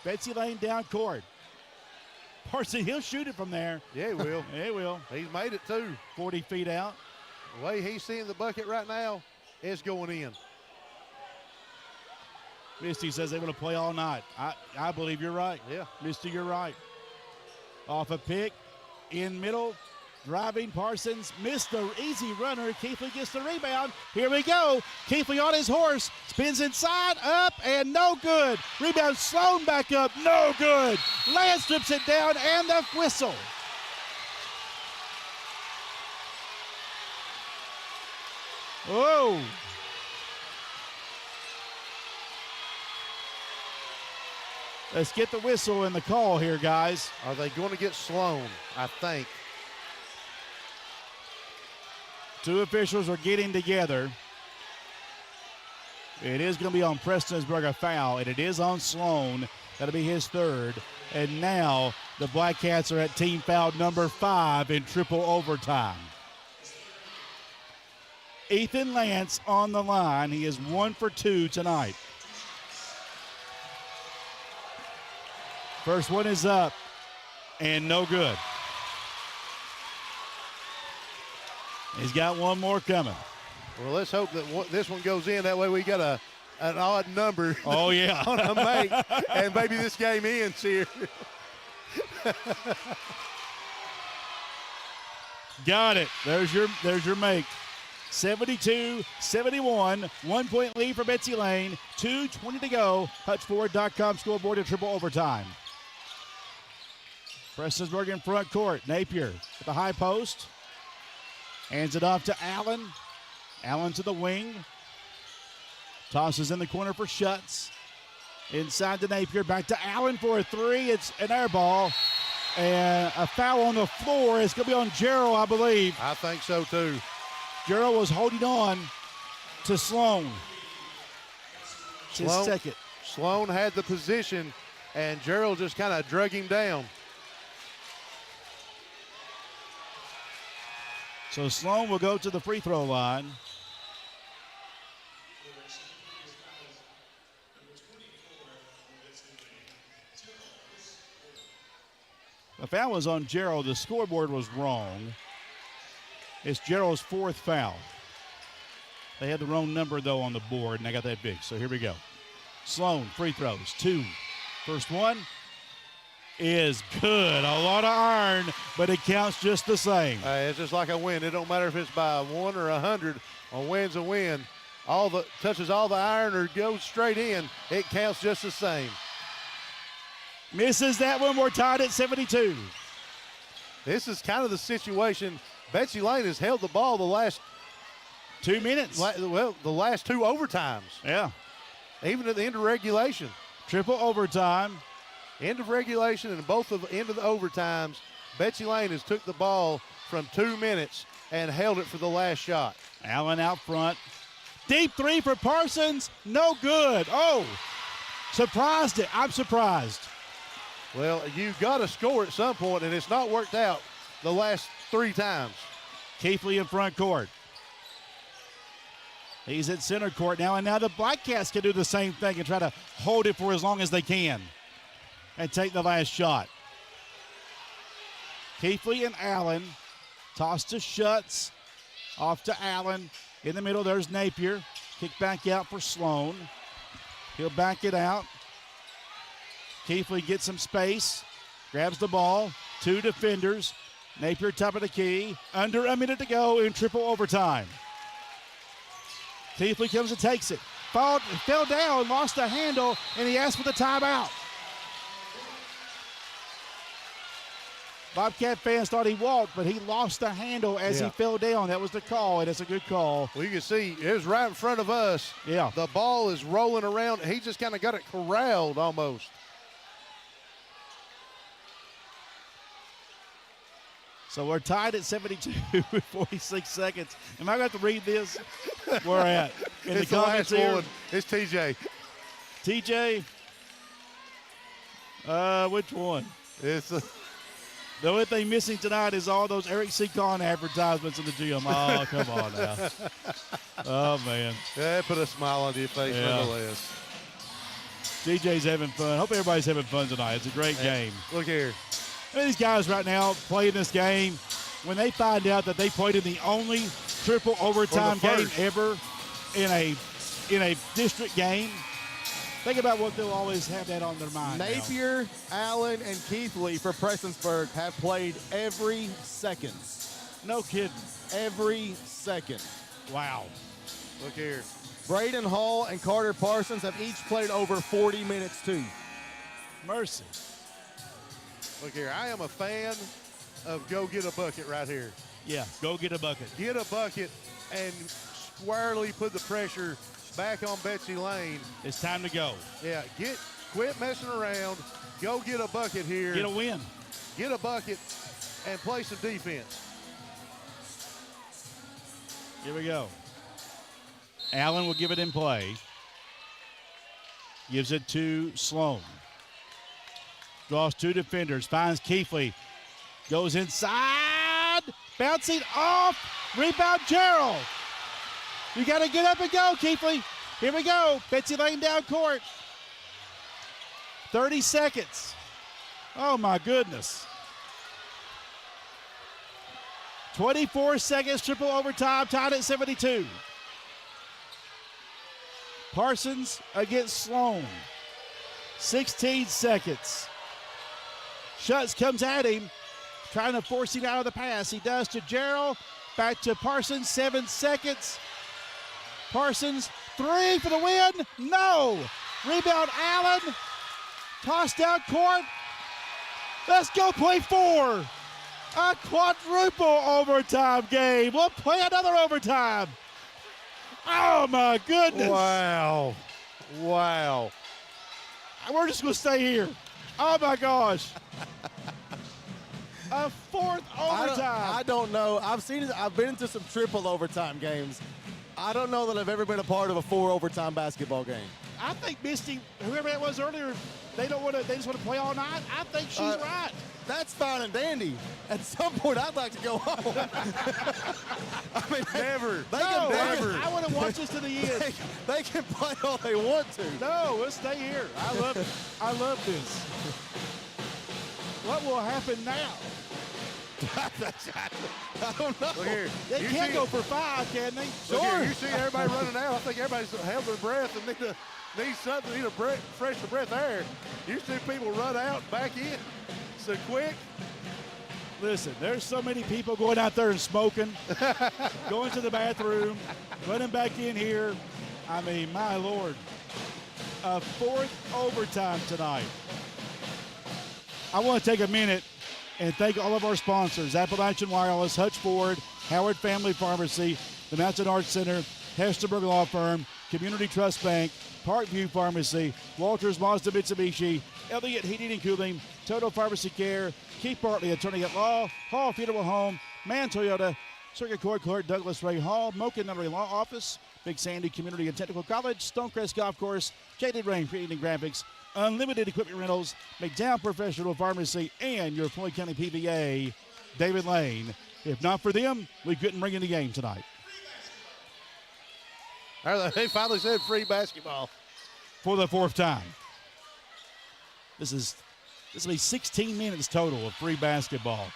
Betsy Layne down court. Parsons, he'll shoot it from there. Yeah, he will. Yeah, he will. He's made it too. 40 feet out. The way he's seeing the bucket right now, it's going in. Misty says they want to play all night. I believe you're right. Yeah. Misty, you're right. Off a pick, in middle, driving. Parsons missed the easy runner. Keithley gets the rebound. Here we go. Keithley on his horse. Spins inside, up, and no good. Rebound Sloan back up, no good. Lance strips it down, and the whistle. Whoa. Let's get the whistle and the call here, guys. Are they going to get Sloan? I think. Two officials are getting together. It is going to be on Prestonsburg a foul, and it is on Sloan. That'll be his 3rd. And now the Black Cats are at team foul number 5 in triple overtime. Ethan Lance on the line. He is 1 for 2 tonight. First one is up and no good. He's got one more coming. Well, let's hope that this one goes in. That way we got an odd number. Oh, yeah. On a make, and maybe this game ends here. Got it. There's your make. 72-71. 1 point lead for Betsy Layne. 2:20 to go. HutchFord.com scoreboard at triple overtime. Prestonsburg in front court. Napier at the high post. Hands it off to Allen. Allen to the wing. Tosses in the corner for Schutz. Inside to Napier. Back to Allen for a three. It's an air ball. And a foul on the floor. It's going to be on Gerald, I believe. I think so, too. Gerald was holding on to Sloan. His second. Sloan had the position, and Gerald just kind of drug him down. So Sloan will go to the free throw line. The foul was on Gerald. The scoreboard was wrong. It's Gerald's fourth foul. They had the wrong number, though, on the board, and I got that big. So here we go. Sloan, free throws, 2. First one is good. A lot of iron, but it counts just the same. It's just like a win. It don't matter if it's by 1 or 100. A win's a win. Touches all the iron or goes straight in. It counts just the same. Misses that one. We're tied at 72. This is kind of the situation. Betsy Layne has held the ball the last 2 minutes. The last 2 overtimes. Yeah. Even at the end of regulation. Triple overtime. End of regulation and both of the end of the overtimes, Betsy Layne has took the ball from 2 minutes and held it for the last shot. Allen out front. Deep three for Parsons. No good. Oh, surprised it. I'm surprised. Well, you got to score at some point, and it's not worked out the last 3 times. Keithley in front court. He's at center court now, and now the Black Cats can do the same thing and try to hold it for as long as they can and take the last shot. Keithley and Allen. Toss to Schutz. Off to Allen. In the middle, there's Napier. Kick back out for Sloan. He'll back it out. Keithley gets some space. Grabs the ball. 2 defenders. Napier top of the key. Under a minute to go in triple overtime. Keithley comes and takes it. Fell down, lost the handle, and he asked for the timeout. Bobcat fans thought he walked, but he lost the handle as he fell down. That was the call, and it's a good call. Well, you can see it was right in front of us. Yeah. The ball is rolling around. He just kind of got it corralled almost. So we're tied at 72 with 46 seconds. Am I going to have to read this? Where at? In It's the comments last here? one. It's TJ. TJ? Which one? It's the only thing missing tonight is all those Eric C. Kahn advertisements in the gym. Oh, come on now. Oh, man. Yeah, put a smile on your face nonetheless. TJ's having fun. Hope everybody's having fun tonight. It's a great game. Look here. I mean, these guys right now playing this game, when they find out that they played in the only triple overtime game ever in a district game, think about what they'll always have that on their mind. Napier, Allen, and Keithley for Prestonsburg have played every second. No kidding. Every second. Wow. Look here. Braden Hall and Carter Parsons have each played over 40 minutes, too. Mercy. Look here. I am a fan of go get a bucket right here. Yeah, go get a bucket. Get a bucket and squarely put the pressure back on Betsy Layne. It's time to go. Yeah, quit messing around. Go get a bucket here. Get a win. Get a bucket and play some defense. Here we go. Allen will give it in play. Gives it to Sloan. Draws 2 defenders. Finds Keithley. Goes inside. Bouncing off. Rebound Gerald. You got to get up and go, Keithley. Here we go. Betsy Layne down court. 30 seconds. Oh, my goodness. 24 seconds, triple overtime, tied at 72. Parsons against Sloan. 16 seconds. Schutz comes at him. trying to force him out of the pass. He does to Gerald. Back to Parsons, 7 seconds. Parsons, 3 for the win. No. Rebound, Allen. Tossed down court. Let's go play 4. A quadruple overtime game. We'll play another overtime. Oh, my goodness. Wow. Wow. We're just going to stay here. Oh, my gosh. A 4th overtime. I don't know. I've been into some triple overtime games. I don't know that I've ever been a part of a 4 overtime basketball game. I think Misty, whoever it was earlier, they just want to play all night. I think she's right. That's fine and dandy. At some point, I'd like to go home. I mean, never. I want to watch this to the end. They can play all they want to. No, we'll stay here. I love this. What will happen now? I don't know. Look here. They can't go for 5, can they? Look here, you see everybody running out. I think everybody's held their breath and need something, need a fresh breath air. You see people run out, back in, so quick. Listen, there's so many people going out there and smoking, going to the bathroom, running back in here. I mean, my Lord. A 4th overtime tonight. I want to take a minute and thank all of our sponsors: Appalachian Wireless, Hutch Ford, Howard Family Pharmacy, the Mountain Arts Center, Hesterberg Law Firm, Community Trust Bank, Parkview Pharmacy, Walters Mazda Mitsubishi, Elliott Heating and Cooling, Total Pharmacy Care, Keith Bartley, Attorney at Law, Hall Funeral Home, Mann Toyota, Circuit Court Clerk Douglas Ray Hall, Mocha Notary Law Office, Big Sandy Community and Technical College, Stonecrest Golf Course, Jaded Rain Printing and Graphics, Unlimited Equipment Rentals, McDowell Professional Pharmacy, and your Floyd County PVA, David Lane. If not for them, we couldn't bring in the game tonight. They finally said free basketball. For the 4th time. This will be 16 minutes total of free basketball.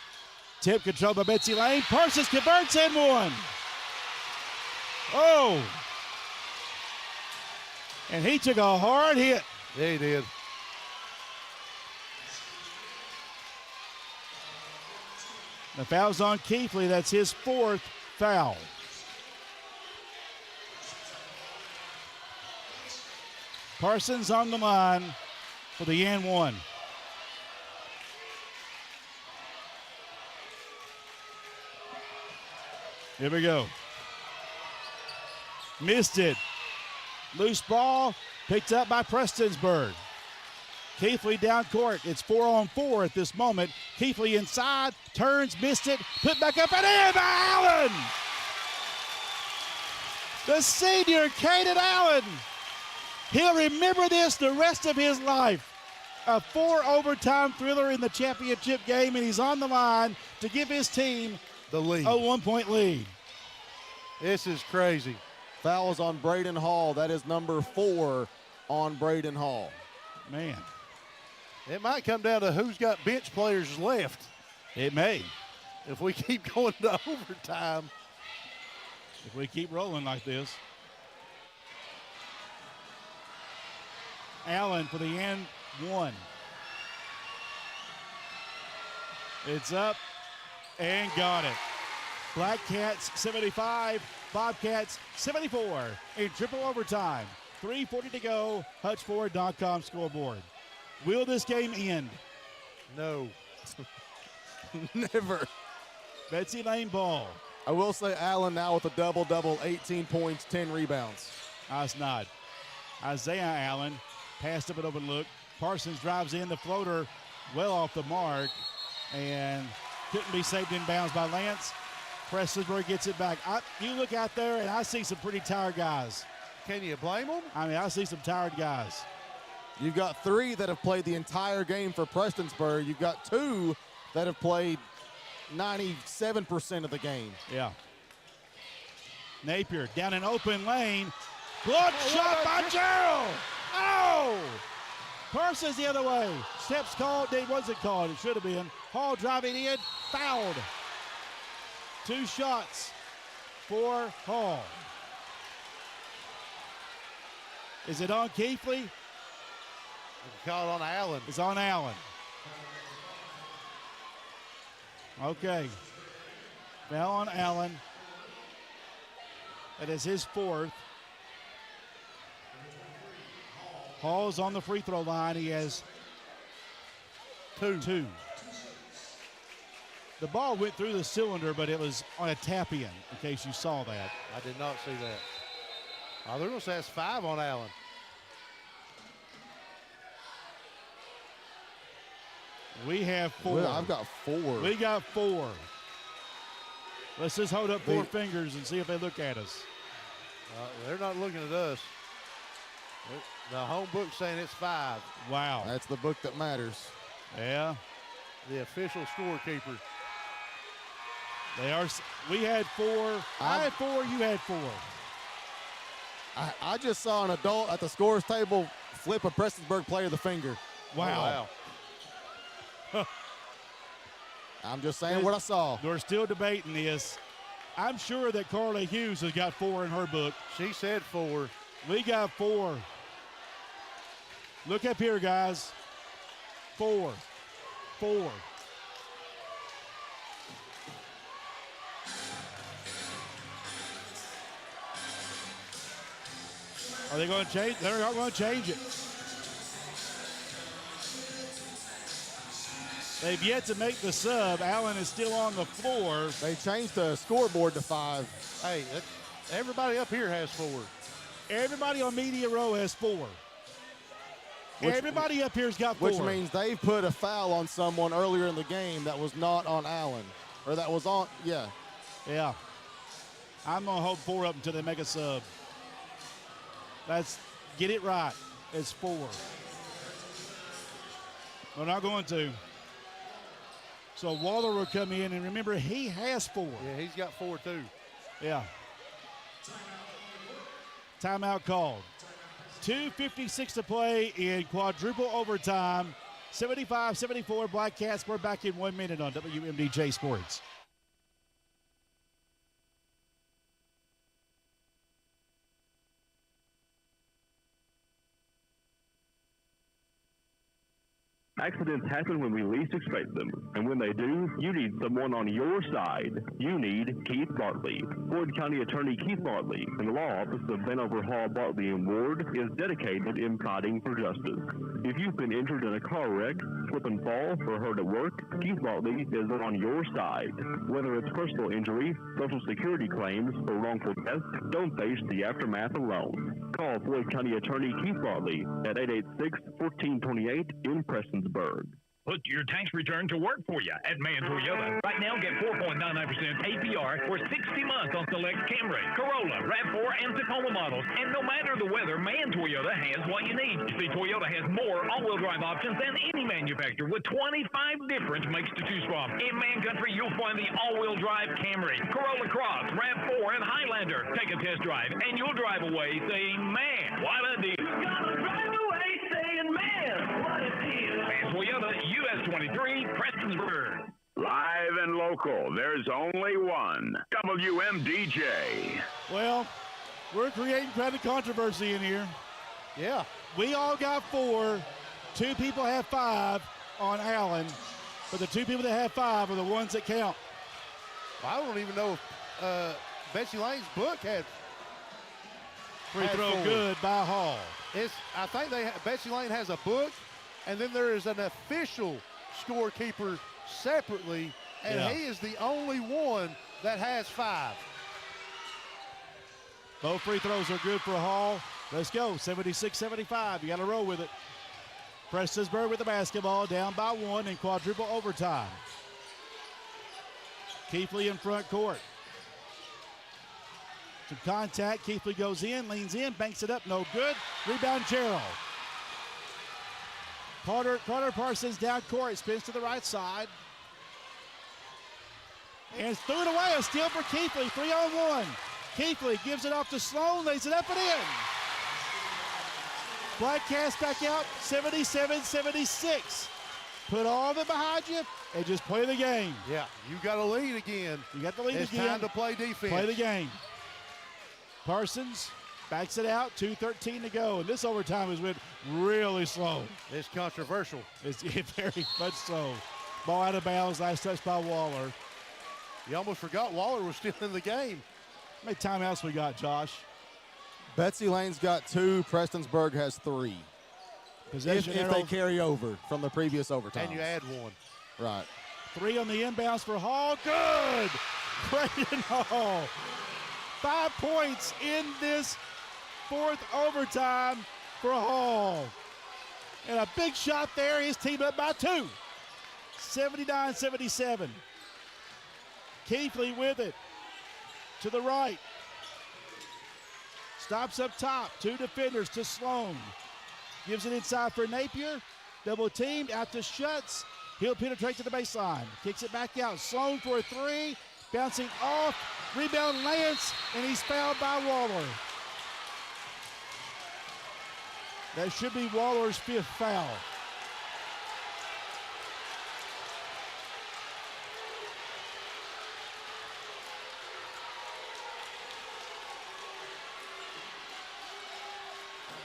Tip controlled by Betsy Layne. Parsons converts and 1. Oh. And he took a hard hit. Yeah, he did. The foul's on Keithley. That's his 4th foul. Parsons on the line for the and 1. Here we go. Missed it. Loose ball picked up by Prestonsburg. Keithley down court. It's 4-on-4 at this moment. Keithley inside, turns, missed it, put back up and in by Allen. The senior, Caden Allen. He'll remember this the rest of his life. A 4 overtime thriller in the championship game, and he's on the line to give his team the lead. A 1-point lead. This is crazy. Fouls on Braden Hall. That is number 4 on Braden Hall. Man. It might come down to who's got bench players left. It may. If we keep going to overtime. If we keep rolling like this. Allen for the and 1. It's up and got it. Black Cats 75, Bobcats 74 in triple overtime. 3:40 to go. HutchFord.com scoreboard. Will this game end? No. Never. Betsy Layne ball. I will say Allen now with a double-double, 18 points, 10 rebounds. Nice nod. Isaiah Allen passed up an open look. Parsons drives in the floater well off the mark and couldn't be saved in bounds by Lance. Prestonsburg gets it back. You look out there and I see some pretty tired guys. Can you blame them? I mean, I see some tired guys. You've got 3 that have played the entire game for Prestonsburg. You've got 2 that have played 97% of the game. Yeah. Napier down an open lane. Blood shot by Gerald. Oh! Parsons the other way. Steps called. It wasn't called. It should have been. Hall driving in. Fouled. 2 shots for Hall. Is it on Keithley? Call it on Allen. It's on Allen. Okay. Foul on Allen. That is his fourth. Hall's on the free throw line. He has two. The ball went through the cylinder, but it was on a tap-in case you saw that. I did not see that. Oh, they're going to say it's 5 on Allen. We have 4. Well, I've got 4. We got 4. Let's just hold up 4 fingers and see if they look at us. They're not looking at us. The home book's saying it's 5. Wow. That's the book that matters. Yeah. The official scorekeeper. They are. We had 4. I had 4. You had 4. I just saw an adult at the scores table flip a Prestonsburg player the finger. Wow. I'm just saying what I saw. We're still debating this. I'm sure that Carla Hughes has got 4 in her book. She said 4. We got 4. Look up here, guys. 4. 4. Are they going to change? They're not going to change it. They've yet to make the sub. Allen is still on the floor. They changed the scoreboard to 5. Hey, everybody up here has 4. Everybody on media row has 4. Everybody up here's got 4. Which means they put a foul on someone earlier in the game that was not on Allen. Or that was on, yeah. Yeah. I'm going to hold 4 up until they make a sub. Get it right. It's 4. We're not going to. So Waller will come in, and remember, he has 4. Yeah, he's got 4 too. Yeah. Timeout called. 2:56 to play in quadruple overtime. 75-74 Black Cats. We're back in 1 minute on WMDJ Sports. Accidents happen when we least expect them, and when they do, you need someone on your side. You need Keith Bartley. Floyd County Attorney Keith Bartley in the law office of Vanover Hall, Bartley and Ward is dedicated in fighting for justice. If you've been injured in a car wreck, slip and fall, or hurt at work, Keith Bartley is on your side. Whether it's personal injury, Social Security claims, or wrongful death, don't face the aftermath alone. Call Floyd County Attorney Keith Bartley at 886-1428 in Prestonsburg. Put your tax return to work for you at Man Toyota. Right now, get 4.99% APR for 60 months on select Camry, Corolla, RAV4, and Tacoma models. And no matter the weather, Man Toyota has what you need. See, Toyota has more all-wheel drive options than any manufacturer, with 25 different makes to choose from. In Man Country, you'll find the all-wheel drive Camry, Corolla Cross, RAV4, and Highlander. Take a test drive, and you'll drive away saying, man, what a deal. You're gonna drive away saying, man, what a deal. Man Toyota, US 23, Prestonsburg. Live and local, there's only one. WMDJ. Well, we're creating quite a controversy in here. Yeah. We all got 4. 2 people have 5 on Allen, but the 2 people that have 5 are the ones that count. Well, I don't even know if Betsy Layne's book had free throw 4. good by Hall. I think Betsy Layne has a book, and then there is an official scorekeeper separately, and he is the only one that has 5. Both free throws are good for Hall. Let's go, 76-75. You got to roll with it. Prestonsburg with the basketball, down by 1 in quadruple overtime. Keithley in front court. Some contact. Keithley goes in, leans in, banks it up, no good. Rebound, Gerald. Carter Parsons down court, spins to the right side. And threw it away, a steal for Keithley, 3-on-1. Keithley gives it off to Sloan, lays it up and in. Black Cats back out, 77-76. Put all of it behind you and just play the game. Yeah, you got to lead again. You got to lead again. It's time to play defense. Play the game. Parsons backs it out, 2:13 to go. And this overtime has been really slow. It's controversial. It's very much so. Ball out of bounds. Last touch by Waller. You almost forgot Waller was still in the game. How many timeouts we got, Josh? Betsy Layne's got 2. Prestonsburg has 3. Possession if they carry over from the previous overtime. And you add 1. Right. 3 on the inbounds for Hall. Good! Braden Hall. 5 points in this 4th overtime for Hall. And a big shot there. His team up by 2. 79-77. Keithley with it. To the right. Stops up top. 2 defenders to Sloan. Gives it inside for Napier. Double teamed out to Schutz. He'll penetrate to the baseline. Kicks it back out. Sloan for a 3. Bouncing off. Rebound Lance. And he's fouled by Waller. That should be Waller's 5th foul.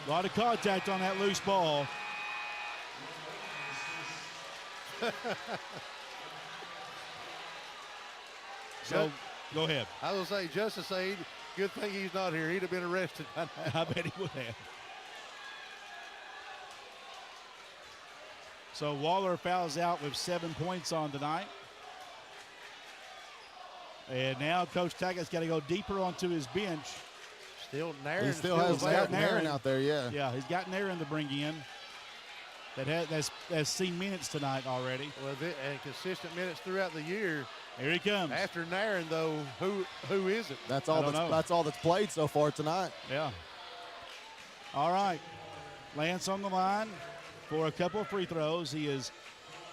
A lot of contact on that loose ball. So, go ahead. I will say, Justice Aid, good thing he's not here. He'd have been arrested by now. I bet he would have. So Waller fouls out with 7 points on tonight. And now Coach Tackett's got to go deeper onto his bench. Still Nairn. He still has Nairn out there, yeah. Yeah, he's got Nairn to bring in. That's seen minutes tonight already. Well, and consistent minutes throughout the year. Here he comes. After Nairn, though, who is it? That's all that's played so far tonight. Yeah. All right. Lance on the line for a couple of free throws. He is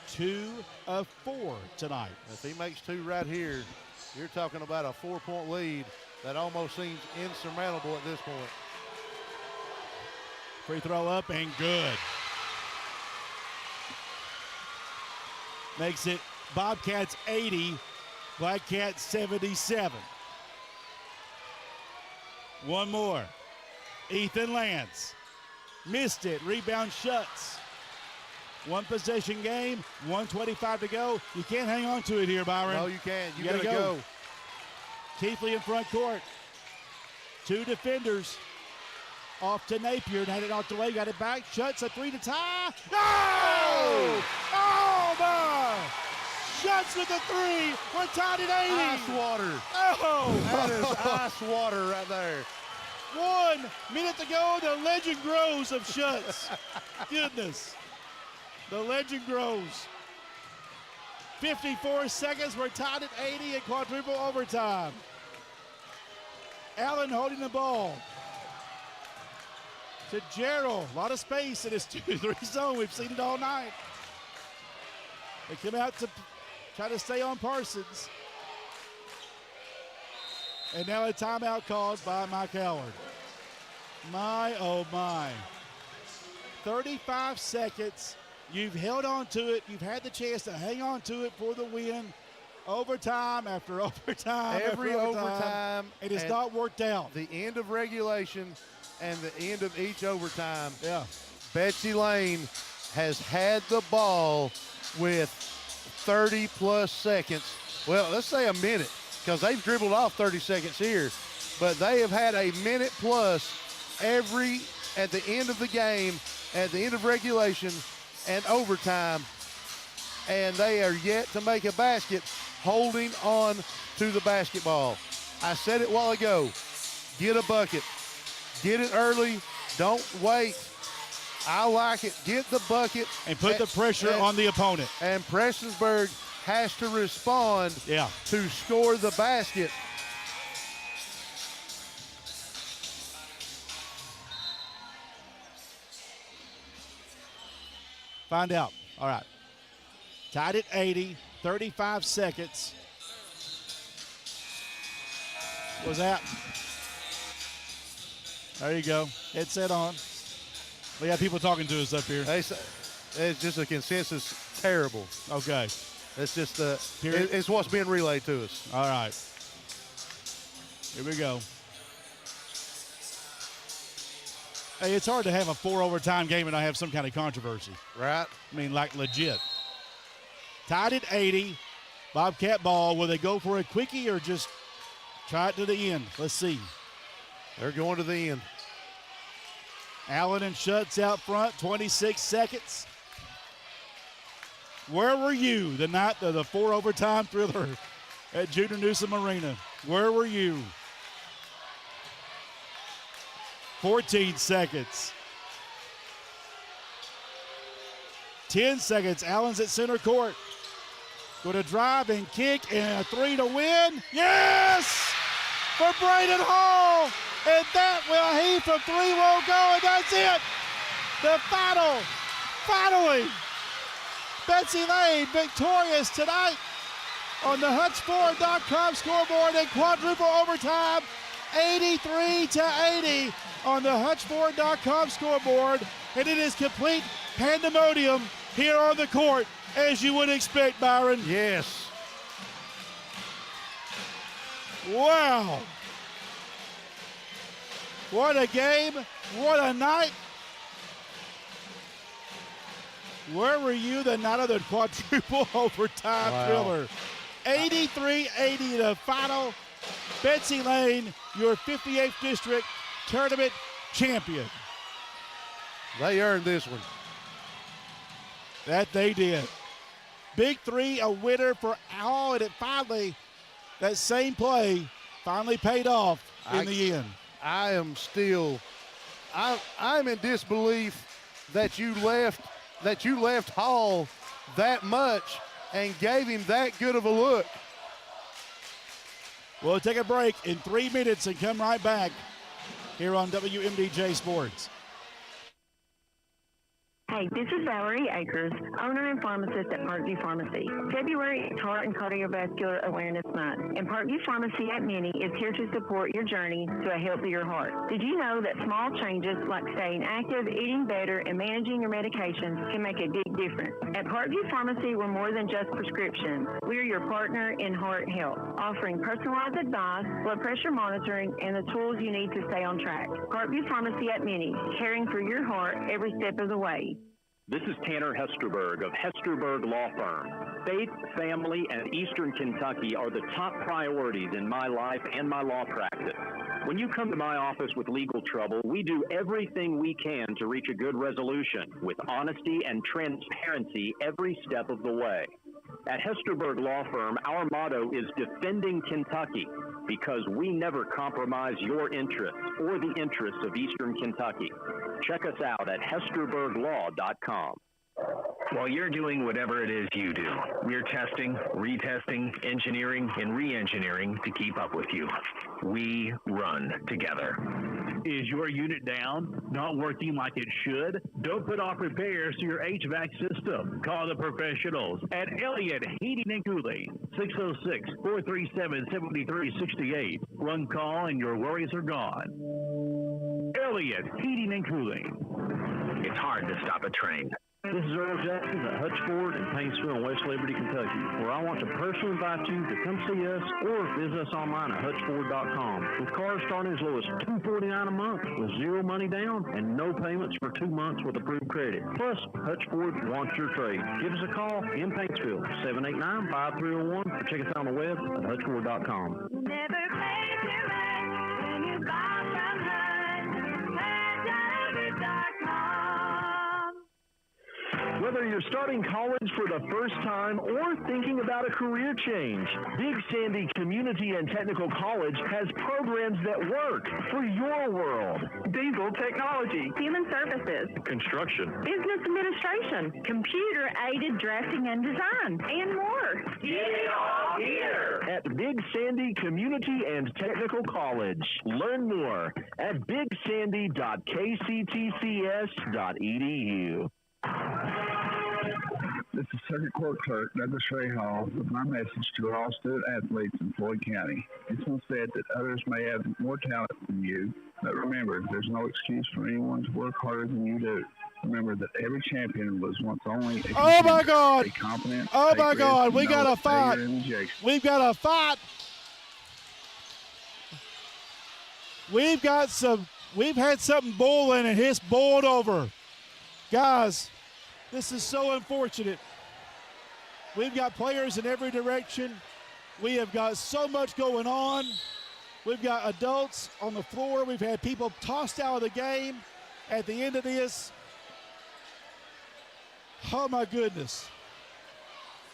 2 of 4 tonight. If he makes 2 right here, you're talking about a 4-point lead that almost seems insurmountable at this point. Free throw up and good. Makes it Bobcats 80, Black Cats 77. One more. Ethan Lance. Missed it. Rebound Schutz. 1 possession game, 1:25 to go. You can't hang on to it here, Byron. No, you can't. You got to gotta go. Keithley in front court. 2 defenders. Off to Napier. Had it off the way. Got it back. Schutz a 3 to tie. Oh! Oh, my! Schutz with a 3. We're tied at 80. Ice water. Oh! That is ice water right there. 1 minute to go. The legend grows of Schutz. Goodness. The legend grows. 54 seconds. We're tied at 80 in quadruple overtime. Allen holding the ball. To Gerald. A lot of space in his 2-3 zone. We've seen it all night. They come out to try to stay on Parsons. And now a timeout called by Mike Howard. My, oh my. 35 seconds. You've held on to it. You've had the chance to hang on to it for the win. Overtime after overtime. Every after overtime. It has not worked out. The end of regulation and the end of each overtime. Yeah. Betsy Layne has had the ball with 30-plus seconds. Well, let's say a minute, because they've dribbled off 30 seconds here. But they have had a minute plus at the end of the game, at the end of regulation and overtime. And they are yet to make a basket, holding on to the basketball. I said it a while ago. Get a bucket. Get it early. Don't wait. I like it. Get the bucket. And put the pressure on the opponent. And Prestonsburg has to respond to score the basket. Find out. All right. Tied at 80, 35 seconds. What's that? There you go. Headset on. We got people talking to us up here. It's just a consensus. Terrible. Okay. It's just it's what's being relayed to us. All right. Here we go. Hey, it's hard to have a 4 overtime game and not have some kind of controversy. Right. I mean, like legit. Tied at 80. Bobcat ball. Will they go for a quickie or just try it to the end? Let's see. They're going to the end. Allen and Schutz out front, 26 seconds. Where were you the night of the 4 overtime thriller at Junior Newsom Arena? Where were you? 14 seconds. 10 seconds. Allen's at center court. Going to drive and kick and a 3 to win. Yes! For Braden Hall. And that he from 3 won't go, and that's it. The finally, Betsy Layne victorious tonight on the HutchFord.com scoreboard in quadruple overtime, 83-80 on the HutchFord.com scoreboard, and it is complete pandemonium here on the court, as you would expect, Byron. Yes. Wow. What a game. What a night. Where were you the night of the quadruple overtime thriller? 83-80 the final. Betsy Layne, your 58th district tournament champion. They earned this one. That they did. Big 3, a winner for Hall, and it finally, that same play finally paid off in the end. I'm in disbelief that you left Hall that much and gave him that good of a look. We'll take a break in 3 minutes and come right back here on WMDJ Sports. Hey, this is Valerie Akers, owner and pharmacist at Parkview Pharmacy. February is Heart and Cardiovascular Awareness Month, and Parkview Pharmacy at Mini is here to support your journey to a healthier heart. Did you know that small changes like staying active, eating better, and managing your medications can make a big difference? At Parkview Pharmacy, we're more than just prescriptions. We're your partner in heart health, offering personalized advice, blood pressure monitoring, and the tools you need to stay on track. Parkview Pharmacy at Mini, caring for your heart every step of the way. This is Tanner Hesterberg of Hesterberg Law Firm. Faith, family, and Eastern Kentucky are the top priorities in my life and my law practice. When you come to my office with legal trouble, we do everything we can to reach a good resolution with honesty and transparency every step of the way. At Hesterberg Law Firm, our motto is defending Kentucky because we never compromise your interests or the interests of Eastern Kentucky. Check us out at hesterberglaw.com. While you're doing whatever it is you do, we're testing, retesting, engineering, and re-engineering to keep up with you. We run together. Is your unit down? Not working like it should? Don't put off repairs to your HVAC system. Call the professionals at Elliott Heating and Cooling, 606-437-7368. One call and your worries are gone. Elliott Heating and Cooling. It's hard to stop a train. This is Earl Jackson at Hutchford in Paintsville, West Liberty, Kentucky, where I want to personally invite you to come see us or visit us online at hutchford.com. With cars starting as low as $249 a month with zero money down and no payments for 2 months with approved credit. Plus, Hutchford wants your trade. Give us a call in Paintsville, 789-5301, or check us out on the web at hutchford.com. Never pay too much when you buy from Whether you're starting college for the first time or thinking about a career change, Big Sandy Community and Technical College has programs that work for your world. Diesel technology, human services, Construction, business administration, computer-aided drafting and design, and more. Get it all here at Big Sandy Community and Technical College. Learn more at bigsandy.kctcs.edu. This is Circuit Court Clerk Douglas Ray Hall with my message to all student athletes in Floyd County. It's been said that others may have more talent than you, but remember, there's no excuse for anyone to work harder than you do. Remember that every champion was once only a Oh my God! Confident, Oh my God! We got a fight! We've got a fight! We've had something boiling and it's boiled over. Guys, this is so unfortunate. We've got players in every direction. We have got so much going on. We've got adults on the floor. We've had people tossed out of the game at the end of this. Oh, my goodness.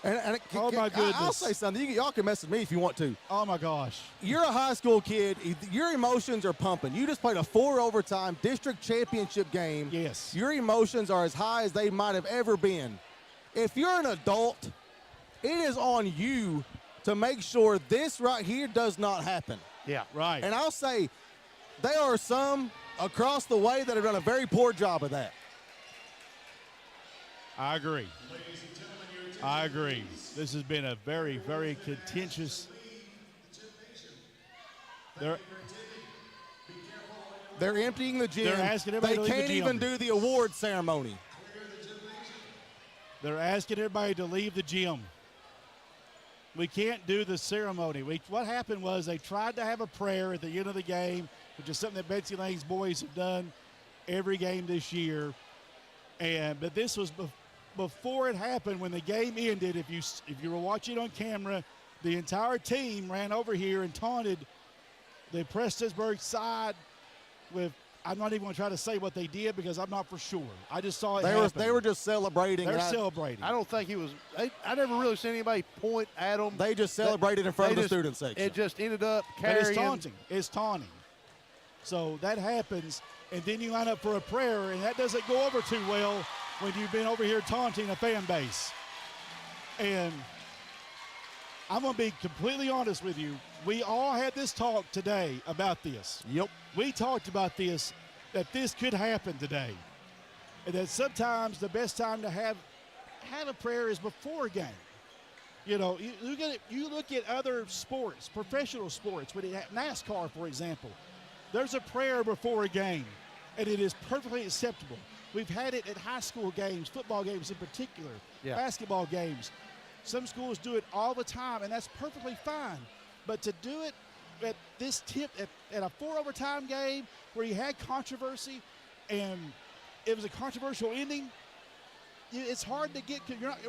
Oh, my goodness. I'll say something. Y'all can mess with me if you want to. Oh, my gosh. You're a high school kid. Your emotions are pumping. You just played a 4-overtime district championship game. Yes. Your emotions are as high as they might have ever been. If you're an adult, it is on you to make sure this right here does not happen. Yeah. Right. And I'll say there are some across the way that have done a very poor job of that. I agree. I agree. This has been a very, very contentious. They're emptying the gym. They're asking everybody to leave the They can't even gym. do the award ceremony. They're asking everybody to leave the gym. We can't do the ceremony. What happened was they tried to have a prayer at the end of the game, which is something that Betsy Layne's boys have done every game this year. But this was before it happened. When the game ended, if you were watching on camera, the entire team ran over here and taunted the Prestonsburg side with, I'm not even going to try to say what they did because I'm not for sure. I just saw it happen. They were just celebrating. They're celebrating. I don't think he was. I never really seen anybody point at them. They just celebrated in front of the student section. It just ended up But carrying. it's taunting. It's taunting. So that happens, and then you line up for a prayer, and that doesn't go over too well when you've been over here taunting a fan base. And I'm going to be completely honest with you. We all had this talk today about this. Yep. We talked about this, that this could happen today. And that sometimes the best time to have a prayer is before a game. You know, you look at other sports, professional sports, NASCAR, for example. There's a prayer before a game, and it is perfectly acceptable. We've had it at high school games, football games in particular, basketball games. Some schools do it all the time, and that's perfectly fine. But to do it at this at a 4-overtime game where you had controversy and it was a controversial ending, it's hard to get.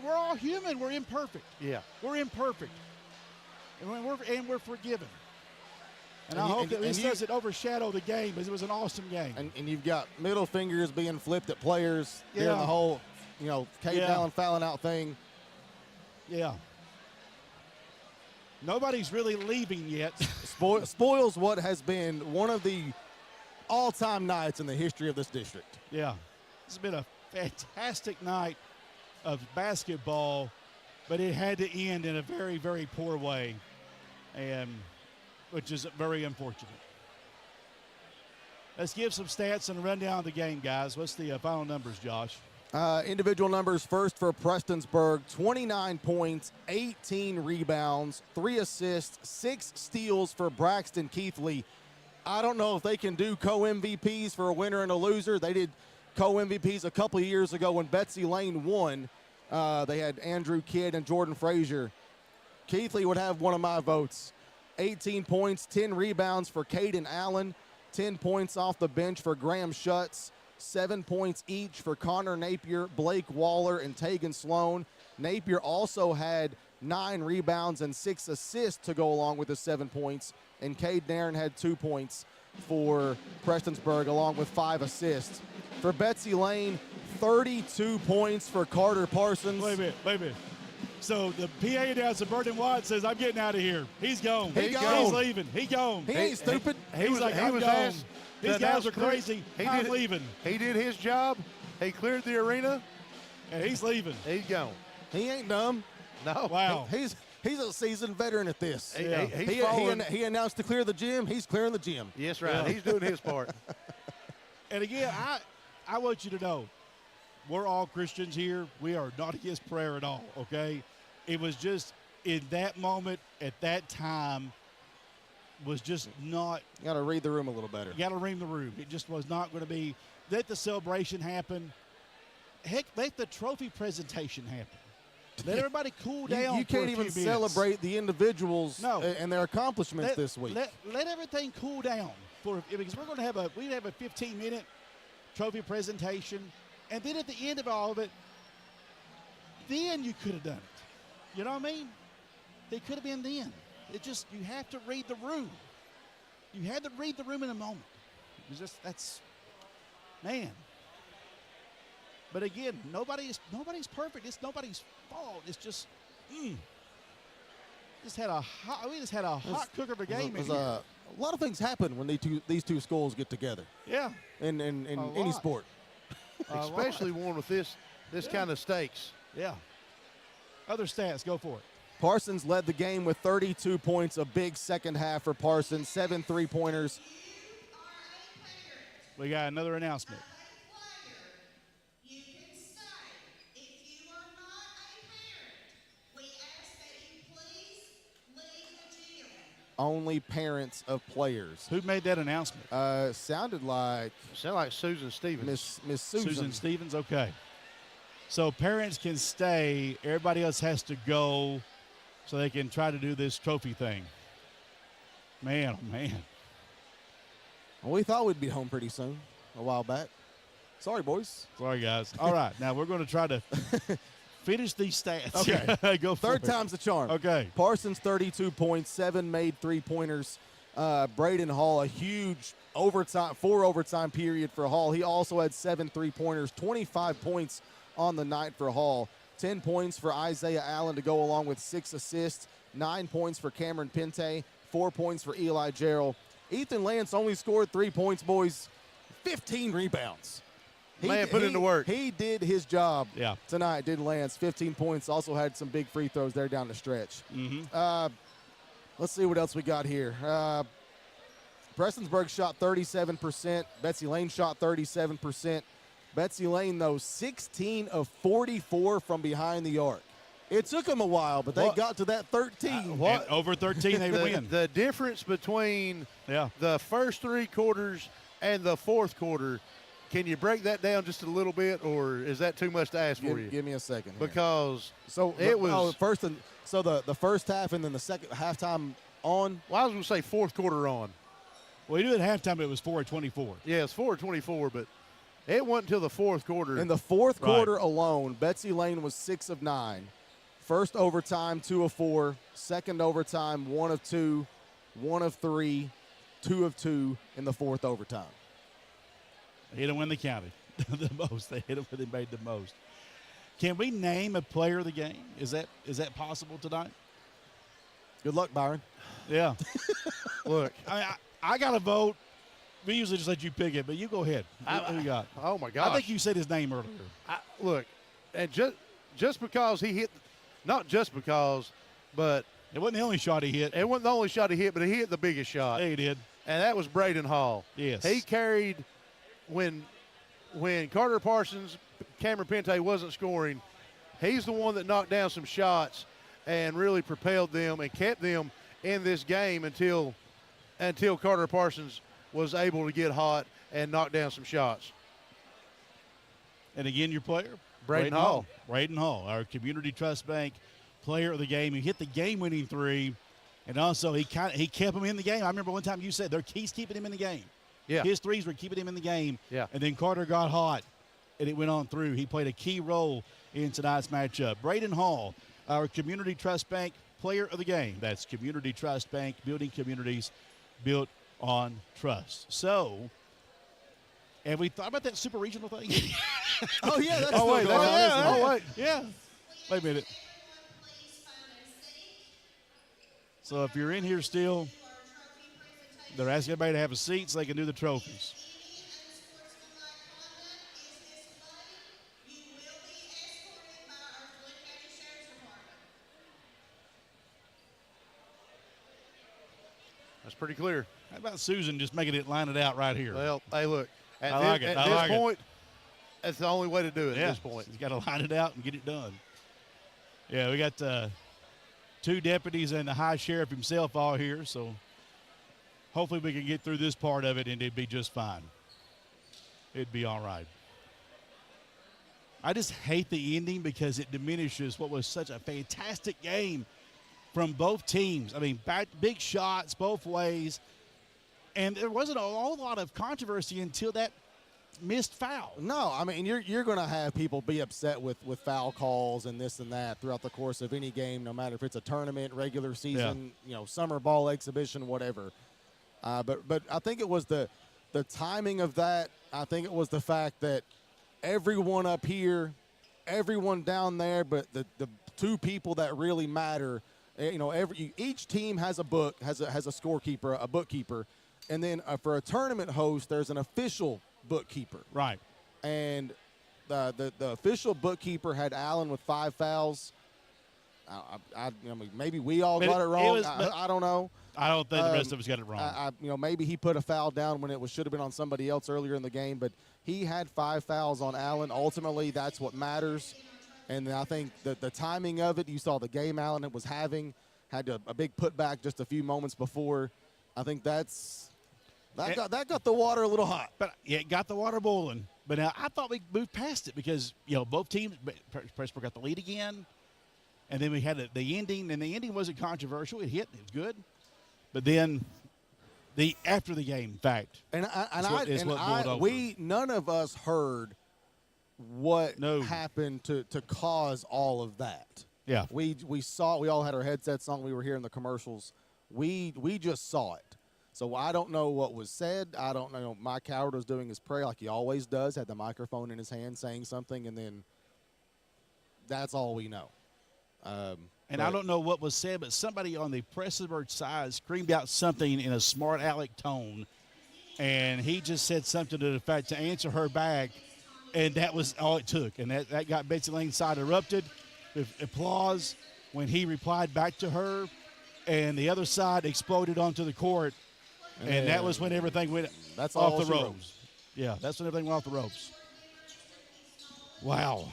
We're all human. We're imperfect. Yeah. We're imperfect. And we're forgiven. And I hope that this doesn't overshadow the game, because it was an awesome game. And you've got middle fingers being flipped at players during the whole, Cade Allen fouling out thing. Yeah. Nobody's really leaving yet. Spoils what has been one of the all-time nights in the history of this district. Yeah. It's been a fantastic night of basketball, but it had to end in a very, very poor way, and which is very unfortunate. Let's give some stats and a rundown of the game, guys. What's the final numbers, Josh? Individual numbers first for Prestonsburg: 29 points, 18 rebounds, 3 assists, 6 steals for Braxton Keithley. I don't know if they can do co-MVPs for a winner and a loser. They did co-MVPs a couple of years ago when Betsy Layne won. They had Andrew Kidd and Jordan Frazier. Keithley would have one of my votes. 18 points, 10 rebounds for Caden Allen, 10 points off the bench for Graham Schutz, 7 points each for Connor Napier, Blake Waller, and Tegan Sloan. Napier also had 9 rebounds and 6 assists to go along with the 7 points, and Cade Nairn had 2 points for Prestonsburg along with 5 assists. For Betsy Layne, 32 points for Carter Parsons. Wait a minute. So the PA announcer, Burton Watt, says, I'm getting out of here. He's gone. He's leaving. He gone. He ain't stupid. He's like, I'm gone. These guys are crazy. I'm leaving. He did his job. He cleared the arena. And he's leaving. He's gone. He ain't dumb. No. Wow. He's a seasoned veteran at this. He announced to clear the gym. He's clearing the gym. Yes, right. Yeah. He's doing his part. And again, I want you to know, we're all Christians here. We are not against prayer at all, okay? It was just in that moment, at that time, was just not. You got to read the room a little better. You got to read the room. It just was not going to be. Let the celebration happen. Heck, let the trophy presentation happen. Let everybody cool down. You can't even celebrate the individuals and their accomplishments this week. Let everything cool down because we're going to have a 15-minute trophy presentation, and then at the end of all of it, then you could have done it. You know what I mean? They could have been then. It just, you have to read the room. You had to read the room in a moment. It was just, that's, man. But again, nobody's perfect. It's nobody's fault. It's just, we just had a hot cooker of a game. A lot of things happen when these two schools get together. Yeah. In any sport. Especially one with this kind of stakes. Yeah. Other stats, go for it. Parsons led the game with 32 points, a big second half for Parsons, 7 3-pointers. We got another announcement. Only parents of players. Who made that announcement? Sounded like Susan Stevens. Miss Susan. Susan Stevens, okay. So parents can stay. Everybody else has to go so they can try to do this trophy thing. Man, oh, man. Well, we thought we'd be home pretty soon a while back. Sorry, boys. Sorry, guys. All right, now we're going to try to finish these stats. Okay. Go for Third it. time's the charm. Okay. Parsons, 32 points, 7 made 3-pointers. Braden Hall, a huge four overtime period for Hall. He also had 7 3-pointers, 25 points on the night for Hall. 10 points for Isaiah Allen to go along with 6 assists. 9 points for Cameron Pente. 4 points for Eli Gerald. Ethan Lance only scored 3 points, boys. 15 rebounds. Man, put in the work. He did his job tonight, did Lance. 15 points. Also had some big free throws there down the stretch. Let's see what else we got here. Prestonsburg shot 37%. Betsy Layne shot 37%. Betsy Layne, though, 16 of 44 from behind the arc. It took them a while, but they got to that 13. And over 13, they win. The difference between the first 3 quarters and the fourth quarter, can you break that down just a little bit, or is that too much to ask for you? Give me a second here. Because it was the first half and then the second halftime on. Well, I was going to say fourth quarter on. Well, you knew at halftime it was 4-24. Yeah, it's 4-24, but it wasn't until the fourth quarter. In the fourth quarter alone, Betsy Layne was 6 of 9. First overtime, 2 of 4. Second overtime, 1 of 2. 1 of 3. 2 of 2 in the fourth overtime. They hit them when they counted the most. They hit them when they made the most. Can we name a player of the game? Is that possible tonight? Good luck, Byron. Yeah. Look, I got to vote. We usually just let you pick it, but you go ahead. Who you got? Oh, my gosh. I think you said his name earlier. Look, and just because he hit, not just because, but. It wasn't the only shot he hit. It wasn't the only shot he hit, but he hit the biggest shot. Yeah, he did. And that was Braden Hall. Yes. He carried when Carter Parsons, Cameron Pente wasn't scoring, he's the one that knocked down some shots and really propelled them and kept them in this game until Carter Parsons was able to get hot and knock down some shots. And again, your player? Braden Hall. Braden Hall, our Community Trust Bank player of the game. He hit the game-winning 3, and also he kept him in the game. I remember one time you said he's keeping him in the game. Yeah. His threes were keeping him in the game. Yeah. And then Carter got hot, and it went on through. He played a key role in tonight's matchup. Braden Hall, our Community Trust Bank player of the game. That's Community Trust Bank, building communities built on trust. So, have we thought about that super regional thing? Oh, yeah. That's wait. wait. Yeah. Wait a minute. So if you're in here still, they're asking everybody to have a seat so they can do the trophies. That's pretty clear. How about Susan just making it line it out right here? Well, hey, look. At this point, that's the only way to do it at this point. He's got to line it out and get it done. Yeah, we got 2 deputies and the high sheriff himself all here, so hopefully we can get through this part of it and it'd be just fine. It'd be all right. I just hate the ending because it diminishes what was such a fantastic game from both teams. I mean, big shots both ways. And there wasn't a whole lot of controversy until that missed foul. No, I mean you're going to have people be upset with foul calls and this and that throughout the course of any game, no matter if it's a tournament, regular season, summer ball exhibition, whatever. But I think it was the timing of that. I think it was the fact that everyone up here, everyone down there, but the two people that really matter. Each team has a scorekeeper, a bookkeeper, and then for a tournament host, there's an official bookkeeper. Right. And the official bookkeeper had Allen with 5 fouls. I mean, maybe we all got it wrong. I don't know. I don't think the rest of us got it wrong. Maybe he put a foul down when it should have been on somebody else earlier in the game, but he had 5 fouls on Allen. Ultimately, that's what matters. And I think that the timing of it, you saw the game Allen was having, had a big putback just a few moments before. I think that got the water a little hot. But it got the water boiling. But now I thought we moved past it because both teams, Prestonsburg got the lead again, and then we had the ending, and the ending wasn't controversial. It hit, it was good. But then after the game fact, none of us heard what happened to cause all of that. Yeah. We all had our headsets on. We were hearing the commercials. We just saw it. So I don't know what was said. I don't know. Mike Howard was doing his prayer like he always does, had the microphone in his hand saying something, and then that's all we know. I don't know what was said, but somebody on the Prestonsburg side screamed out something in a smart aleck tone, and he just said something to the fact to answer her back, and that was all it took. And that got Betsy Layne's side erupted with applause when he replied back to her, and the other side exploded onto the court, and that was when everything went off the ropes. Yeah, that's when everything went off the ropes. Wow.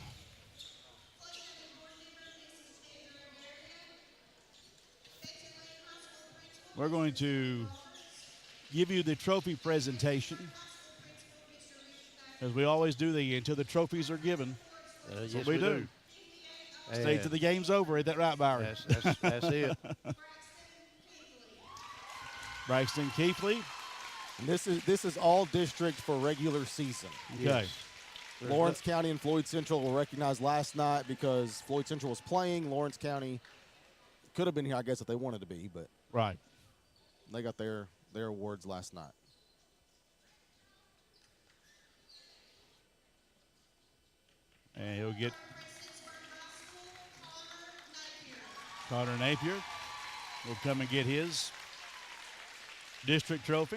We're going to give you the trophy presentation, as we always do until the trophies are given. That's what we do. Stay till the game's over. Ain't that right, Byron? That's it. Braxton Keithley. And this is all district for regular season. Okay. Yes. Lawrence County and Floyd Central were recognized last night because Floyd Central was playing. Lawrence County could have been here, I guess, if they wanted to be, but right. They got their awards last night. And he'll get Connor Napier will come and get his district trophy.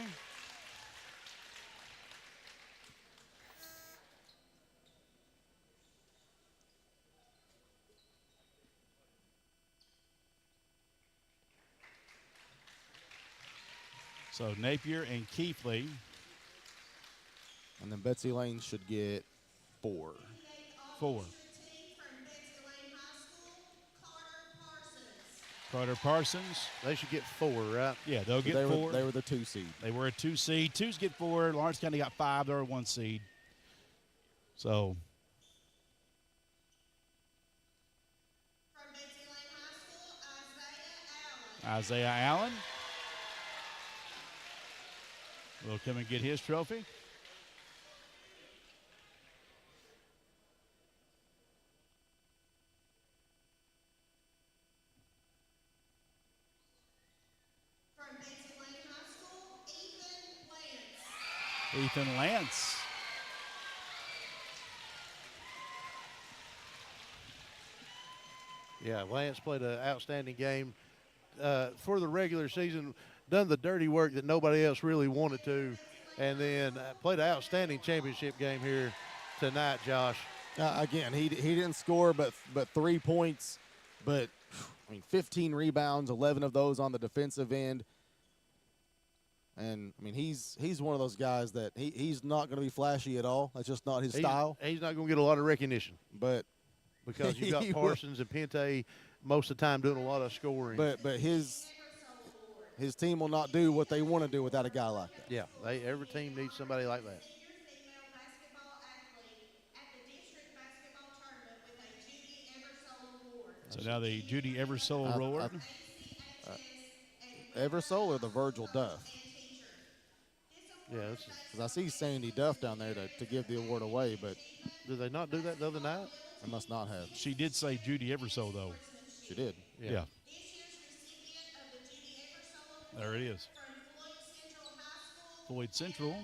So Napier and Keithley. And then Betsy Layne should get 4. 4. Carter Parsons. They should get 4, right? Yeah, they'll get 4. They were the 2 seed. They were a 2 seed. 2s get 4. Lawrence County got 5. They're a 1 seed. So. From Betsy Layne High School, Isaiah Allen will come and get his trophy. From Betsy Layne High School, Ethan Lance. Ethan Lance. Yeah, Lance played an outstanding game for the regular season, done the dirty work that nobody else really wanted to, and then played an outstanding championship game here tonight, Josh. Again, he didn't score but 3 points, but 15 rebounds, 11 of those on the defensive end. And, he's one of those guys that he's not going to be flashy at all. That's just not his style. He's not going to get a lot of recognition. But because you've got Parsons and Pente most of the time doing a lot of scoring. But his team will not do what they want to do without a guy like that. Yeah, every team needs somebody like that. So now the Judy Eversole Award. Eversole or the Virgil Duff? Yeah, because I see Sandy Duff down there to give the award away, but did they not do that the other night? They must not have. She did say Judy Everso, though. She did. Yeah. There it is. Floyd Central.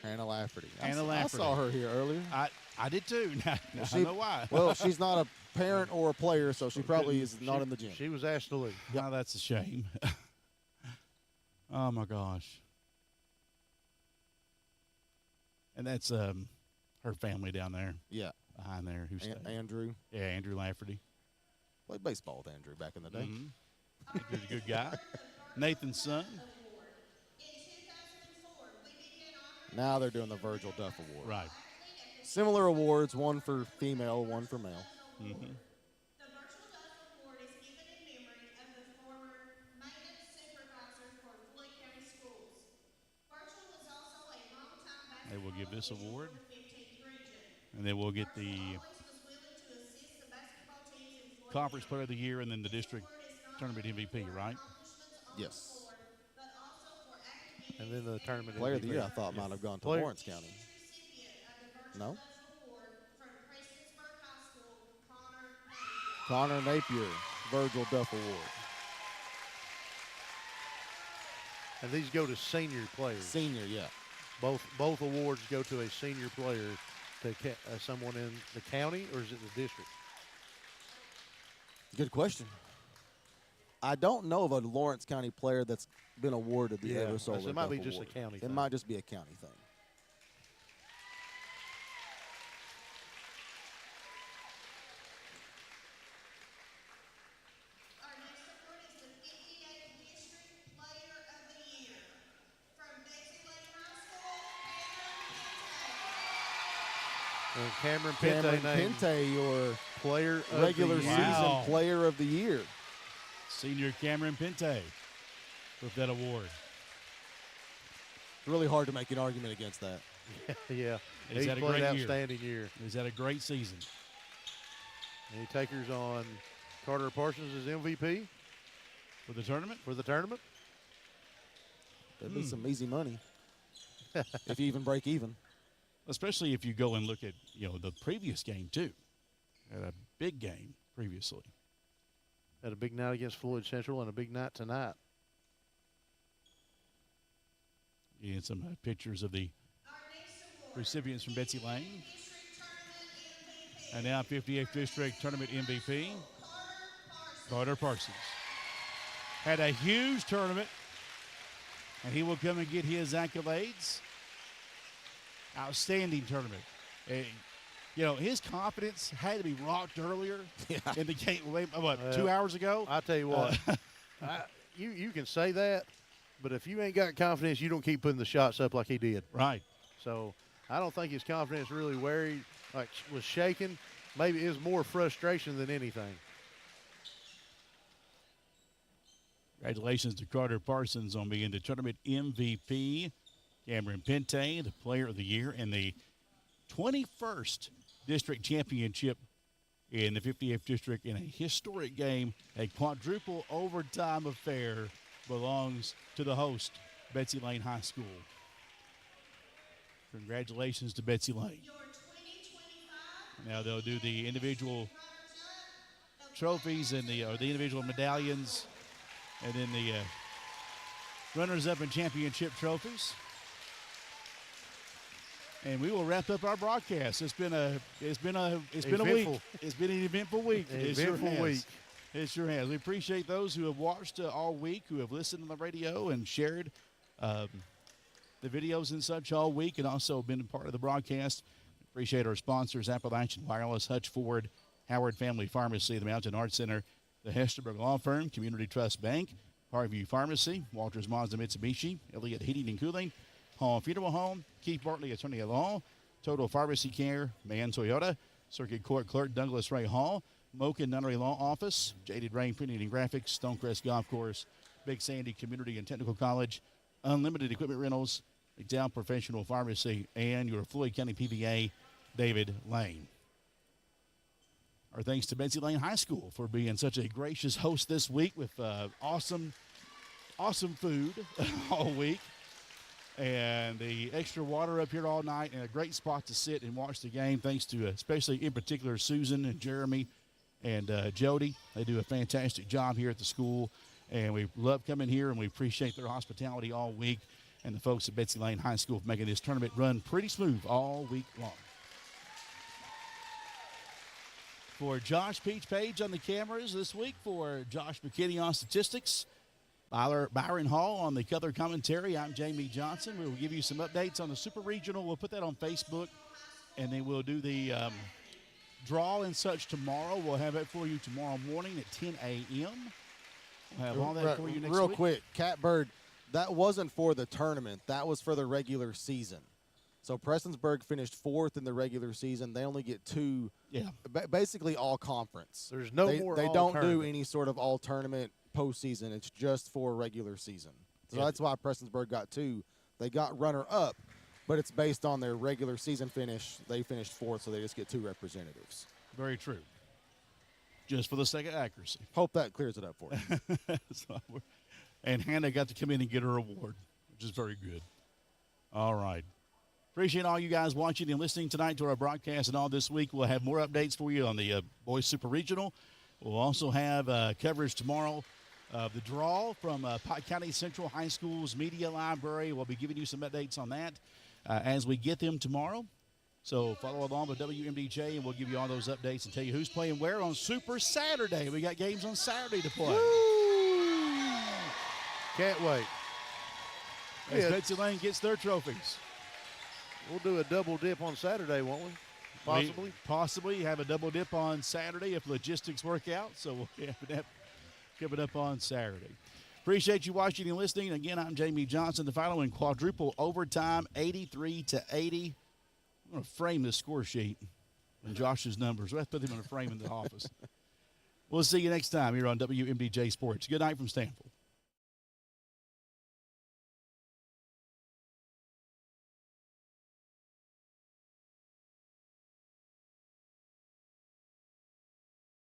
Hannah Lafferty. Hannah I Lafferty. saw her here earlier. I did too. I know why. Well, she's not a parent or a player, so she probably is not in the gym. She was asked to leave. Now that's a shame. Oh, my gosh. And that's her family down there. Yeah. Behind there. Who's Andrew. Yeah, Andrew Lafferty. Played baseball with Andrew back in the day. Mm-hmm. Andrew's a good guy. Nathan's son. Now they're doing the Virgil Duff Award. Right. Similar awards, one for female, one for male. Mm-hmm. They will give this award. And then we'll get the Conference Player of the Year and then the District Tournament MVP, right? Yes. And then the tournament Player MVP. of the Year, I thought, might have gone to Lawrence County. No? Connor Napier, Virgil Duff Award. And these go to senior players. Senior, yeah. Both awards go to a senior player, to someone in the county, or is it the district? Good question. I don't know of a Lawrence County player that's been awarded the Eversolar. It might be Duff just a Award. county It thing. might just be a county thing. And Cameron Pente, your player of regular the year. season player of the year. Senior Cameron Pente with that award. It's really hard to make an argument against that. Yeah. He's He's had a played great outstanding year. He's had a great season. Any takers on Carter Parsons as MVP? For the tournament? For the tournament? That'd be some easy money. If you even break even. Especially if you go and look at, the previous game, too. Had a big game previously. Had a big night against Floyd Central and a big night tonight. And some pictures of the recipients from Betsy Layne. And now 58th District Tournament MVP, Carter Parsons. Had a huge tournament, and he will come and get his accolades. Outstanding tournament. His confidence had to be rocked earlier in the game. 2 hours ago? I tell you what, you can say that, but if you ain't got confidence, you don't keep putting the shots up like he did. Right. So I don't think his confidence really was shaken. Maybe it was more frustration than anything. Congratulations to Carter Parsons on being the tournament MVP. Cameron Pente, the Player of the Year, and the 21st District Championship in the 58th District in a historic game. A quadruple overtime affair belongs to the host, Betsy Layne High School. Congratulations to Betsy Layne. Now they'll do the individual trophies and the individual medallions, and then the runners-up and championship trophies. And we will wrap up our broadcast. It's been a week. It's been an eventful week. It sure has. We appreciate those who have watched all week, who have listened on the radio and shared the videos and such all week, and also been a part of the broadcast. Appreciate our sponsors: Appalachian Wireless, Hutch Ford, Howard Family Pharmacy, the Mountain Arts Center, the Hesterberg Law Firm, Community Trust Bank, Parkview Pharmacy, Walters Mazda Mitsubishi, Elliott Heating and Cooling, Hall Funeral Home, Keith Bartley Attorney at Law, Total Pharmacy Care, Mann Toyota, Circuit Court Clerk Douglas Ray Hall, Moken Nunnery Law Office, Jaded Rain Printing and Graphics, Stonecrest Golf Course, Big Sandy Community and Technical College, Unlimited Equipment Rentals, McDowell Professional Pharmacy, and your Floyd County PBA, David Lane. Our thanks to Betsy Layne High School for being such a gracious host this week with awesome food all week. and the extra water up here all night, and a great spot to sit and watch the game, thanks to especially in particular Susan and Jeremy and Jody. They do a fantastic job here at the school, and we love coming here, and we appreciate their hospitality all week, and the folks at Betsy Layne High School for making this tournament run pretty smooth all week long. For Josh Peach-Page on the cameras this week, for Josh McKinney on statistics, Byron Hall on the color commentary, I'm Jamie Johnson. We will give you some updates on the Super Regional. We'll put that on Facebook, and then we'll do the draw and such tomorrow. We'll have it for you tomorrow morning at 10 a.m. We'll have all that for you next week. Real quick, Catbird, that wasn't for the tournament. That was for the regular season. So Prestonsburg finished 4th in the regular season. They only get 2, basically all conference. There's no more They all don't tournament. do any sort of all tournament postseason. It's just for regular season. So that's why Prestonsburg got 2. They got runner-up, but it's based on their regular season finish. They finished 4th, so they just get 2 representatives. Very true. Just for the sake of accuracy. Hope that clears it up for you. And Hannah got to come in and get her award, which is very good. All right. Appreciate all you guys watching and listening tonight to our broadcast and all this week. We'll have more updates for you on the Boys Super Regional. We'll also have coverage tomorrow of the draw from Pike County Central High School's Media Library. We'll be giving you some updates on that as we get them tomorrow. So follow along with WMDJ, and we'll give you all those updates and tell you who's playing where on Super Saturday. We got games on Saturday to play. Woo! Can't wait. As Betsy Layne gets their trophies. We'll do a double dip on Saturday, won't we? Possibly. We possibly have a double dip on Saturday if logistics work out. So we'll have that coming up on Saturday. Appreciate you watching and listening. Again, I'm Jamie Johnson. The final in quadruple overtime, 83-80. I'm going to frame this score sheet and Josh's numbers. We'll have to put them in a frame in the office. We'll see you next time here on WMDJ Sports. Good night from Stanford.